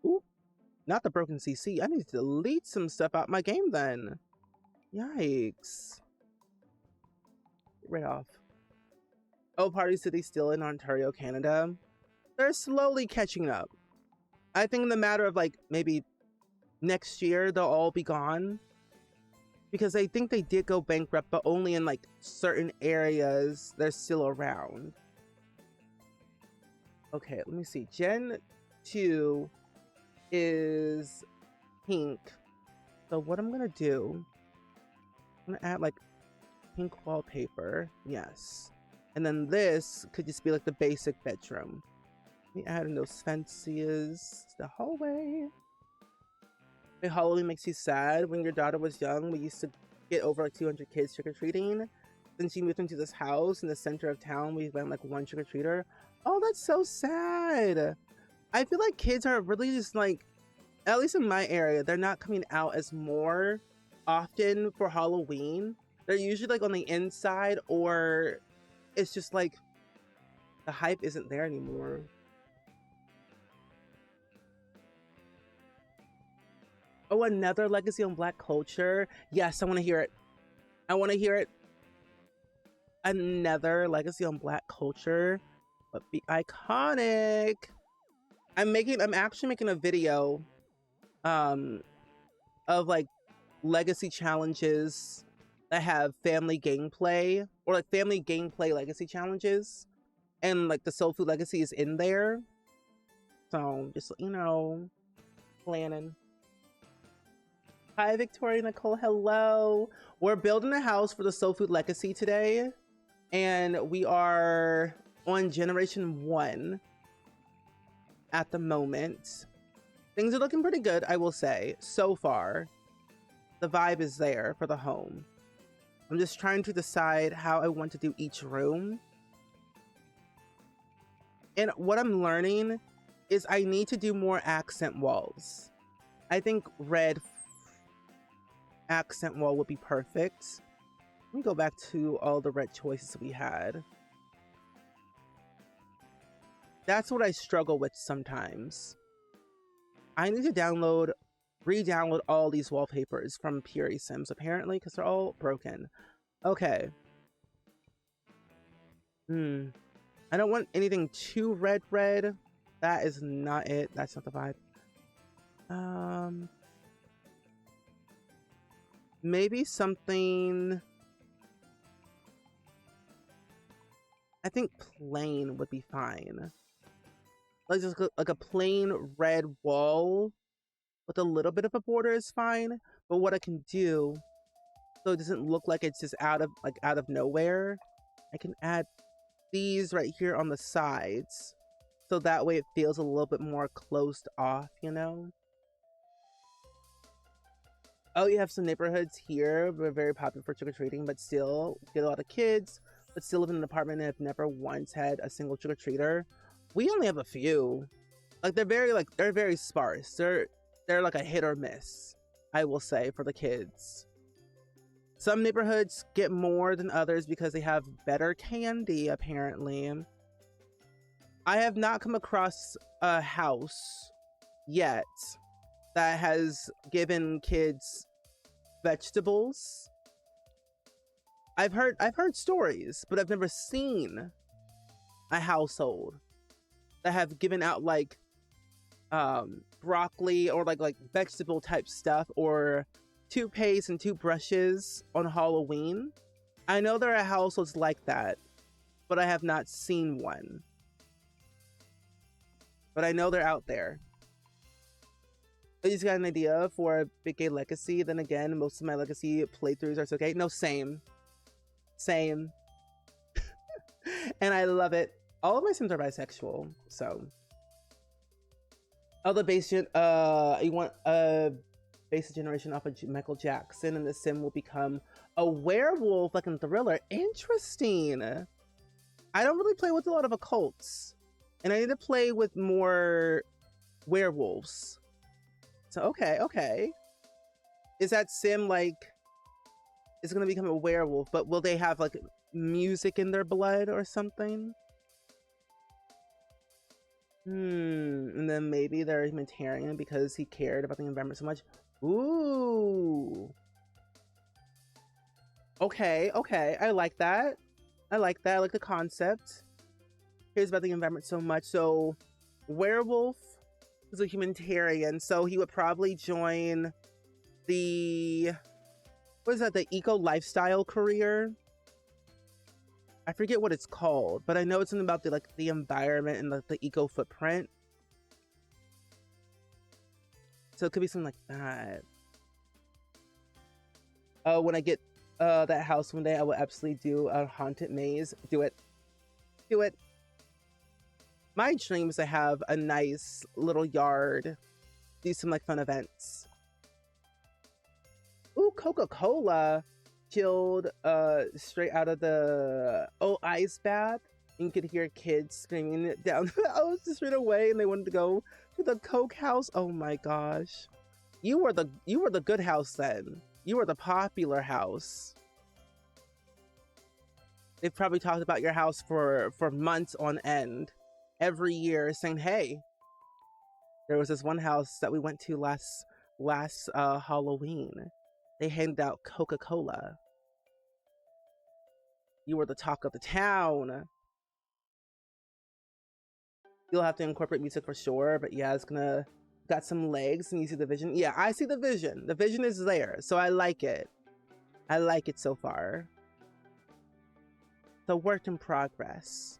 [SPEAKER 1] ooh, not the broken CC. I need to delete some stuff out my game then. Yikes. Get right off. Oh, Party City still in Ontario, Canada. They're slowly catching up. I think in the matter of like maybe next year they'll all be gone, because I think they did go bankrupt, but only in like certain areas they're still around. Okay, let me see. Gen 2 is pink. So what I'm gonna do, I'm gonna add like pink wallpaper. Yes. And then this could just be like the basic bedroom. Let me add in those fences. The hallway. Hey, Halloween makes you sad. When your daughter was young, we used to get over like 200 kids trick-or-treating. Then she moved into this house in the center of town. We went like one trick-or-treater. Oh, that's so sad. I feel like kids are really just like, at least in my area, they're not coming out as more often for Halloween. They're usually like on the inside, or it's just like the hype isn't there anymore. Oh, another legacy on Black culture. Yes, I want to hear it. I want to hear it. Another legacy on Black culture, but be iconic. I'm actually making a video of like legacy challenges that have family gameplay, or like family gameplay legacy challenges, and like the Soul Food legacy is in there. So just, you know, planning. Hi, Victoria Nicole. Hello. We're building a house for the Soul Food legacy today, and we are on generation 1 at the moment. Things are looking pretty good, I will say. So far, the vibe is there for the home. I'm just trying to decide how I want to do each room. And what I'm learning is I need to do more accent walls. I think red accent wall would be perfect. Let me go back to all the red choices we had. That's what I struggle with sometimes. I need to re-download all these wallpapers from SpringSims, apparently, because they're all broken. Okay. I don't want anything too red. That is not it. That's not the vibe. Maybe something... I think plain would be fine. Like just like a plain red wall with a little bit of a border is fine. But what I can do, so it doesn't look like it's just out of nowhere, I can add these right here on the sides, so that way it feels a little bit more closed off, you know? Oh, you have some neighborhoods here. We're very popular for trick-or-treating, but still get a lot of kids, but still live in an apartment and have never once had a single trick-or-treater. We only have a few. Like they're very sparse. They're like a hit or miss, I will say, for the kids. Some neighborhoods get more than others because they have better candy, apparently. I have not come across a house yet that has given kids vegetables. I've heard stories, but I've never seen a household that have given out like broccoli or like vegetable type stuff, or toothpaste and toothbrushes on Halloween. I know there are households like that, but I have not seen one. But I know they're out there. I just got an idea for a Big Gay Legacy. Then again, most of my Legacy playthroughs are okay. No, same. And I love it. All of my Sims are bisexual, so. Oh, the basement. You want a based a generation off of Michael Jackson, and the sim will become a werewolf, like in Thriller. Interesting. I don't really play with a lot of occults, and I need to play with more werewolves. So okay. Is that sim like, is gonna become a werewolf, but will they have like music in their blood or something? And then maybe they're a humanitarian because he cared about the environment so much. Ooh. Okay. I like that. I like the concept. Cares about the environment so much. So werewolf is a humanitarian, so he would probably join the, what is that, the eco lifestyle career? I forget what it's called, but I know it's something about the environment and the eco footprint. So it could be something like that. Oh, when I get that house one day, I will absolutely do a haunted maze. Do it. My dream is to have a nice little yard, do some like fun events. Ooh, Coca-Cola. Chilled straight out of the ice bath. You could hear kids screaming it down. I was just right away, and they wanted to go to the Coke house. Oh my gosh, you were the good house then. You were the popular house. They've probably talked about your house for months on end, every year, saying, "Hey, there was this one house that we went to last Halloween. They handed out Coca-Cola. You were the talk of the town." You'll have to incorporate music for sure, but yeah, it's gonna got some legs, and you see the vision. Yeah, I see the vision. The vision is there, so I like it. I like it so far. It's a work in progress,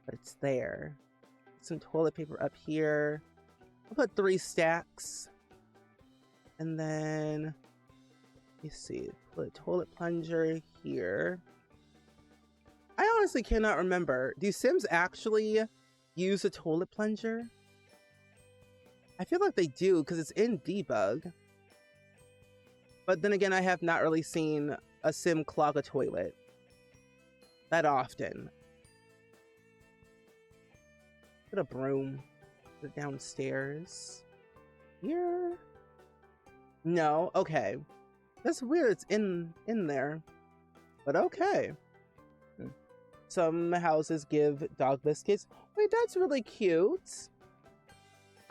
[SPEAKER 1] but it's there. Some toilet paper up here. I'll put 3 stacks, and then let me see. Put a toilet plunger here. I honestly cannot remember. Do Sims actually use a toilet plunger? I feel like they do because it's in debug. But then again, I have not really seen a Sim clog a toilet that often. Put a broom. Put it downstairs. Here? No? Okay. That's weird. It's in there. But okay. Some houses give dog biscuits. Wait, that's really cute.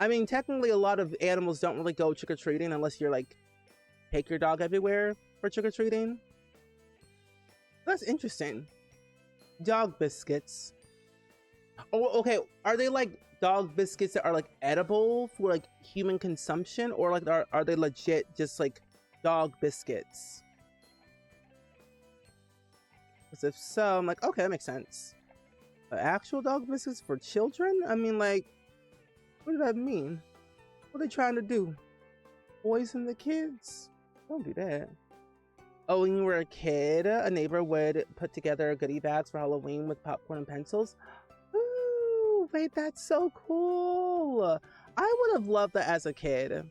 [SPEAKER 1] I mean, technically a lot of animals don't really go trick-or-treating unless you're like, take your dog everywhere for trick-or-treating. That's interesting. Dog biscuits. Oh, okay. Are they like dog biscuits that are like edible for like human consumption, or like are they legit just like dog biscuits? Because if so, I'm like, okay, that makes sense. Actual dog biscuits for children? I mean, like, what does that mean? What are they trying to do? Poison the kids? Don't do that. Oh, when you were a kid, a neighbor would put together goodie bags for Halloween with popcorn and pencils. Ooh, wait, that's so cool. I would have loved that as a kid.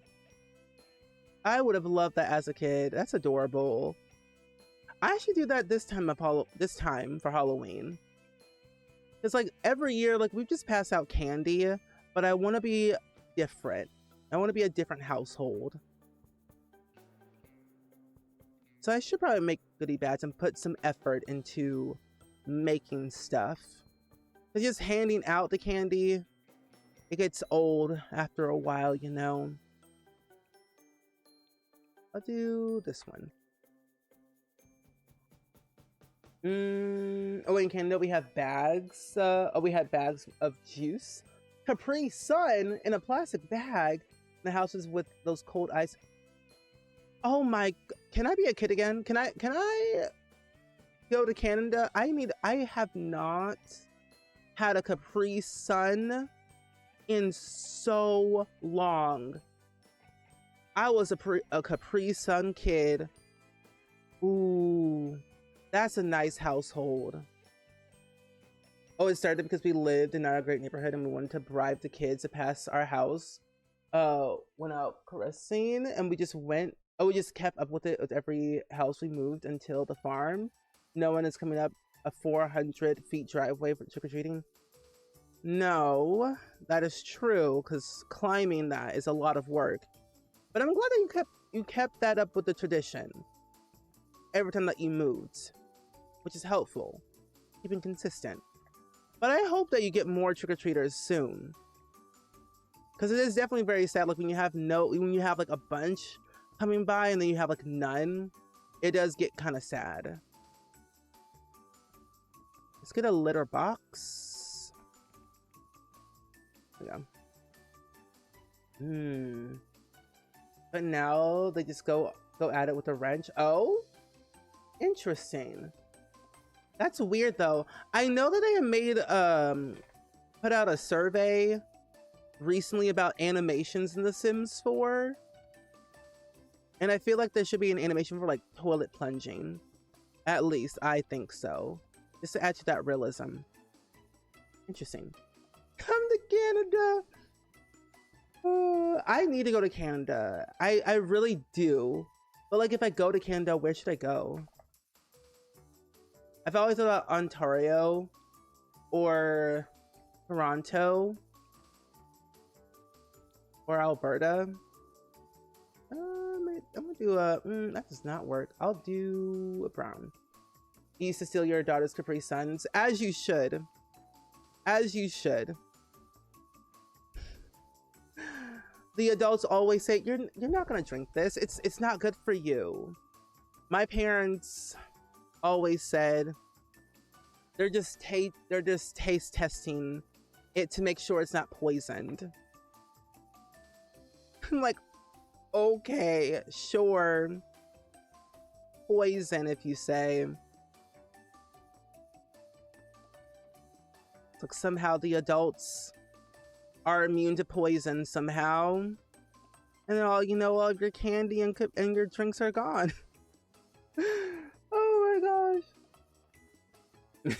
[SPEAKER 1] That's adorable. I should do that this time for Halloween. It's like every year, like we just pass out candy, but I want to be different. I want to be a different household. So I should probably make goodie bags and put some effort into making stuff. But just handing out the candy, it gets old after a while, you know. I'll do this one. Oh, in Canada we have bags. We had bags of juice. Capri Sun in a plastic bag. The houses with those cold ice. Oh my! Can I be a kid again? Can I go to Canada? I have not had a Capri Sun in so long. I was a Capri Sun kid. Ooh. That's a nice household. Oh, it started because we lived in our great neighborhood and we wanted to bribe the kids to pass our house went out caressing, and we just went. Oh, we just kept up with it with every house we moved until the farm. No one is coming up a 400 feet driveway for trick or treating. No, that is true, because climbing that is a lot of work. But I'm glad that you kept that up with the tradition every time that you moved, which is helpful, keeping consistent. But I hope that you get more trick-or-treaters soon, because it is definitely very sad. Like when you have like a bunch coming by and then you have like none, it does get kind of sad. Let's get a litter box. Yeah. But now they just go at it with a wrench. Oh, interesting. That's weird though. I know that they have made put out a survey recently about animations in The Sims 4. And I feel like there should be an animation for like toilet plunging. At least I think so. Just to add to that realism. Interesting. Come to Canada. I need to go to Canada. I really do. But like if I go to Canada, where should I go? I've always thought about Ontario or Toronto or Alberta. I'm gonna do a that does not work. I'll do a brown. You used to steal your daughter's Capri Suns, as you should. As you should. The adults always say you're not gonna drink this. It's not good for you. My parents always said they're just taste testing it to make sure it's not poisoned. I'm like, okay, sure. Poison, if you say. It's like somehow the adults are immune to poison somehow. And then all of your candy and your drinks are gone. Oh my gosh.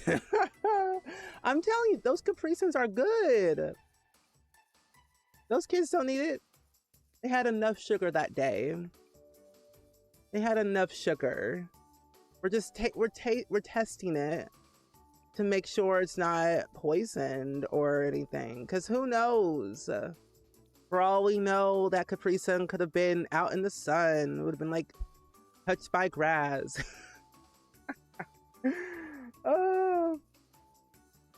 [SPEAKER 1] I'm telling you, those Capri Suns are good. Those kids don't need it. They had enough sugar that day. They had enough sugar. We're testing it to make sure it's not poisoned or anything. Because who knows? For all we know, that Capri Sun could have been out in the sun. It would have been like touched by grass.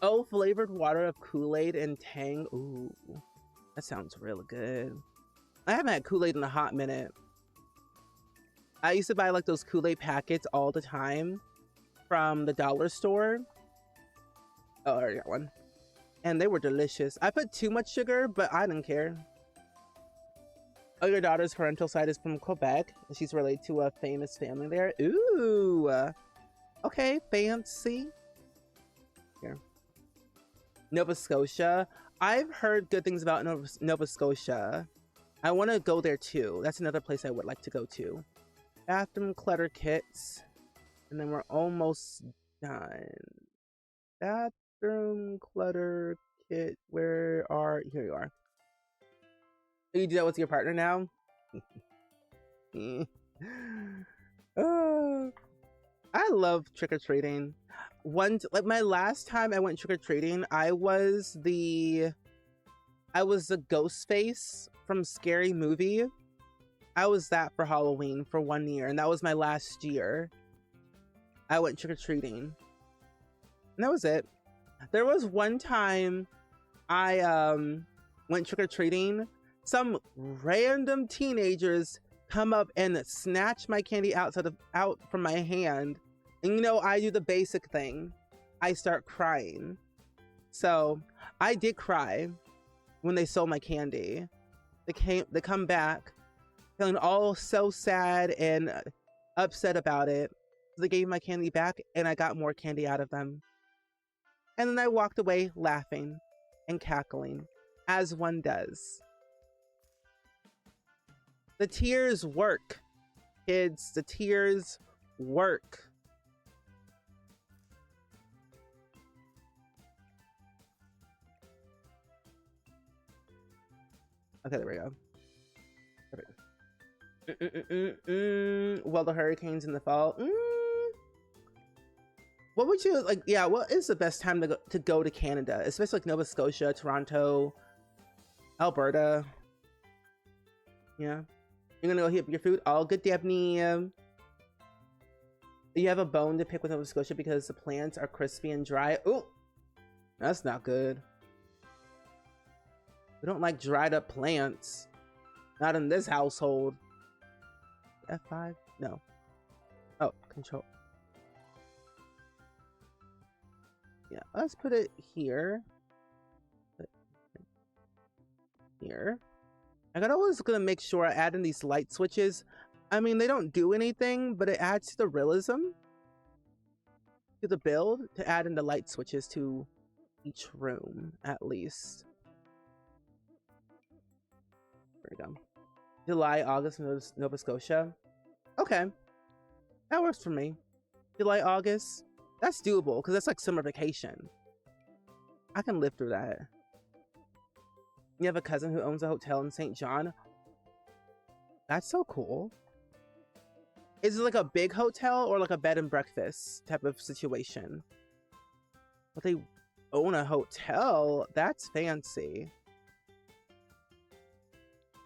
[SPEAKER 1] Oh, flavored water of Kool-Aid and Tang. Ooh, that sounds really good. I haven't had Kool-Aid in a hot minute. I used to buy like those Kool-Aid packets all the time from the dollar store. Oh, I already got one. And they were delicious. I put too much sugar, but I didn't care. Oh, your daughter's parental side is from Quebec. She's related to a famous family there. Ooh. Okay, fancy. Here. Nova Scotia. I've heard good things about Nova Scotia. I want to go there too. That's another place I would like to go to. Bathroom clutter kits. And then we're almost done. Bathroom clutter kit. Here you are. You do that with your partner now? I love trick-or-treating. Like my last time I went trick-or-treating, I was the ghost face from Scary Movie. I was that for Halloween for 1 year, and that was my last year. I went trick-or-treating. And that was it. There was one time I went trick-or-treating. Some random teenagers come up and snatch my candy out from my hand. And I do the basic thing. I start crying. So I did cry when they stole my candy. They come back feeling all so sad and upset about it. They gave my candy back and I got more candy out of them. And then I walked away laughing and cackling, as one does. The tears work, kids. The tears work. Okay, there we go. Well, the hurricanes in the fall. What would you like? Yeah, what is the best time to go to Canada, especially like Nova Scotia, Toronto, Alberta? Yeah, you're gonna go heat up your food. All good, Dabney. You have a bone to pick with Nova Scotia because the plants are crispy and dry. Oh, that's not good. We don't like dried up plants. Not in this household. F5? No. Oh, control. Yeah, let's put it here. Here. I gotta always gonna make sure I add in these light switches. I mean, they don't do anything, but it adds to the realism to the build to add in the light switches to each room, at least. There we go. July, August, Nova Scotia. Okay. That works for me. July, August. That's doable because that's like summer vacation. I can live through that. You have a cousin who owns a hotel in St. John. That's so cool. Is it like a big hotel or like a bed and breakfast type of situation? But they own a hotel. That's fancy.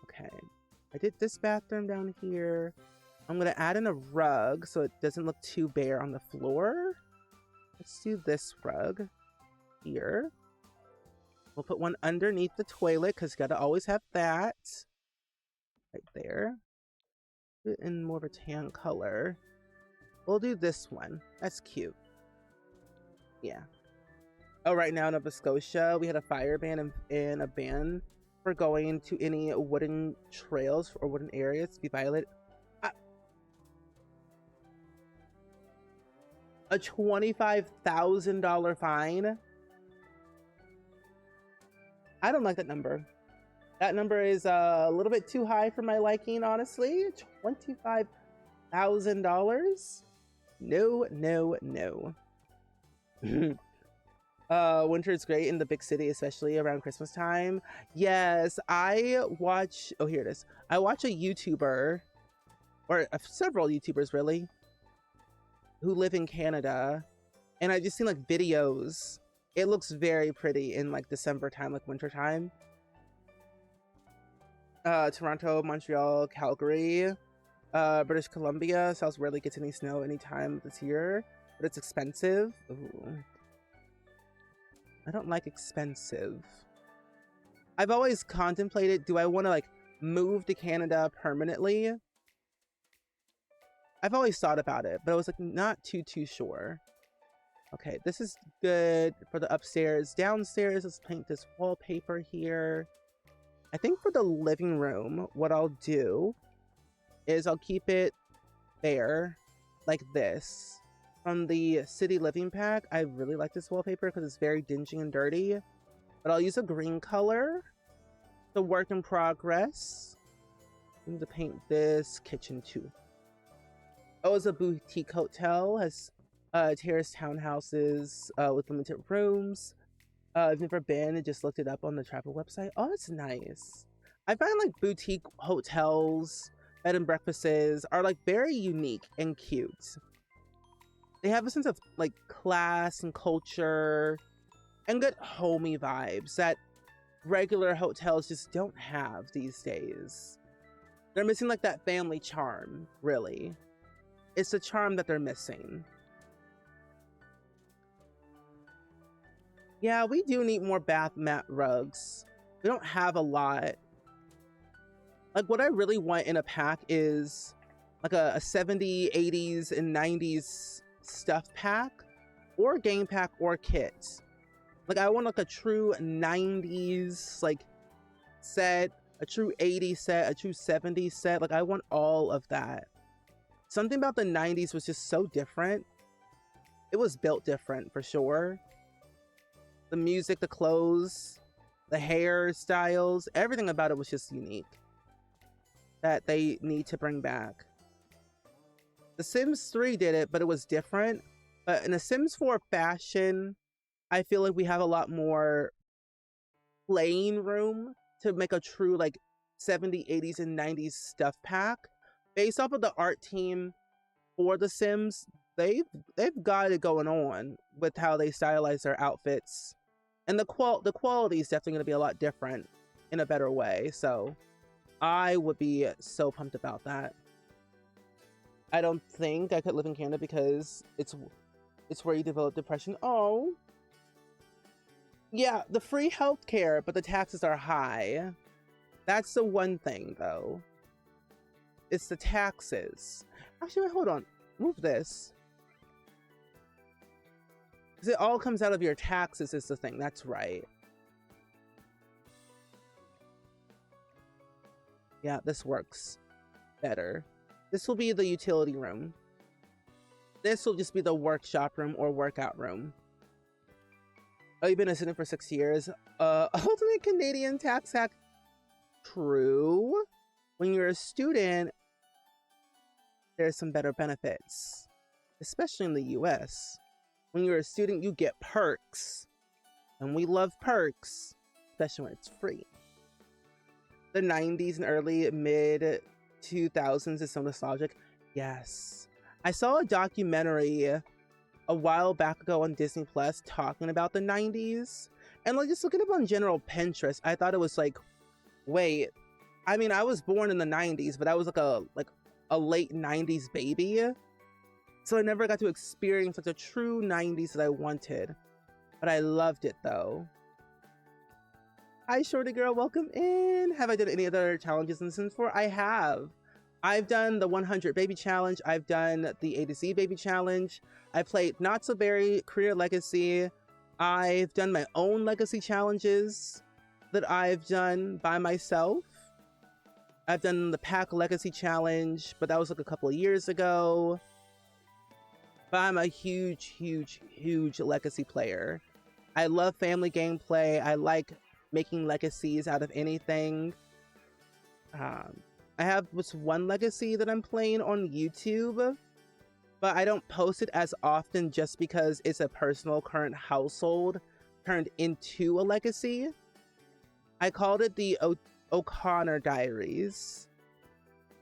[SPEAKER 1] Okay. I did this bathroom down here. I'm going to add in a rug so it doesn't look too bare on the floor. Let's do this rug here. We'll put one underneath the toilet because you got to always have that. Right there. Do it in more of a tan color. We'll do this one. That's cute. Yeah. Oh, right now in Nova Scotia, we had a fire ban and a ban for going to any wooden trails or wooden areas to be violated. A $25,000 fine. I don't like that number. That number is a little bit too high for my liking, honestly. $25,000? No, no, no. Winter is great in the big city, especially around Christmas time. Yes, I watch... Oh, here it is. I watch a YouTuber, or several YouTubers, really, who live in Canada, and I just seen like videos. It looks very pretty in like December time, like winter time. Toronto, Montreal, Calgary, British Columbia. South rarely gets any snow anytime this year, but it's expensive. Ooh. I don't like expensive. I've always contemplated, do I want to like move to Canada permanently? I've always thought about it, but I was like not too sure. Okay, this is good for the upstairs. Downstairs, let's paint this wallpaper here. I think for the living room, what I'll do is I'll keep it there like this. From the City Living Pack, I really like this wallpaper because it's very dingy and dirty. But I'll use a green color. The work in progress. I need to paint this kitchen too. Oh, it's a boutique hotel. Has terrace townhouses with limited rooms. I've never been. I just looked it up on the travel website. Oh, that's nice. I find like boutique hotels, bed and breakfasts are like very unique and cute. They have a sense of like class and culture and good homey vibes that regular hotels just don't have these days. They're missing like that family charm, really. It's the charm that they're missing. Yeah, we do need more bath mat rugs. We don't have a lot. Like what I really want in a pack is like a 70s, 80s, and 90s stuff pack or game pack or kit. Like I want like a true 90s like set, a true 80s set, a true 70s set. Like I want all of that. Something about the 90s was just so different. It was built different for sure. The music, the clothes, the hairstyles, everything about it was just unique that they need to bring back. The Sims 3 did it, but it was different. But in the Sims 4 fashion, I feel like we have a lot more playing room to make a true like 70s, 80s, and 90s stuff pack based off of the art team for The Sims, they've got it going on with how they stylize their outfits, and the quality is definitely going to be a lot different in a better way. So I would be so pumped about that. I don't think I could live in Canada because it's where you develop depression. Oh, yeah, the free healthcare, but the taxes are high. That's the one thing, though. It's the taxes. Actually, wait, hold on. Move this. Because it all comes out of your taxes is the thing. That's right. Yeah, this works better. This will be the utility room. This will just be the workshop room or workout room. Oh, you've been a student for 6 years. Ultimate Canadian tax hack. True. When you're a student, there's some better benefits, especially in the US. When you're a student, you get perks, and we love perks, especially when it's free. The 90s and early mid 2000s is so nostalgic. Yes. I saw a documentary a while back ago on Disney Plus talking about the 90s, and like just looking up on general Pinterest, I thought it was like, wait, I mean, I was born in the 90s, but I was like a late 90s baby, so I never got to experience such a true 90s that I wanted, but I loved it though. Hi Shorty Girl, welcome in. Have I done any other challenges in Sims 4? I have. I've done the 100 baby challenge. I've done the A to Z baby challenge. I played Not So Berry Career Legacy. I've done my own legacy challenges that I've done by myself. I've done the Pack Legacy Challenge, but that was like a couple of years ago. But I'm a huge legacy player. I love family gameplay. I like making legacies out of anything. I have this one legacy that I'm playing on YouTube, but I don't post it as often just because it's a personal current household turned into a legacy. I called it the O'Connor Diaries.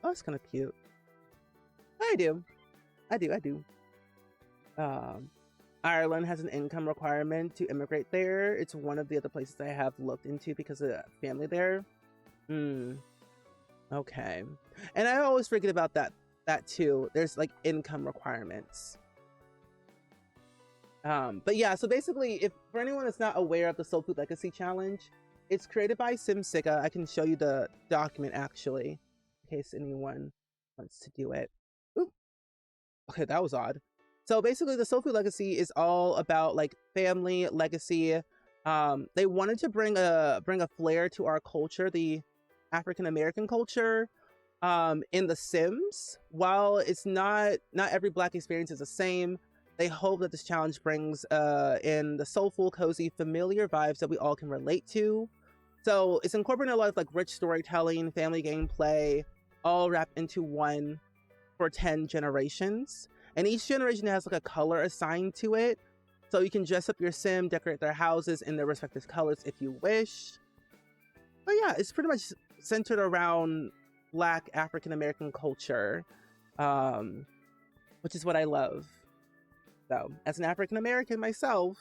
[SPEAKER 1] Oh, it's kind of cute. I do. Ireland has an income requirement to immigrate there. It's one of the other places I have looked into because of family there. Okay. And I always forget about that too. There's like income requirements. But yeah, so basically, if for anyone that's not aware of the Soul Food Legacy Challenge, it's created by SimSicka. I can show you the document actually, in case anyone wants to do it. Ooh. Okay, that was odd. So basically, the Soul Food Legacy is all about like family legacy. They wanted to bring a flair to our culture, the African American culture, in The Sims. While it's not every Black experience is the same, they hope that this challenge brings in the soulful, cozy, familiar vibes that we all can relate to. So it's incorporating a lot of like rich storytelling, family gameplay, all wrapped into one for 10 generations. And each generation has like a color assigned to it. So you can dress up your sim, decorate their houses in their respective colors if you wish. But yeah, it's pretty much centered around Black African American culture, which is what I love. So as an African American myself,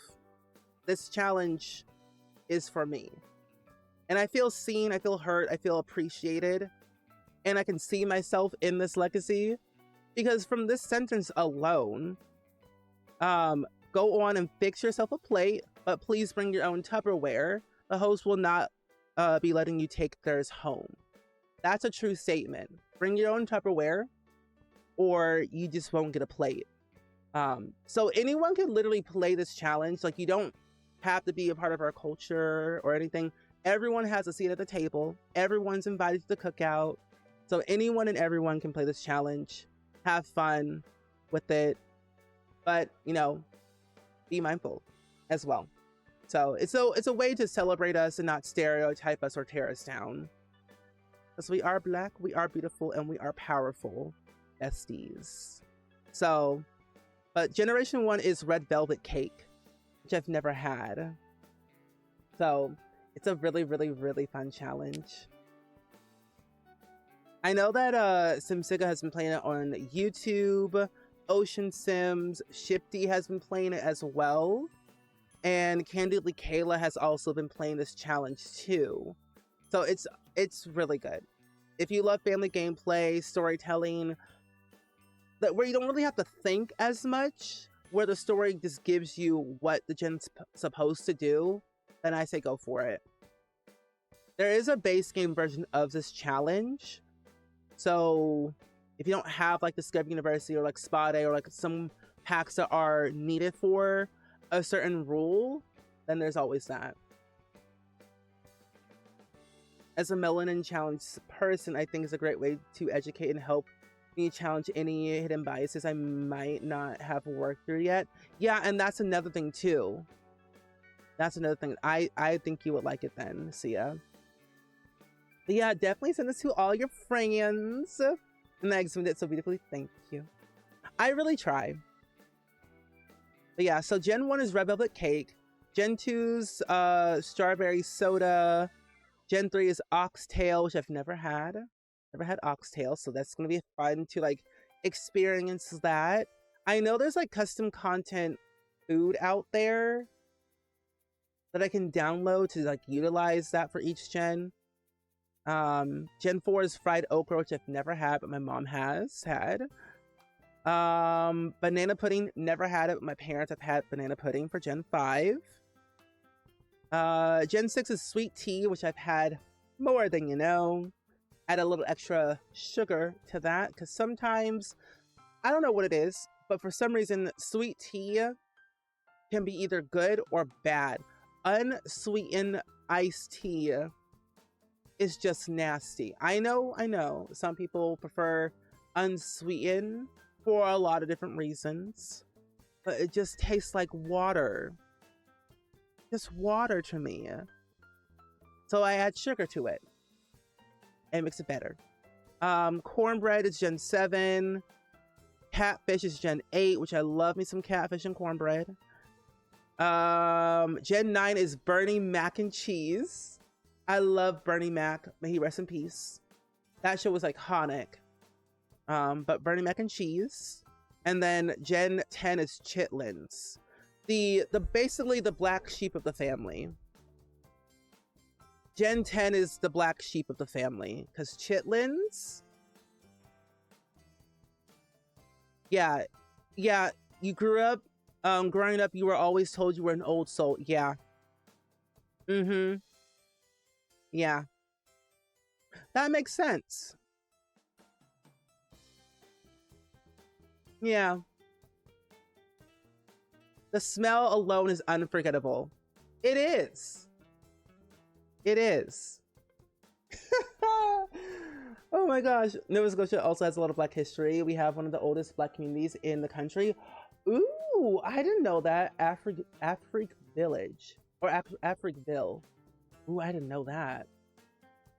[SPEAKER 1] this challenge is for me. And I feel seen, I feel heard, I feel appreciated. And I can see myself in this legacy. Because from this sentence alone, go on and fix yourself a plate, but please bring your own Tupperware. The host will not be letting you take theirs home. That's a true statement. Bring your own Tupperware, or you just won't get a plate. So anyone can literally play this challenge. Like, you don't have to be a part of our culture or anything. Everyone has a seat at the table. Everyone's invited to the cookout. So anyone and everyone can play this challenge. Have fun with it, but you know, be mindful as well. So it's a way to celebrate us and not stereotype us or tear us down. Because we are Black, we are beautiful, and we are powerful besties. So, but Generation 1 is red velvet cake, which I've never had. So it's a really fun challenge. I know that SimSiga has been playing it on YouTube. Ocean Sims, Shifty has been playing it as well. And Candidly Kayla has also been playing this challenge too. So it's really good. If you love family gameplay, storytelling, that where you don't really have to think as much, where the story just gives you what the gen's supposed to do, then I say go for it. There is a base game version of this challenge. So if you don't have like Discovery University or like Spa Day or like some packs that are needed for a certain rule, then there's always that. As a melanin challenge person, I think it's a great way to educate and help me challenge any hidden biases I might not have worked through yet. Yeah, and that's another thing too. That's another thing. I think you would like it then, Sia. But yeah, definitely send this to all your friends. And I explained it so beautifully. Thank you. I really try. But yeah, so Gen 1 is Red Velvet Cake. Gen 2's Strawberry Soda. Gen 3 is Oxtail, which I've never had. Never had Oxtail, so that's going to be fun to like experience that. I know there's like custom content food out there that I can download to like utilize that for each gen. Gen 4 is Fried Okra, which I've never had, but my mom has had. Banana Pudding, never had it, but my parents have had banana pudding for Gen 5. Gen 6 is Sweet Tea, which I've had more than you know. Add a little extra sugar to that, because sometimes, I don't know what it is, but for some reason, sweet tea can be either good or bad. Unsweetened iced tea is just nasty. I know. Some people prefer unsweetened for a lot of different reasons, but it just tastes like water. Just water to me. So I add sugar to it and makes it better. Cornbread is Gen 7. Catfish is Gen 8, which I love me some catfish and cornbread. Gen 9 is Bernie Mac and Cheese. I love Bernie Mac. May he rest in peace. That show was iconic. But Bernie Mac and Cheese. And then Gen 10 is Chitlins. The basically the black sheep of the family. Gen 10 is the black sheep of the family. Because Chitlins... Yeah, you grew up, growing up, you were always told you were an old soul. Yeah. Yeah. That makes sense. Yeah. The smell alone is unforgettable. It is. It is. Oh my gosh. Nova Scotia also has a lot of black history. We have one of the oldest black communities in the country. Ooh, I didn't know that. Afric Village. Or Africville. Ooh, I didn't know that.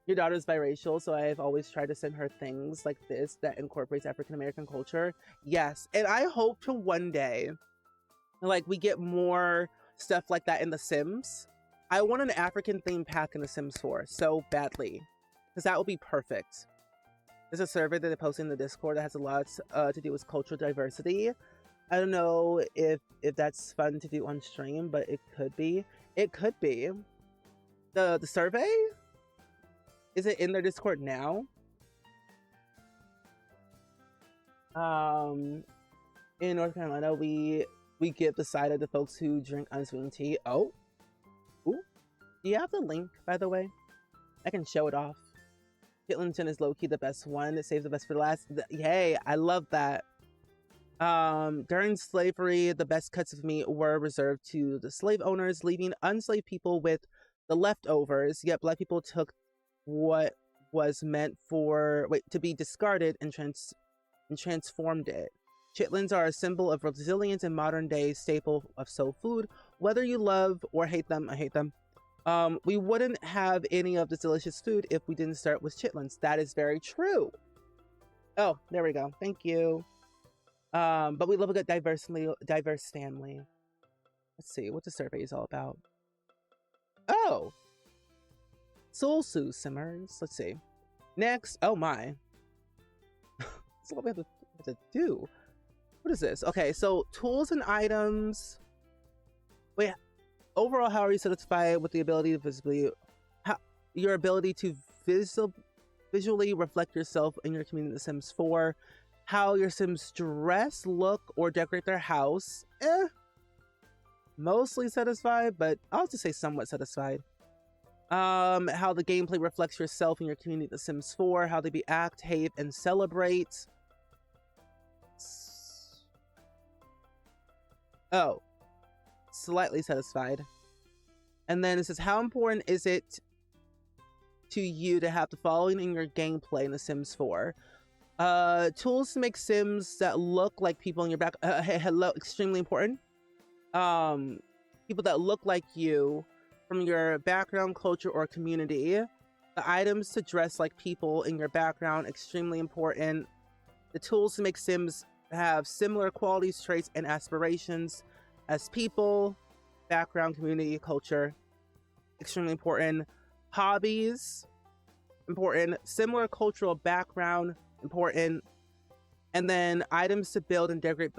[SPEAKER 1] Your daughter's biracial, so I've always tried to send her things like this that incorporates African American culture. Yes, and I hope to one day, like, we get more stuff like that in The Sims. I want an African themed pack in The Sims 4 so badly, because that would be perfect. There's a survey that they posted in the Discord that has a lot to do with cultural diversity. I don't know if that's fun to do on stream, but it could be. It could be. The survey? Is it in their Discord now? In North Carolina, we give the side of the folks who drink unsweetened tea. Oh. Ooh. Do you have the link, by the way? I can show it off. Chitlington is low-key the best one. It saves the best for the last. Yay, I love that. During slavery, the best cuts of meat were reserved to the slave owners, leaving enslaved people with the leftovers. Yet black people took what was meant for to be discarded and transformed it. Chitlins are a symbol of resilience and modern day staple of soul food. Whether you love or hate them, I hate them. We wouldn't have any of this delicious food if we didn't start with chitlins. That is very true. Oh, there we go. Thank you. But we love a good diverse family. Let's see what the survey is all about. Oh, Soul Sue simmers. Let's see. Next, oh my. That's what we have to do. What is this? Okay, so tools and items. Wait, overall, how are you satisfied with the ability to your ability to visually reflect yourself in your community in The Sims 4? How your Sims dress, look, or decorate their house? Mostly satisfied, but I'll just say somewhat satisfied. How the gameplay reflects yourself and your community, The Sims 4, how they be act, behave, and celebrate. Oh, slightly satisfied. And then it says, how important is it to you to have the following in your gameplay in The Sims 4? Tools to make Sims that look like people in your back. Hello, extremely important. People that look like you from your background, culture, or community. The items to dress like people in your background, extremely important. The tools to make Sims have similar qualities, traits, and aspirations as people, background, community, culture, extremely important. Hobbies, important. Similar cultural background, important. And then items to build and decorate,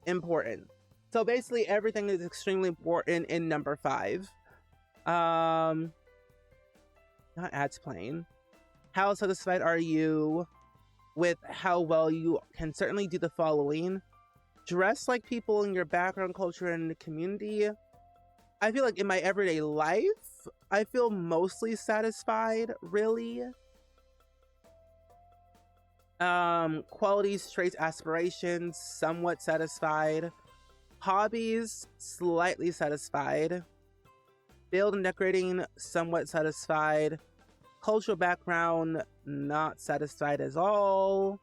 [SPEAKER 1] important. So basically everything is extremely important in number 5. Not ads playing. How satisfied are you with how well you can certainly do the following? Dress like people in your background, culture, and the community. I feel like in my everyday life, I feel mostly satisfied, really. Qualities, traits, aspirations, somewhat satisfied. Hobbies, slightly satisfied. Build and decorating, somewhat satisfied. Cultural background, not satisfied at all.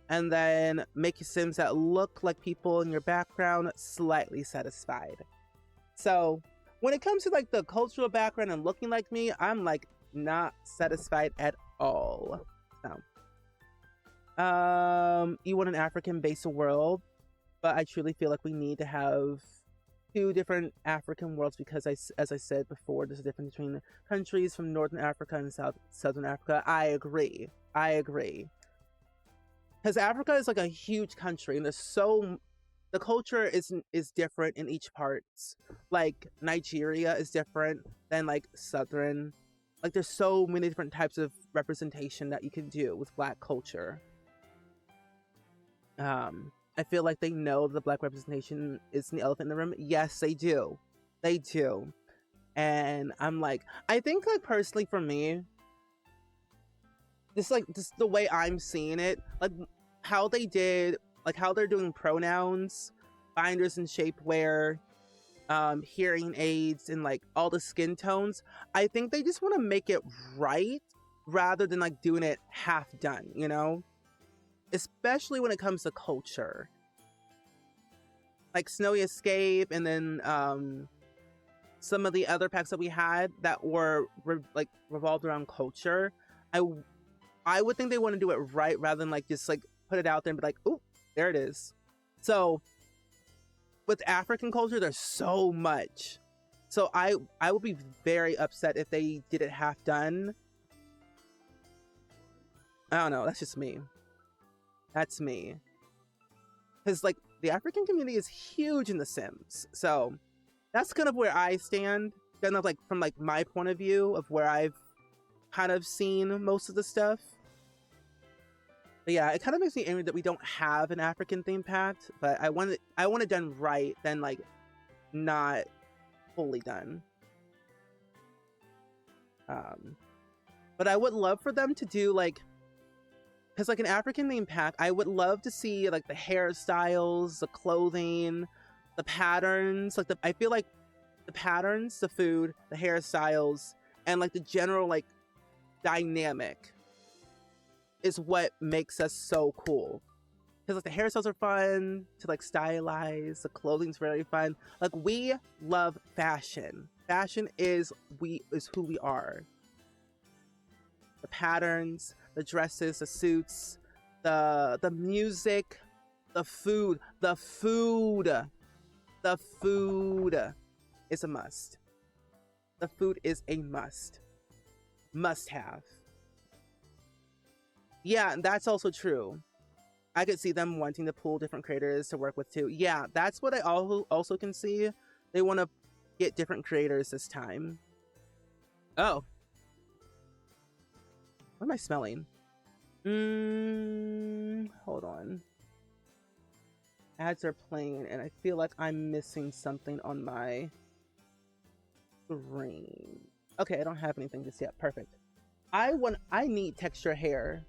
[SPEAKER 1] And then make your Sims that look like people in your background, slightly satisfied. So when it comes to like the cultural background and looking like me, I'm like not satisfied at all. So you want an African-based world, but I truly feel like we need to have 2 different African worlds because as I said before, there's a difference between countries from Northern Africa and Southern Africa. I agree. Because Africa is like a huge country and the culture is different in each part. Like Nigeria is different than like Southern. Like there's so many different types of representation that you can do with Black culture. I feel like they know the Black representation is the elephant in the room. Yes, they do. They do. And I'm like, I think like personally for me, this the way I'm seeing it, like how they did, like how they're doing pronouns, binders and shapewear, hearing aids, and like all the skin tones. I think they just want to make it right rather than like doing it half done, you know? Especially when it comes to culture. Like Snowy Escape and then some of the other packs that we had that were revolved around culture. I would think they want to do it right rather than like just like put it out there and be like, oh, there it is. So with African culture, there's so much. So I would be very upset if they did it half done. I don't know. That's just me. That's me. Because like the African community is huge in The Sims. So that's kind of where I stand. Kind of like from like my point of view of where I've kind of seen most of the stuff. But yeah, it kind of makes me angry that we don't have an African theme pack. But I want it done right, than like not fully done. But I would love for them to do like, because like an African theme pack, I would love to see like the hairstyles, the clothing, the patterns. Like I feel like the patterns, the food, the hairstyles, and like the general like dynamic is what makes us so cool. Because like the hairstyles are fun to like stylize, the clothing's very fun. Like we love fashion. Fashion is who we are. The patterns, the dresses, the suits, the music, the food is a must. The food is a must have. Yeah, that's also true. I could see them wanting to pull different creators to work with too. Yeah, that's what I also can see. They want to get different creators this time. Oh, what am I smelling? Hold on. Ads are playing, and I feel like I'm missing something on my screen. Okay, I don't have anything just yet. Perfect. I need texture hair.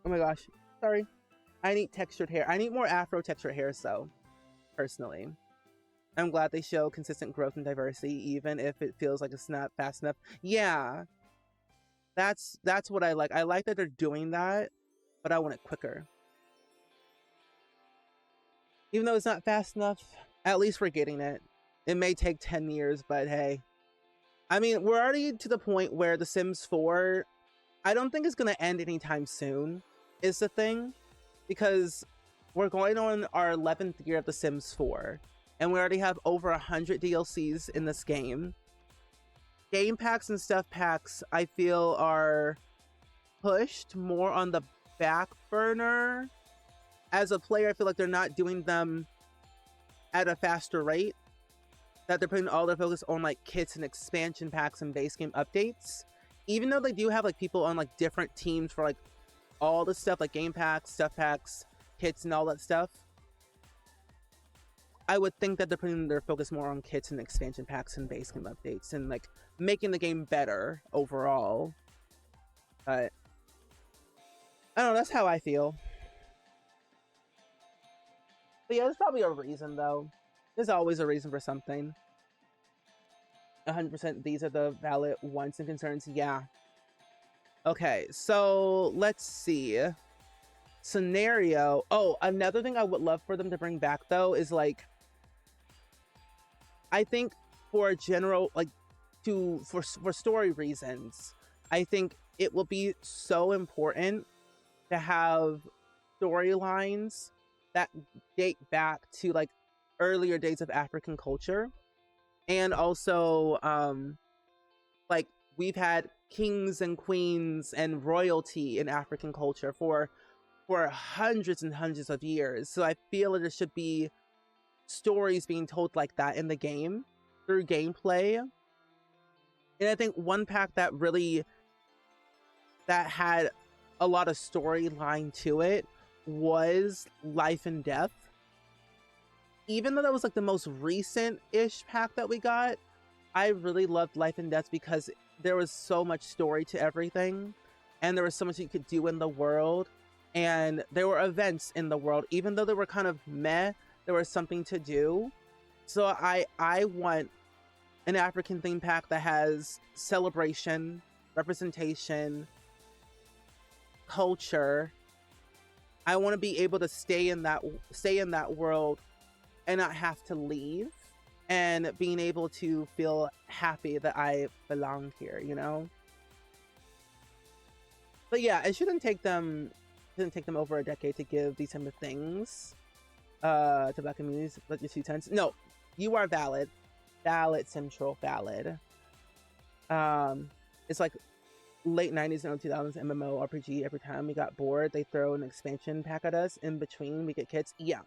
[SPEAKER 1] Oh my gosh. Sorry. I need textured hair. I need more afro textured hair, so personally. I'm glad they show consistent growth and diversity, even if it feels like it's not fast enough. Yeah. That's what I like. I like that they're doing that, but I want it quicker. Even though it's not fast enough, at least we're getting it. It may take 10 years, but hey. I mean, we're already to the point where The Sims 4, I don't think it's going to end anytime soon, is the thing. Because we're going on our 11th year of The Sims 4, and we already have over 100 DLCs in this game. Game packs and stuff packs, I feel, are pushed more on the back burner. As a player, I feel like they're not doing them at a faster rate. That they're putting all their focus on like kits and expansion packs and base game updates. Even though they do have like people on like different teams for like all the stuff, like game packs, stuff packs, kits, and all that stuff. I would think that they're putting their focus more on kits and expansion packs and base game updates and like making the game better overall. But I don't know, that's how I feel. But yeah, there's probably a reason though. There's always a reason for something. 100% these are the valid wants and concerns. Yeah. Okay, so let's see. Scenario. Oh, another thing I would love for them to bring back though is like, I think for a general, like for story reasons, I think it will be so important to have storylines that date back to like earlier days of African culture. And also, like we've had kings and queens and royalty in African culture for hundreds and hundreds of years. So I feel that there should be stories being told like that in the game through gameplay. And I think one pack that had a lot of storyline to it was Life and Death. Even though that was like the most recent-ish pack that we got, I really loved Life and Death because there was so much story to everything, and there was so much you could do in the world, and there were events in the world. Even though they were kind of meh, there was something to do. So I want an African theme pack that has celebration, representation, culture. I want to be able to stay in that world and not have to leave, and being able to feel happy that I belong here, you know? But yeah, it shouldn't take them over a decade to give these type of things to Black communities. But your 2 cents. No, you are valid. Valid, Central, valid. It's like late 90s and early 2000s MMORPG. Every time we got bored, they throw an expansion pack at us. In between, we get kits. Yeah.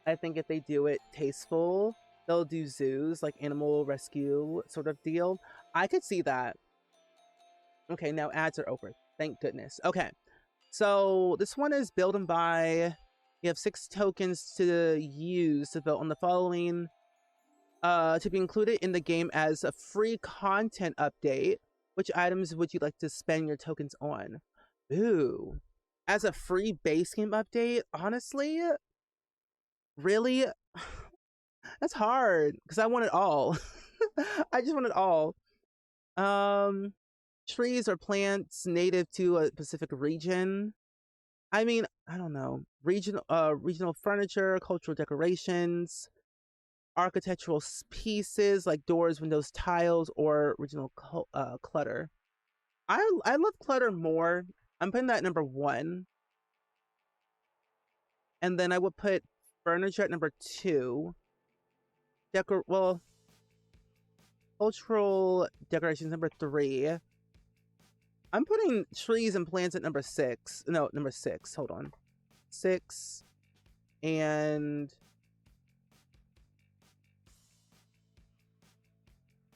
[SPEAKER 1] I think if they do it tasteful, they'll do zoos, like animal rescue sort of deal. I could see that. Okay, now ads are over. Thank goodness. Okay, so this one is build and buy. You have 6 tokens to use to build on the following. To be included in the game as a free content update. Which items would you like to spend your tokens on? Ooh. As a free base game update, honestly, really? That's hard because I want it all. I just want it all. Trees or plants native to a specific region. I mean, I don't know. Regional furniture, cultural decorations, architectural pieces like doors, windows, tiles, or original clutter. I love clutter more. I'm putting that at number 1. And then I would put furniture at number 2. Cultural decorations number 3. I'm putting trees and plants at number 6. No, number 6. Hold on. 6 and...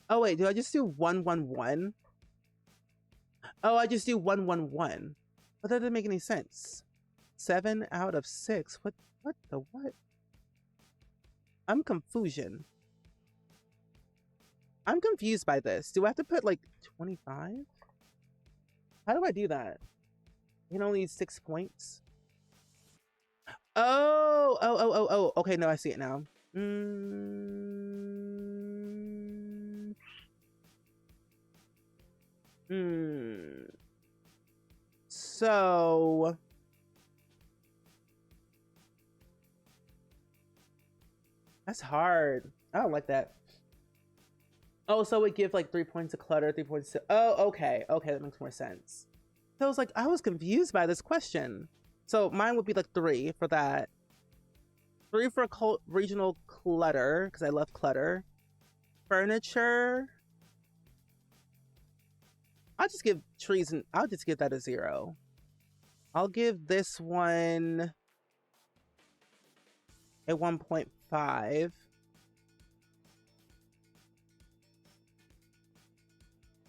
[SPEAKER 1] Oh, wait. Do I just do 1, 1, 1? Oh, I just do 1, 1, 1. But that doesn't make any sense. 7 out of 6. What the what? I'm confusion. I'm confused by this. Do I have to put like 25? How do I do that? You can only use 6 points. Oh. Okay, no, I see it now. So that's hard. I don't like that. Oh, so it give like 3 points of clutter, 3 points to... Oh, okay. Okay, that makes more sense. So I was like, I was confused by this question. So mine would be like 3 for that. 3 for regional clutter, because I love clutter. Furniture. I'll just give trees and I'll just give that a 0. I'll give this one a 1.5.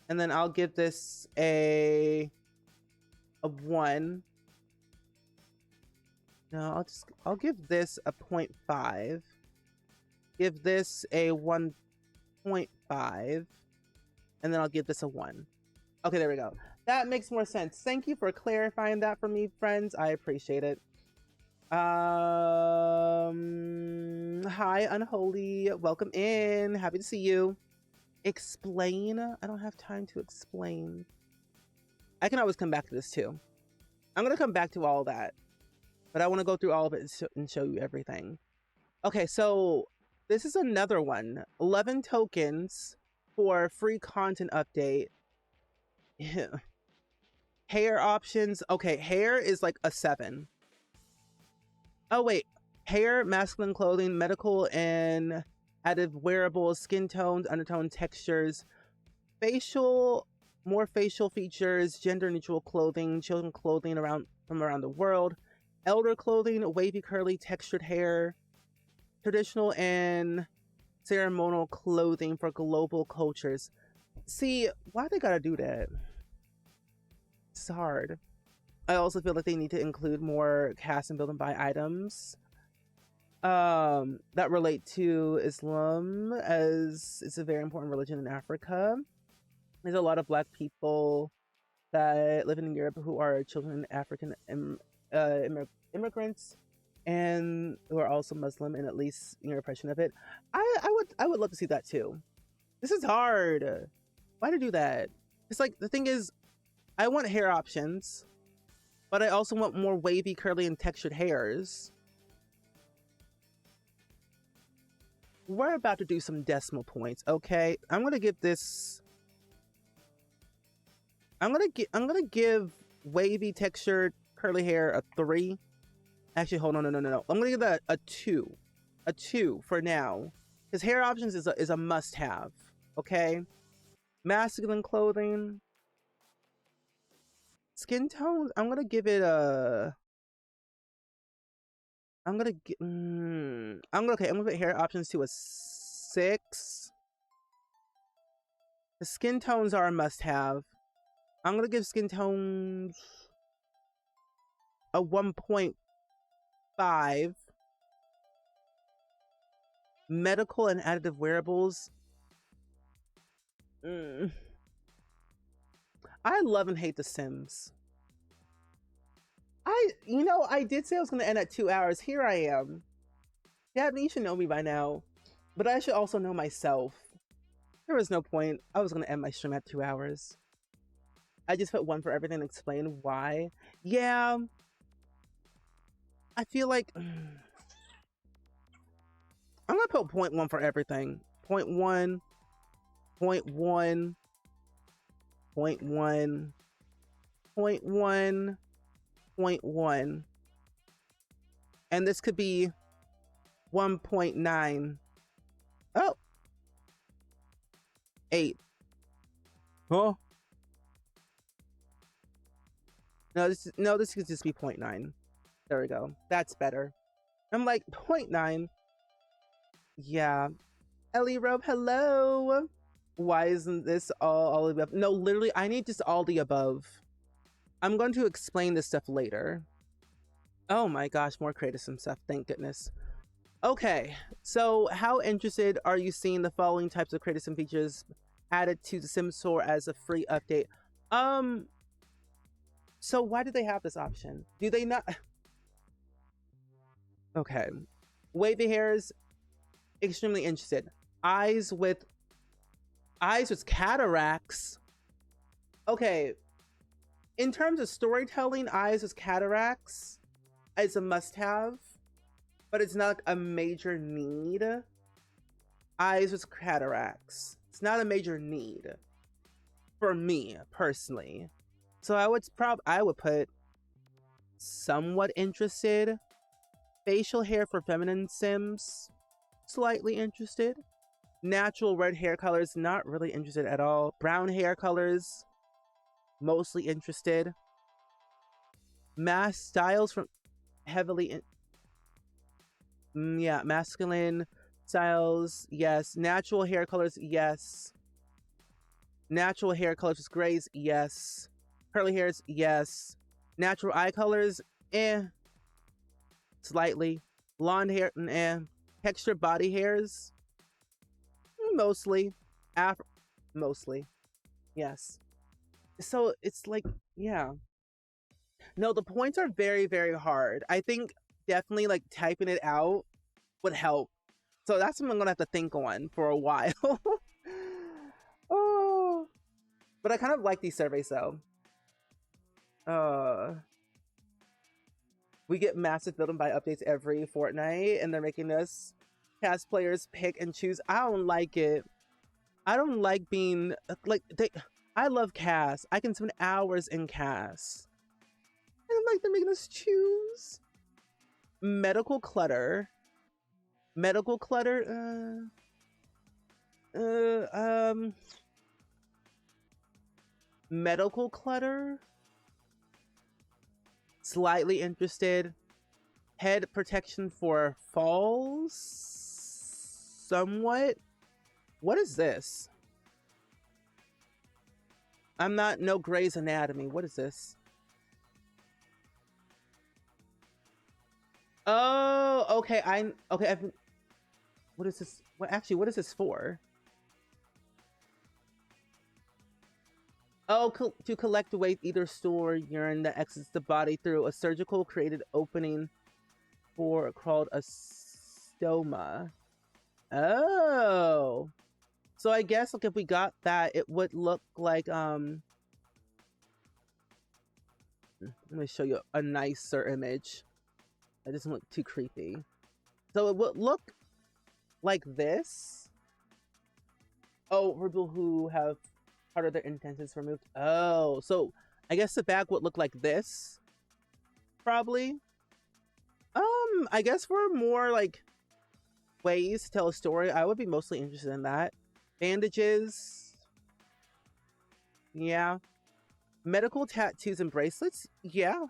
[SPEAKER 1] And then I'll give this a 1. No, I'll give this a 0.5. Give this a 1.5. And then I'll give this a 1. Okay, there we go. That makes more sense. Thank you for clarifying that for me, friends. I appreciate it. Hi, Unholy. Welcome in. Happy to see you. Explain? I don't have time to explain. I can always come back to this too. I'm going to come back to all that. But I want to go through all of it and show you everything. Okay, so this is another one. 11 tokens for free content update. Hair options. Okay, hair is like a 7. Oh, wait. Hair, masculine clothing, medical and additive wearables, skin tones, undertone textures, more facial features, gender neutral clothing, children clothing from around the world, elder clothing, wavy, curly, textured hair, traditional and ceremonial clothing for global cultures. See, why they gotta do that? It's hard. I also feel like they need to include more cast and build and buy items that relate to Islam, as it's a very important religion in Africa. There's a lot of Black people that live in Europe who are children of African immigrants and who are also Muslim, and at least your impression of it. I would love to see that too. This is hard. Why to do that? It's like, the thing is, I want hair options, but I also want more wavy, curly, and textured hairs. We're about to do some decimal points, okay? I'm gonna give this... I'm gonna give wavy, textured, curly hair a 3. Actually, hold on, no. I'm gonna give that a 2. A 2 for now. Because hair options is a must-have, okay? Masculine clothing. Skin tones, I'm gonna give it a... I'm gonna put hair options to a 6. The skin tones are a must-have. I'm gonna give skin tones a 1.5. Medical and additive wearables. I love and hate The Sims. I did say I was going to end at 2 hours. Here I am. Yeah, you should know me by now. But I should also know myself. There was no point. I was going to end my stream at 2 hours. I just put 1 for everything and explain why. Yeah. I feel like... I'm going to put 0.1 for everything. 0.1. 0.1. 0.1. 0.1. 0.1. And this could be 1.9. Oh. 8. Huh? No, this could just be 0.9. There we go. That's better. I'm like 0.9. Yeah. Ellie Robe, hello. Why isn't this all of the above? No, literally, I need just all the above. I'm going to explain this stuff later. Oh my gosh, more criticism stuff. Thank goodness. Okay, so how interested are you seeing the following types of criticism features added to the Sims Store as a free update? So why do they have this option? Do they not? Okay. Wavy hairs, extremely interested. Eyes with cataracts. Okay. In terms of storytelling, eyes with cataracts is a must-have, but it's not like a major need. Eyes with cataracts. It's not a major need for me personally. So I would put somewhat interested. Facial hair for feminine Sims, slightly interested. Natural red hair colors, not really interested at all. Brown hair colors, mostly interested. Mass styles from heavily yeah, masculine styles, yes. Natural hair colors, yes. Natural hair colors with grays, yes. Curly hairs, yes. Natural eye colors, slightly. Blonde hair, Textured body hairs, mostly. Mostly, yes. So it's like, yeah. No, the points are very, very hard. I think definitely like typing it out would help. So that's something I'm gonna have to think on for a while. Oh, but I kind of like these surveys though. We get massive build and buy updates every fortnight, and they're making us cast players pick and choose. I don't like it. I don't like being like I love cast. I can spend hours in cast. And I'm like, they're making us choose. Medical clutter. Medical clutter. Medical clutter. Slightly interested. Head protection for falls. Somewhat. What is this? I'm not no Grey's Anatomy. What is this? Oh, okay. What is this? What is this for? Oh, to collect waste, either store urine that exits the body through a surgical created opening called a stoma. Oh. So I guess like if we got that, it would look like let me show you a nicer image. That doesn't look too creepy. So it would look like this. Oh, for people who have part of their intentions removed. Oh, so I guess the bag would look like this. Probably. I guess for more like ways to tell a story, I would be mostly interested in that. Bandages. Yeah. Medical tattoos and bracelets. Yeah.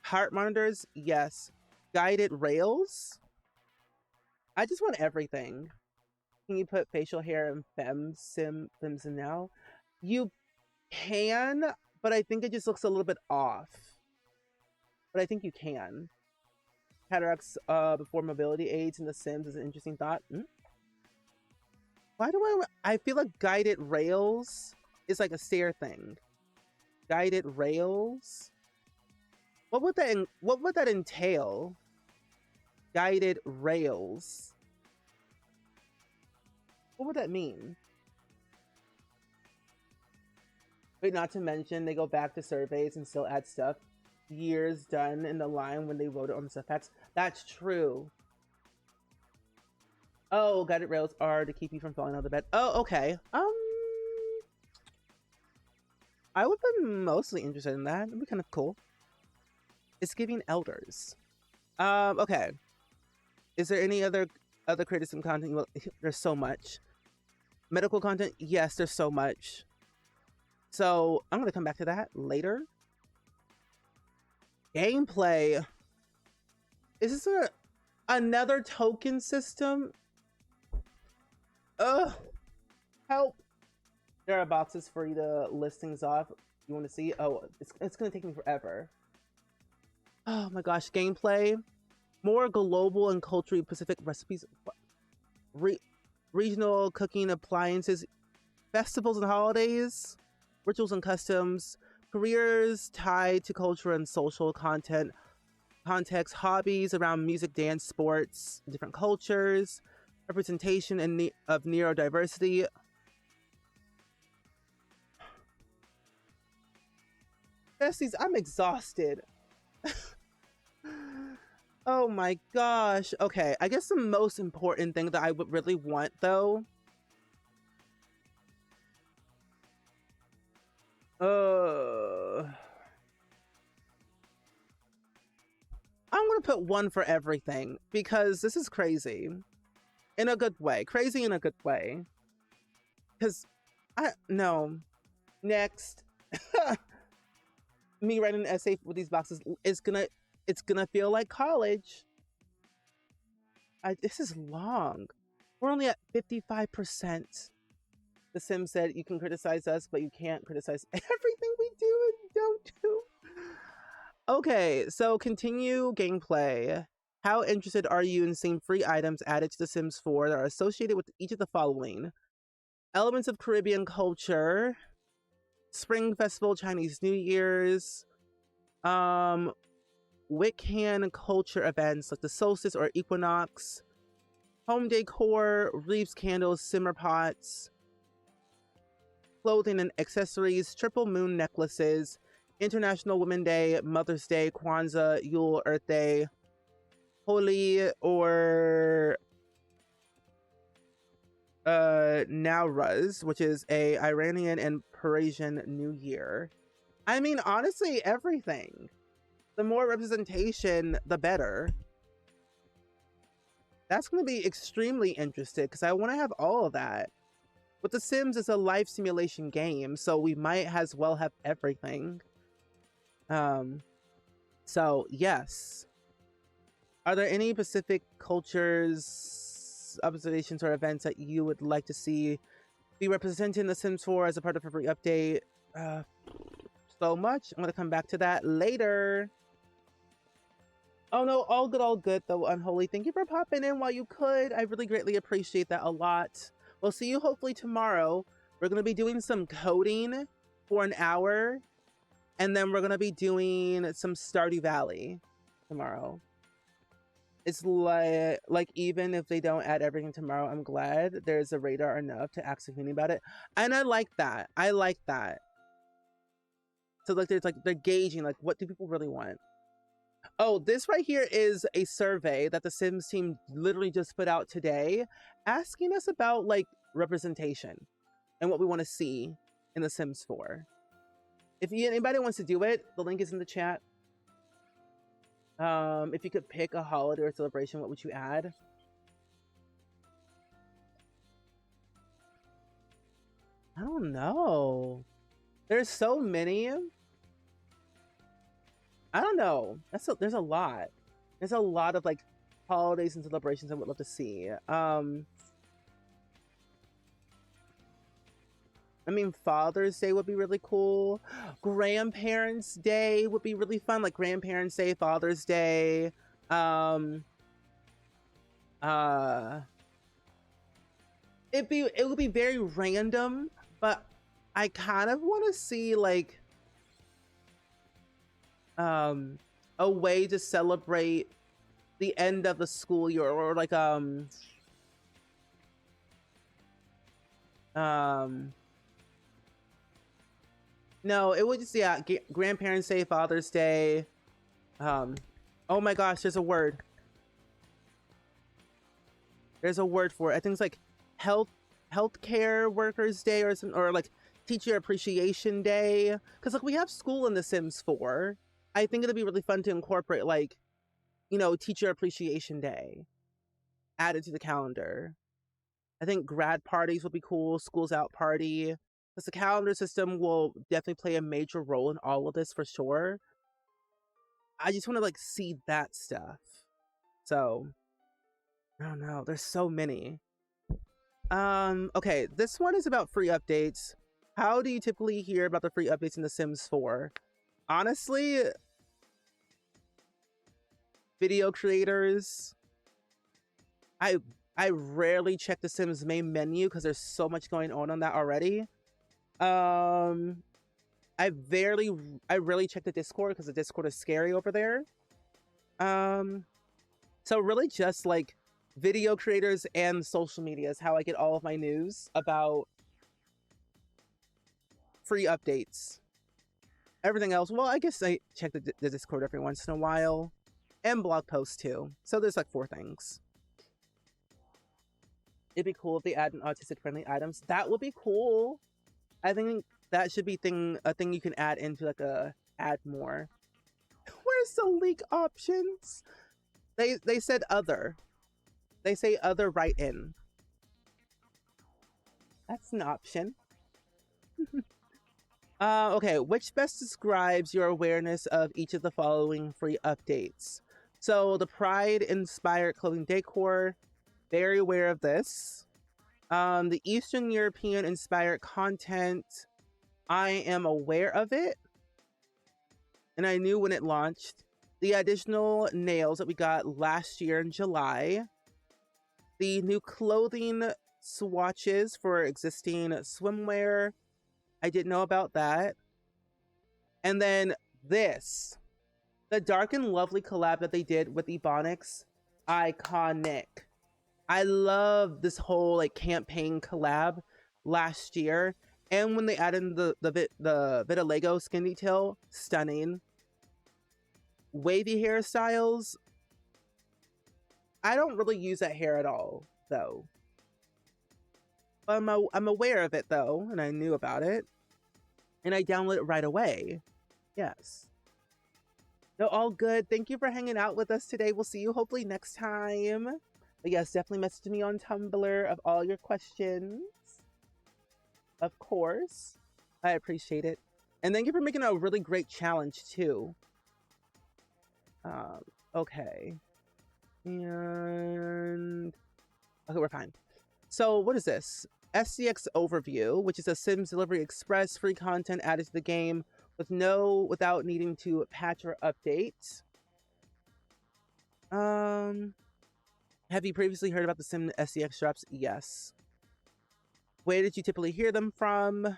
[SPEAKER 1] Heart monitors. Yes. Guided rails. I just want everything. Can you put facial hair and femsims in now? You can, but I think it just looks a little bit off. But I think you can. Cataracts before mobility aids in The Sims is an interesting thought. Why do I feel like guided rails is like a stair thing. Guided rails? What would that entail? Guided rails. What would that mean? But not to mention, they go back to surveys and still add stuff. Years done in the line when they voted on the stuff packs. That's true. Oh, guided rails are to keep you from falling out of the bed. Oh, okay. I would be mostly interested in that. It'd be kind of cool. It's giving elders. Okay. Is there any other criticism content? Well, there's so much. Medical content? Yes, there's so much. So I'm gonna come back to that later. Gameplay. Is this another token system? Ugh. Help. There are boxes for you to list things off. You want to see? Oh, it's gonna take me forever. Oh my gosh, gameplay. More global and culturally specific recipes. Re regional cooking appliances. Festivals and holidays. Rituals and customs. Careers tied to culture and social context. Hobbies around music, dance, sports, different cultures. Representation of neurodiversity. Besties, I'm exhausted. Oh my gosh. Okay, I guess the most important thing that I would really want though. I'm gonna put one for everything because this is crazy. In a good way. Crazy in a good way. Because no. Next. Me writing an essay with these boxes it's gonna feel like college. This is long. We're only at 55%. The Sims said you can criticize us, but you can't criticize everything we do and don't do. Okay, so continue gameplay. How interested are you in seeing free items added to The Sims 4 that are associated with each of the following? Elements of Caribbean culture, Spring Festival, Chinese New Year's, Wiccan culture events like the solstice or equinox, home decor, wreaths, candles, simmer pots, clothing and accessories, triple moon necklaces, International Women's Day, Mother's Day, Kwanzaa, Yule, Earth Day, Holi, or Nowruz, which is a Iranian and Persian New Year. I mean, honestly, everything. The more representation, the better. That's going to be extremely interesting because I want to have all of that. But The Sims is a life simulation game, so we might as well have everything. So yes. Are there any specific cultures, observations, or events that you would like to see be represented in The Sims 4 as a part of every update? So much. I'm gonna come back to that later. Oh no, all good though, Unholy. Thank you for popping in while you could. I really greatly appreciate that a lot. We'll see you hopefully tomorrow. We're gonna be doing some coding for an hour, and then we're gonna be doing some Stardew Valley tomorrow. It's like even if they don't add everything tomorrow, I'm glad there's a radar enough to ask the community about it. And I like that. I like that. So like there's like they're gauging like what do people really want. Oh, this right here is a survey that the Sims team literally just put out today, asking us about like representation and what we want to see in The Sims 4. If anybody wants to do it, the link is in the chat. If you could pick a holiday or celebration, what would you add? I don't know. There's so many. I don't know. There's a lot. There's a lot of like holidays and celebrations I would love to see. I mean, Father's Day would be really cool. Grandparents' Day would be really fun. Like Grandparents' Day, Father's Day. It would be very random, but I kind of want to see like a way to celebrate the end of the school year, or like no, it would just, yeah, Grandparents' Day, Father's Day. Oh my gosh, there's a word. There's a word for it. I think it's like healthcare workers day or something, or like teacher appreciation day. Because like we have school in The Sims 4. I think it'd be really fun to incorporate like, you know, teacher appreciation day added to the calendar. I think grad parties would be cool. Schools out party. because the calendar system will definitely play a major role in all of this for sure. I just want to like see that stuff. So I don't know. There's so many. Okay, this one is about free updates. How do you typically hear about the free updates in The Sims 4? Honestly, video creators, I rarely check The Sims main menu because there's so much going on that already. I rarely check the Discord because the Discord is scary over there. So really just like video creators and social media is how I get all of my news about free updates. Everything else, well, I guess I check the Discord every once in a while, and blog posts too. So there's like 4 things. It'd be cool if they add an autistic friendly items. That would be cool. I think that should be a thing you can add into like a add more. Where's the leak options? They said other. They say other right in. That's an option. Okay, which best describes your awareness of each of the following free updates? So the Pride-inspired clothing decor, very aware of this. The Eastern European-inspired content, I am aware of it. And I knew when it launched. The additional nails that we got last year in July. The new clothing swatches for existing swimwear. I didn't know about that. And then this. The Dark and Lovely collab that they did with Ebonics. Iconic. I love this whole like campaign collab last year. And when they added the Vitiligo skin detail, stunning. Wavy hairstyles. I don't really use that hair at all, though. I'm aware of it, though, and I knew about it. And I downloaded it right away. Yes. No, all good. Thank you for hanging out with us today. We'll see you hopefully next time. But yes, definitely message me on Tumblr of all your questions. Of course. I appreciate it. And thank you for making a really great challenge, too. Okay. And okay, we're fine. So what is this? SCX Overview, which is a Sims Delivery Express free content added to the game without needing to patch or update. Have you previously heard about the Sim SCX drops? Yes. Where did you typically hear them from?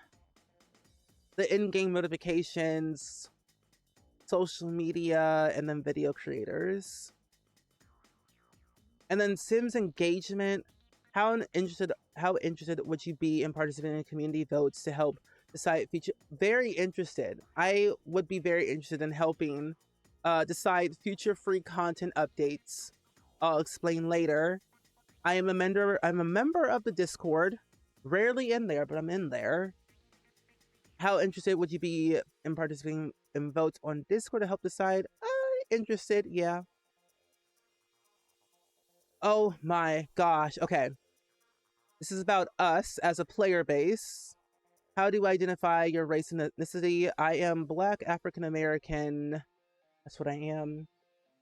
[SPEAKER 1] The in-game notifications, social media, and then video creators. And then Sims engagement. How interested would you be in participating in community votes to help decide future? Very interested. I would be very interested in helping decide future free content updates. I'll explain later. I'm a member of the Discord. Rarely in there, but I'm in there. How interested would you be in participating in votes on Discord to help decide? Interested, yeah. Oh my gosh. Okay. This is about us as a player base. How do you identify your race and ethnicity? I am Black African American. That's what I am.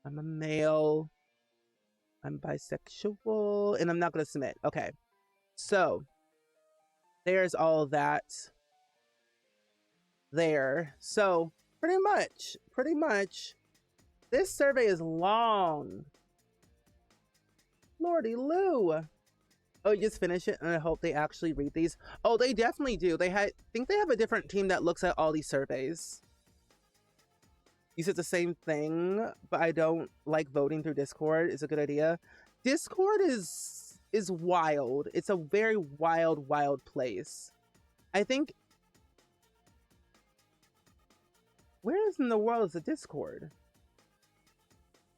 [SPEAKER 1] I'm a male. I'm bisexual. And I'm not going to submit. Okay. So, there's all that there. So, pretty much, this survey is long. Lordy Lou. Oh, you just finish it, and I hope they actually read these. Oh, they definitely do. I think they have a different team that looks at all these surveys. You said the same thing, but I don't like voting through Discord. Is a good idea. Discord is wild. It's a very wild place. I think. Where in the world is the Discord?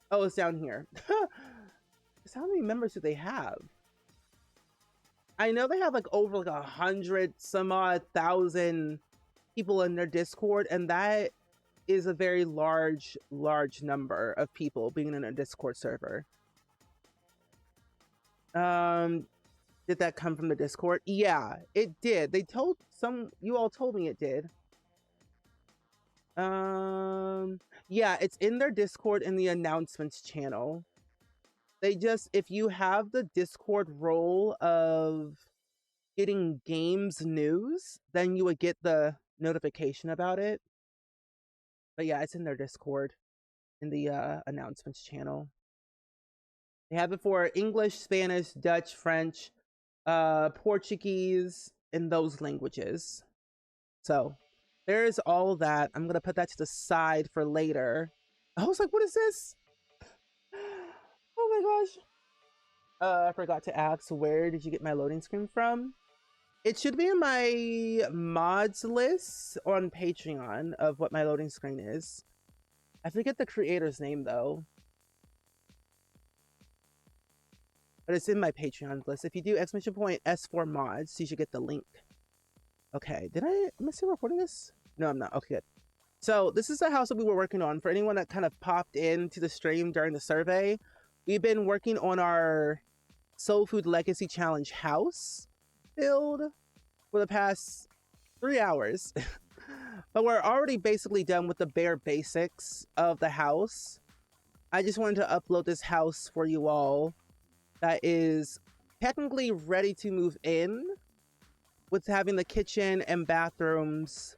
[SPEAKER 1] Oh, it's down here. How many members do they have? I know they have like over like 100 some odd thousand people in their Discord, and that is a very large number of people being in a Discord server. Did that come from the Discord? Yeah, it did. You all told me it did. Yeah, it's in their Discord in the announcements channel. If you have the Discord role of getting games news, then you would get the notification about it. But yeah, it's in their Discord in the announcements channel. They have it for English, Spanish, Dutch, French, Portuguese, in those languages. So there's all that. I'm gonna put that to the side for later. I was like, what is this? Oh my gosh. I forgot to ask, where did you get my loading screen from? It should be in my mods list on Patreon of what my loading screen is. I forget the creator's name though. But it's in my Patreon list. If you do !S4 mods, you should get the link. Okay, am I still recording this? No, I'm not. Okay, good. So this is the house that we were working on. For anyone that kind of popped into the stream during the survey, we've been working on our Soul Food Legacy Challenge house build for the past 3 hours. But we're already basically done with the bare basics of the house. I just wanted to upload this house for you all that is technically ready to move in, with having the kitchen and bathrooms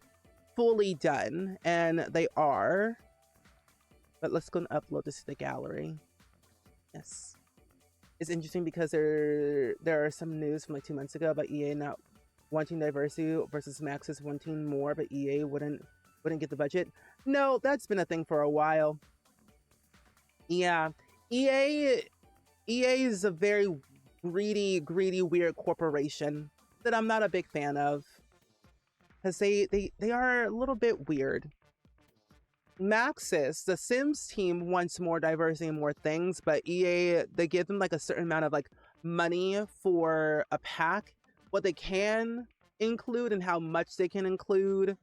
[SPEAKER 1] fully done, and they are. But let's go and upload this to the gallery. Yes. It's interesting because there are some news from like 2 months ago about EA not wanting diversity versus Maxis wanting more, but EA wouldn't get the budget. No, that's been a thing for a while. Yeah, EA is a very greedy, weird corporation that I'm not a big fan of, because they are a little bit weird. Maxis, the Sims team, wants more diversity and more things, but EA, they give them like a certain amount of like money for a pack, what they can include and how much they can include.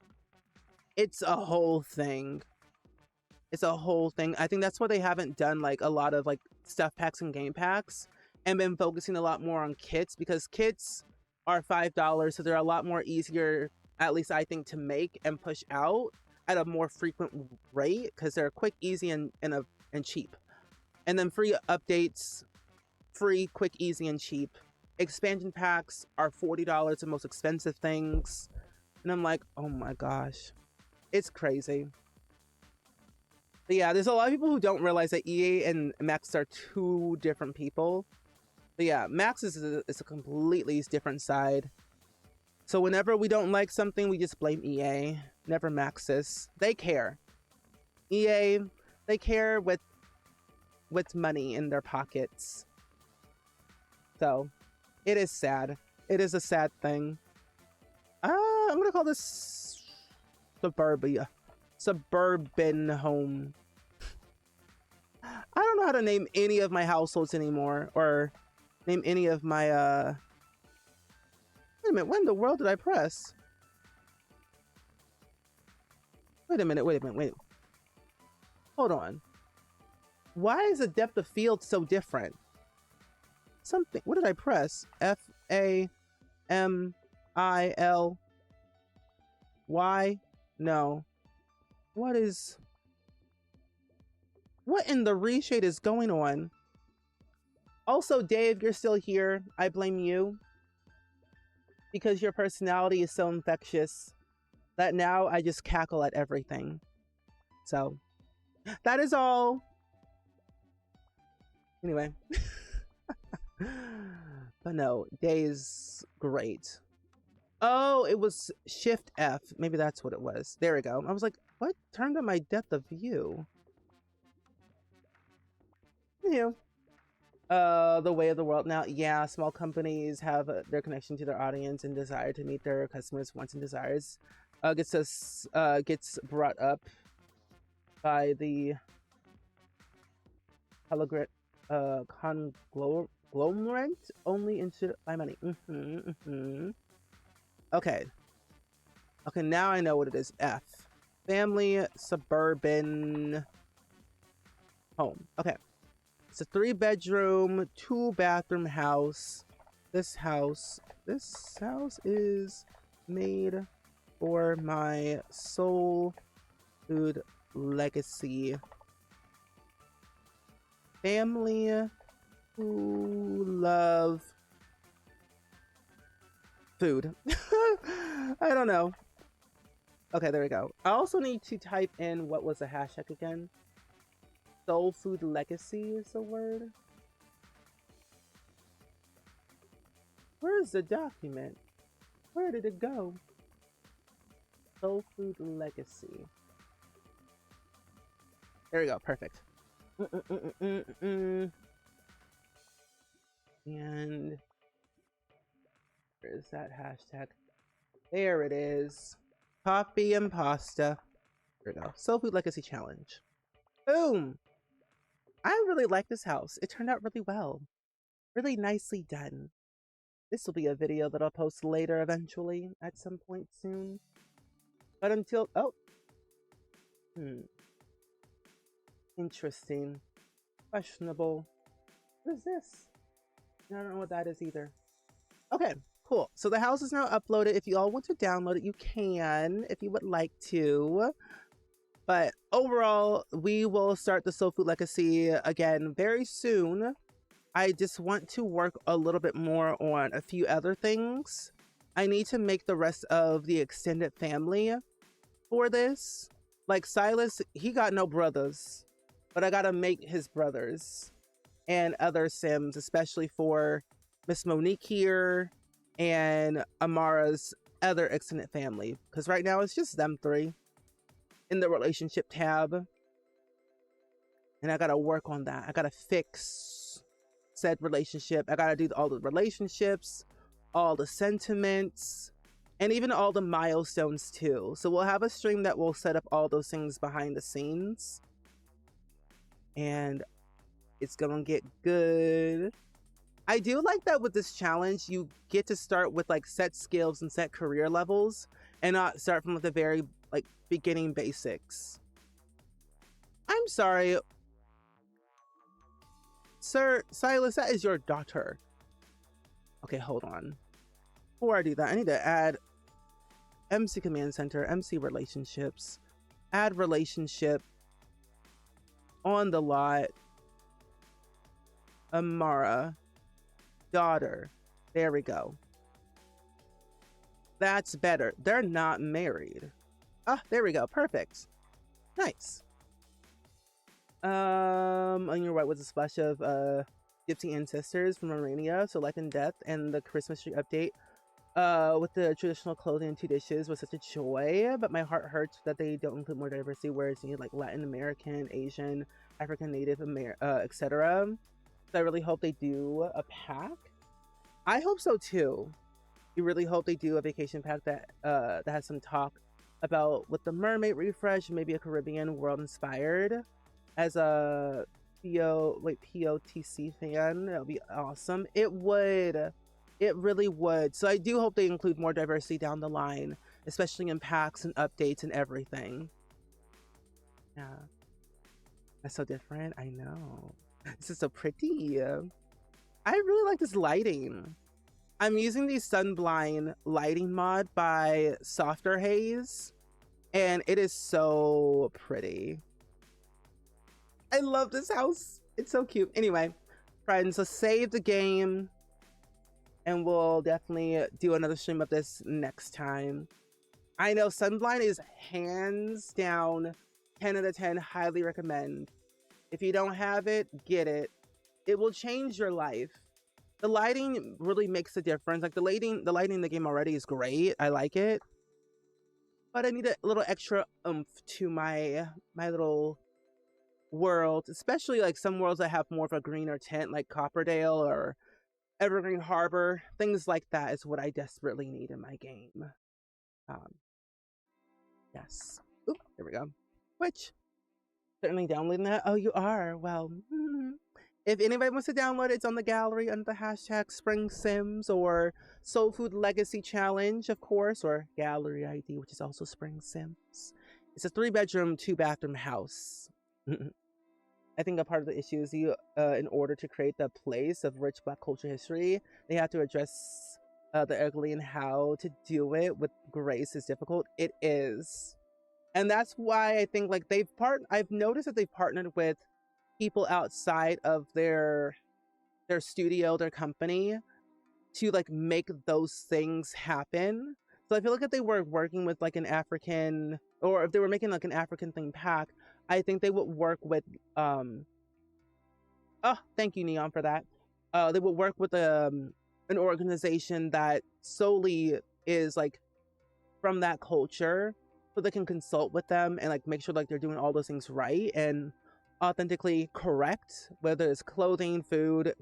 [SPEAKER 1] It's a whole thing. I think that's why they haven't done like a lot of like stuff packs and game packs and been focusing a lot more on kits, because kits are $5, so they're a lot more easier, at least I think, to make and push out at a more frequent rate, because they're quick, easy, and cheap. And then free updates, free, quick, easy, and cheap. Expansion packs are $40, the most expensive things. And I'm like, oh my gosh, it's crazy. But yeah, there's a lot of people who don't realize that EA and Max are two different people. But yeah, Max is a completely different side. So whenever we don't like something, we just blame EA, never Maxis. They care. EA, they care with money in their pockets. So it is sad. It is a sad thing. I'm gonna call this suburban home. I don't know how to name any of my households anymore, or name any of my wait a minute, when in the world did I press? Wait a minute. Hold on. Why is the depth of field so different? What did I press? FAMILY? No. What in the reshade is going on? Also, Dave, you're still here. I blame you, because your personality is so infectious that now I just cackle at everything. So that is all. Anyway. But no, Day's great. Oh, it was Shift F. Maybe that's what it was. There we go. I was like, what turned on my depth of view? You. The way of the world now. Yeah, small companies have their connection to their audience and desire to meet their customers' wants and desires. Gets brought up by the conglomerate only into by money. Okay, now I know what it is. F, family suburban home. Okay, it's a 3-bedroom, 2-bathroom house. This house is made for my soul food legacy family who love food. I don't know. Okay, there we go. I also need to type in what was the hashtag again. Soul food legacy is the word. Where's the document? Where did it go? Soul food legacy. There we go. Perfect. And where's that hashtag? There it is. Coffee and pasta. There we go. Soul food legacy challenge. Boom. I really like this house. It turned out really well. Really nicely done. This will be a video that I'll post later eventually at some point soon. But until, interesting. Questionable. What is this? I don't know what that is either. Okay, cool. So the house is now uploaded. If you all want to download it, you can, if you would like to. But overall, we will start the Soul Food Legacy again very soon. I just want to work a little bit more on a few other things. I need to make the rest of the extended family for this. Like Silas, he got no brothers, but I gotta make his brothers and other Sims, especially for Miss Monique here and Amara's other extended family. Because right now it's just them three in the relationship tab. And I gotta work on that. I gotta fix said relationship. I gotta do all the relationships, all the sentiments, and even all the milestones too. So we'll have a stream that will set up all those things behind the scenes. And it's gonna get good. I do like that with this challenge, you get to start with like set skills and set career levels and not start from the very like beginning basics. I'm sorry. Sir Silas, that is your daughter. Okay, hold on. Before I do that, I need to add MC Command Center, MC Relationships, add relationship on the lot. Amara, daughter. There we go. That's better. They're not married. Ah, there we go. Perfect. Nice. On your right was a splash of gypsy ancestors from Armenia, so life and death, and the Christmas tree update with the traditional clothing and 2 dishes was such a joy, but my heart hurts that they don't include more diversity, whereas you need like Latin American, Asian, African, Native etc. So I really hope they do a pack. I hope so too. You really hope they do a vacation pack that that has some talk about with the mermaid refresh, maybe a Caribbean world inspired. As a POTC fan, that would be awesome. It would. It really would. So I do hope they include more diversity down the line, especially in packs and updates and everything. Yeah. That's so different. I know. This is so pretty. I really like this lighting. I'm using the Sunblind lighting mod by Softer Haze, and it is so pretty. I love this house. It's so cute. Anyway, friends, let's save the game and we'll definitely do another stream of this next time. I know Sunblind is hands down 10 out of 10. Highly recommend. If you don't have it, get it. It will change your life. The lighting really makes a difference. Like the lighting in the game already is great. I like it. But I need a little extra oomph to my little world, especially like some worlds that have more of a greener tint, like Copperdale or Evergreen Harbor. Things like that is what I desperately need in my game. Yes. Oop, there we go. Which, certainly downloading that. Oh, you are? Well, if anybody wants to download it, it's on the gallery under the hashtag SpringSims or Soul Food Legacy Challenge, of course, or Gallery ID, which is also SpringSims. It's a 3-bedroom, 2-bathroom house. I think a part of the issue is in order to create the place of rich Black culture history, they have to address the ugly, and how to do it with grace is difficult. It is. And that's why I think like I've noticed that they've partnered with people outside of their studio, their company, to like make those things happen. So I feel like if they were working with like an African, or if they were making like an African themed pack, I think they would work with oh, thank you, Neon, for that. They would work with an organization that solely is like from that culture, so they can consult with them and like make sure like they're doing all those things right and authentically correct, whether it's clothing, food,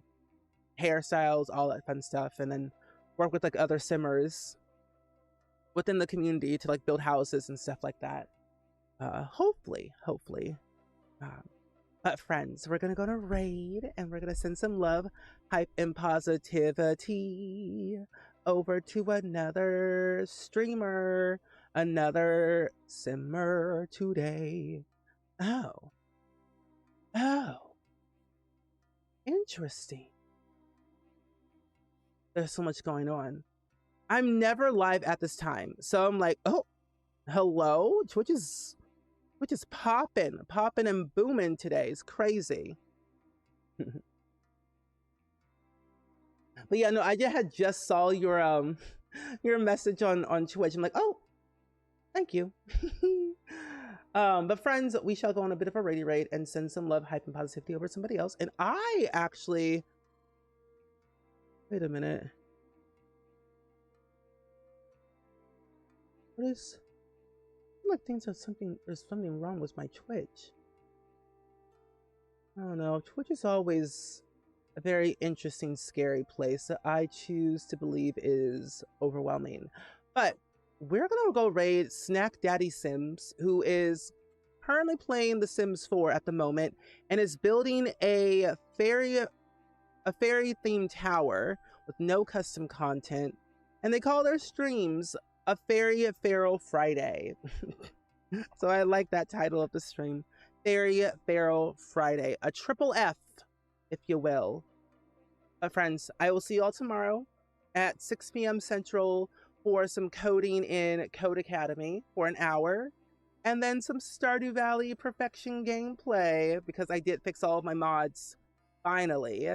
[SPEAKER 1] hairstyles, all that fun stuff, and then work with like other simmers within the community to like build houses and stuff like that. Hopefully. But friends, we're gonna go to raid and we're gonna send some love, hype, and positivity over to another streamer, another simmer today. Oh, interesting. There's so much going on. I'm never live at this time, so I'm like, oh, hello, Twitch is popping and booming today. It's crazy. But yeah, no, I just saw your message on Twitch. I'm like, oh, thank you. But friends, we shall go on a bit of a raid and send some love, hype, and positivity over somebody else. And I actually, wait a minute. What is? Like things are there's something wrong with my Twitch. I don't know. Twitch is always a very interesting, scary place that I choose to believe is overwhelming. But we're gonna go raid Snack Daddy Sims, who is currently playing The Sims 4 at the moment and is building a fairy themed tower with no custom content, and they call their streams a Fairy Feral Friday. So I like that title of the stream. Fairy Feral Friday. A triple F, if you will. But friends, I will see you all tomorrow at 6 p.m. Central for some coding in Code Academy for an hour. And then some Stardew Valley perfection gameplay, because I did fix all of my mods, finally.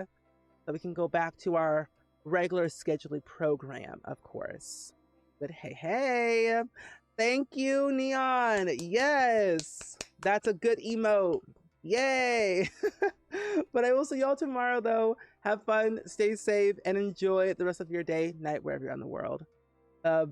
[SPEAKER 1] So we can go back to our regular scheduling program, of course. But hey, thank you, Neon. Yes, that's a good emote. Yay. But I will see y'all tomorrow, though. Have fun, stay safe, and enjoy the rest of your day, night, wherever you're in the world. Bye.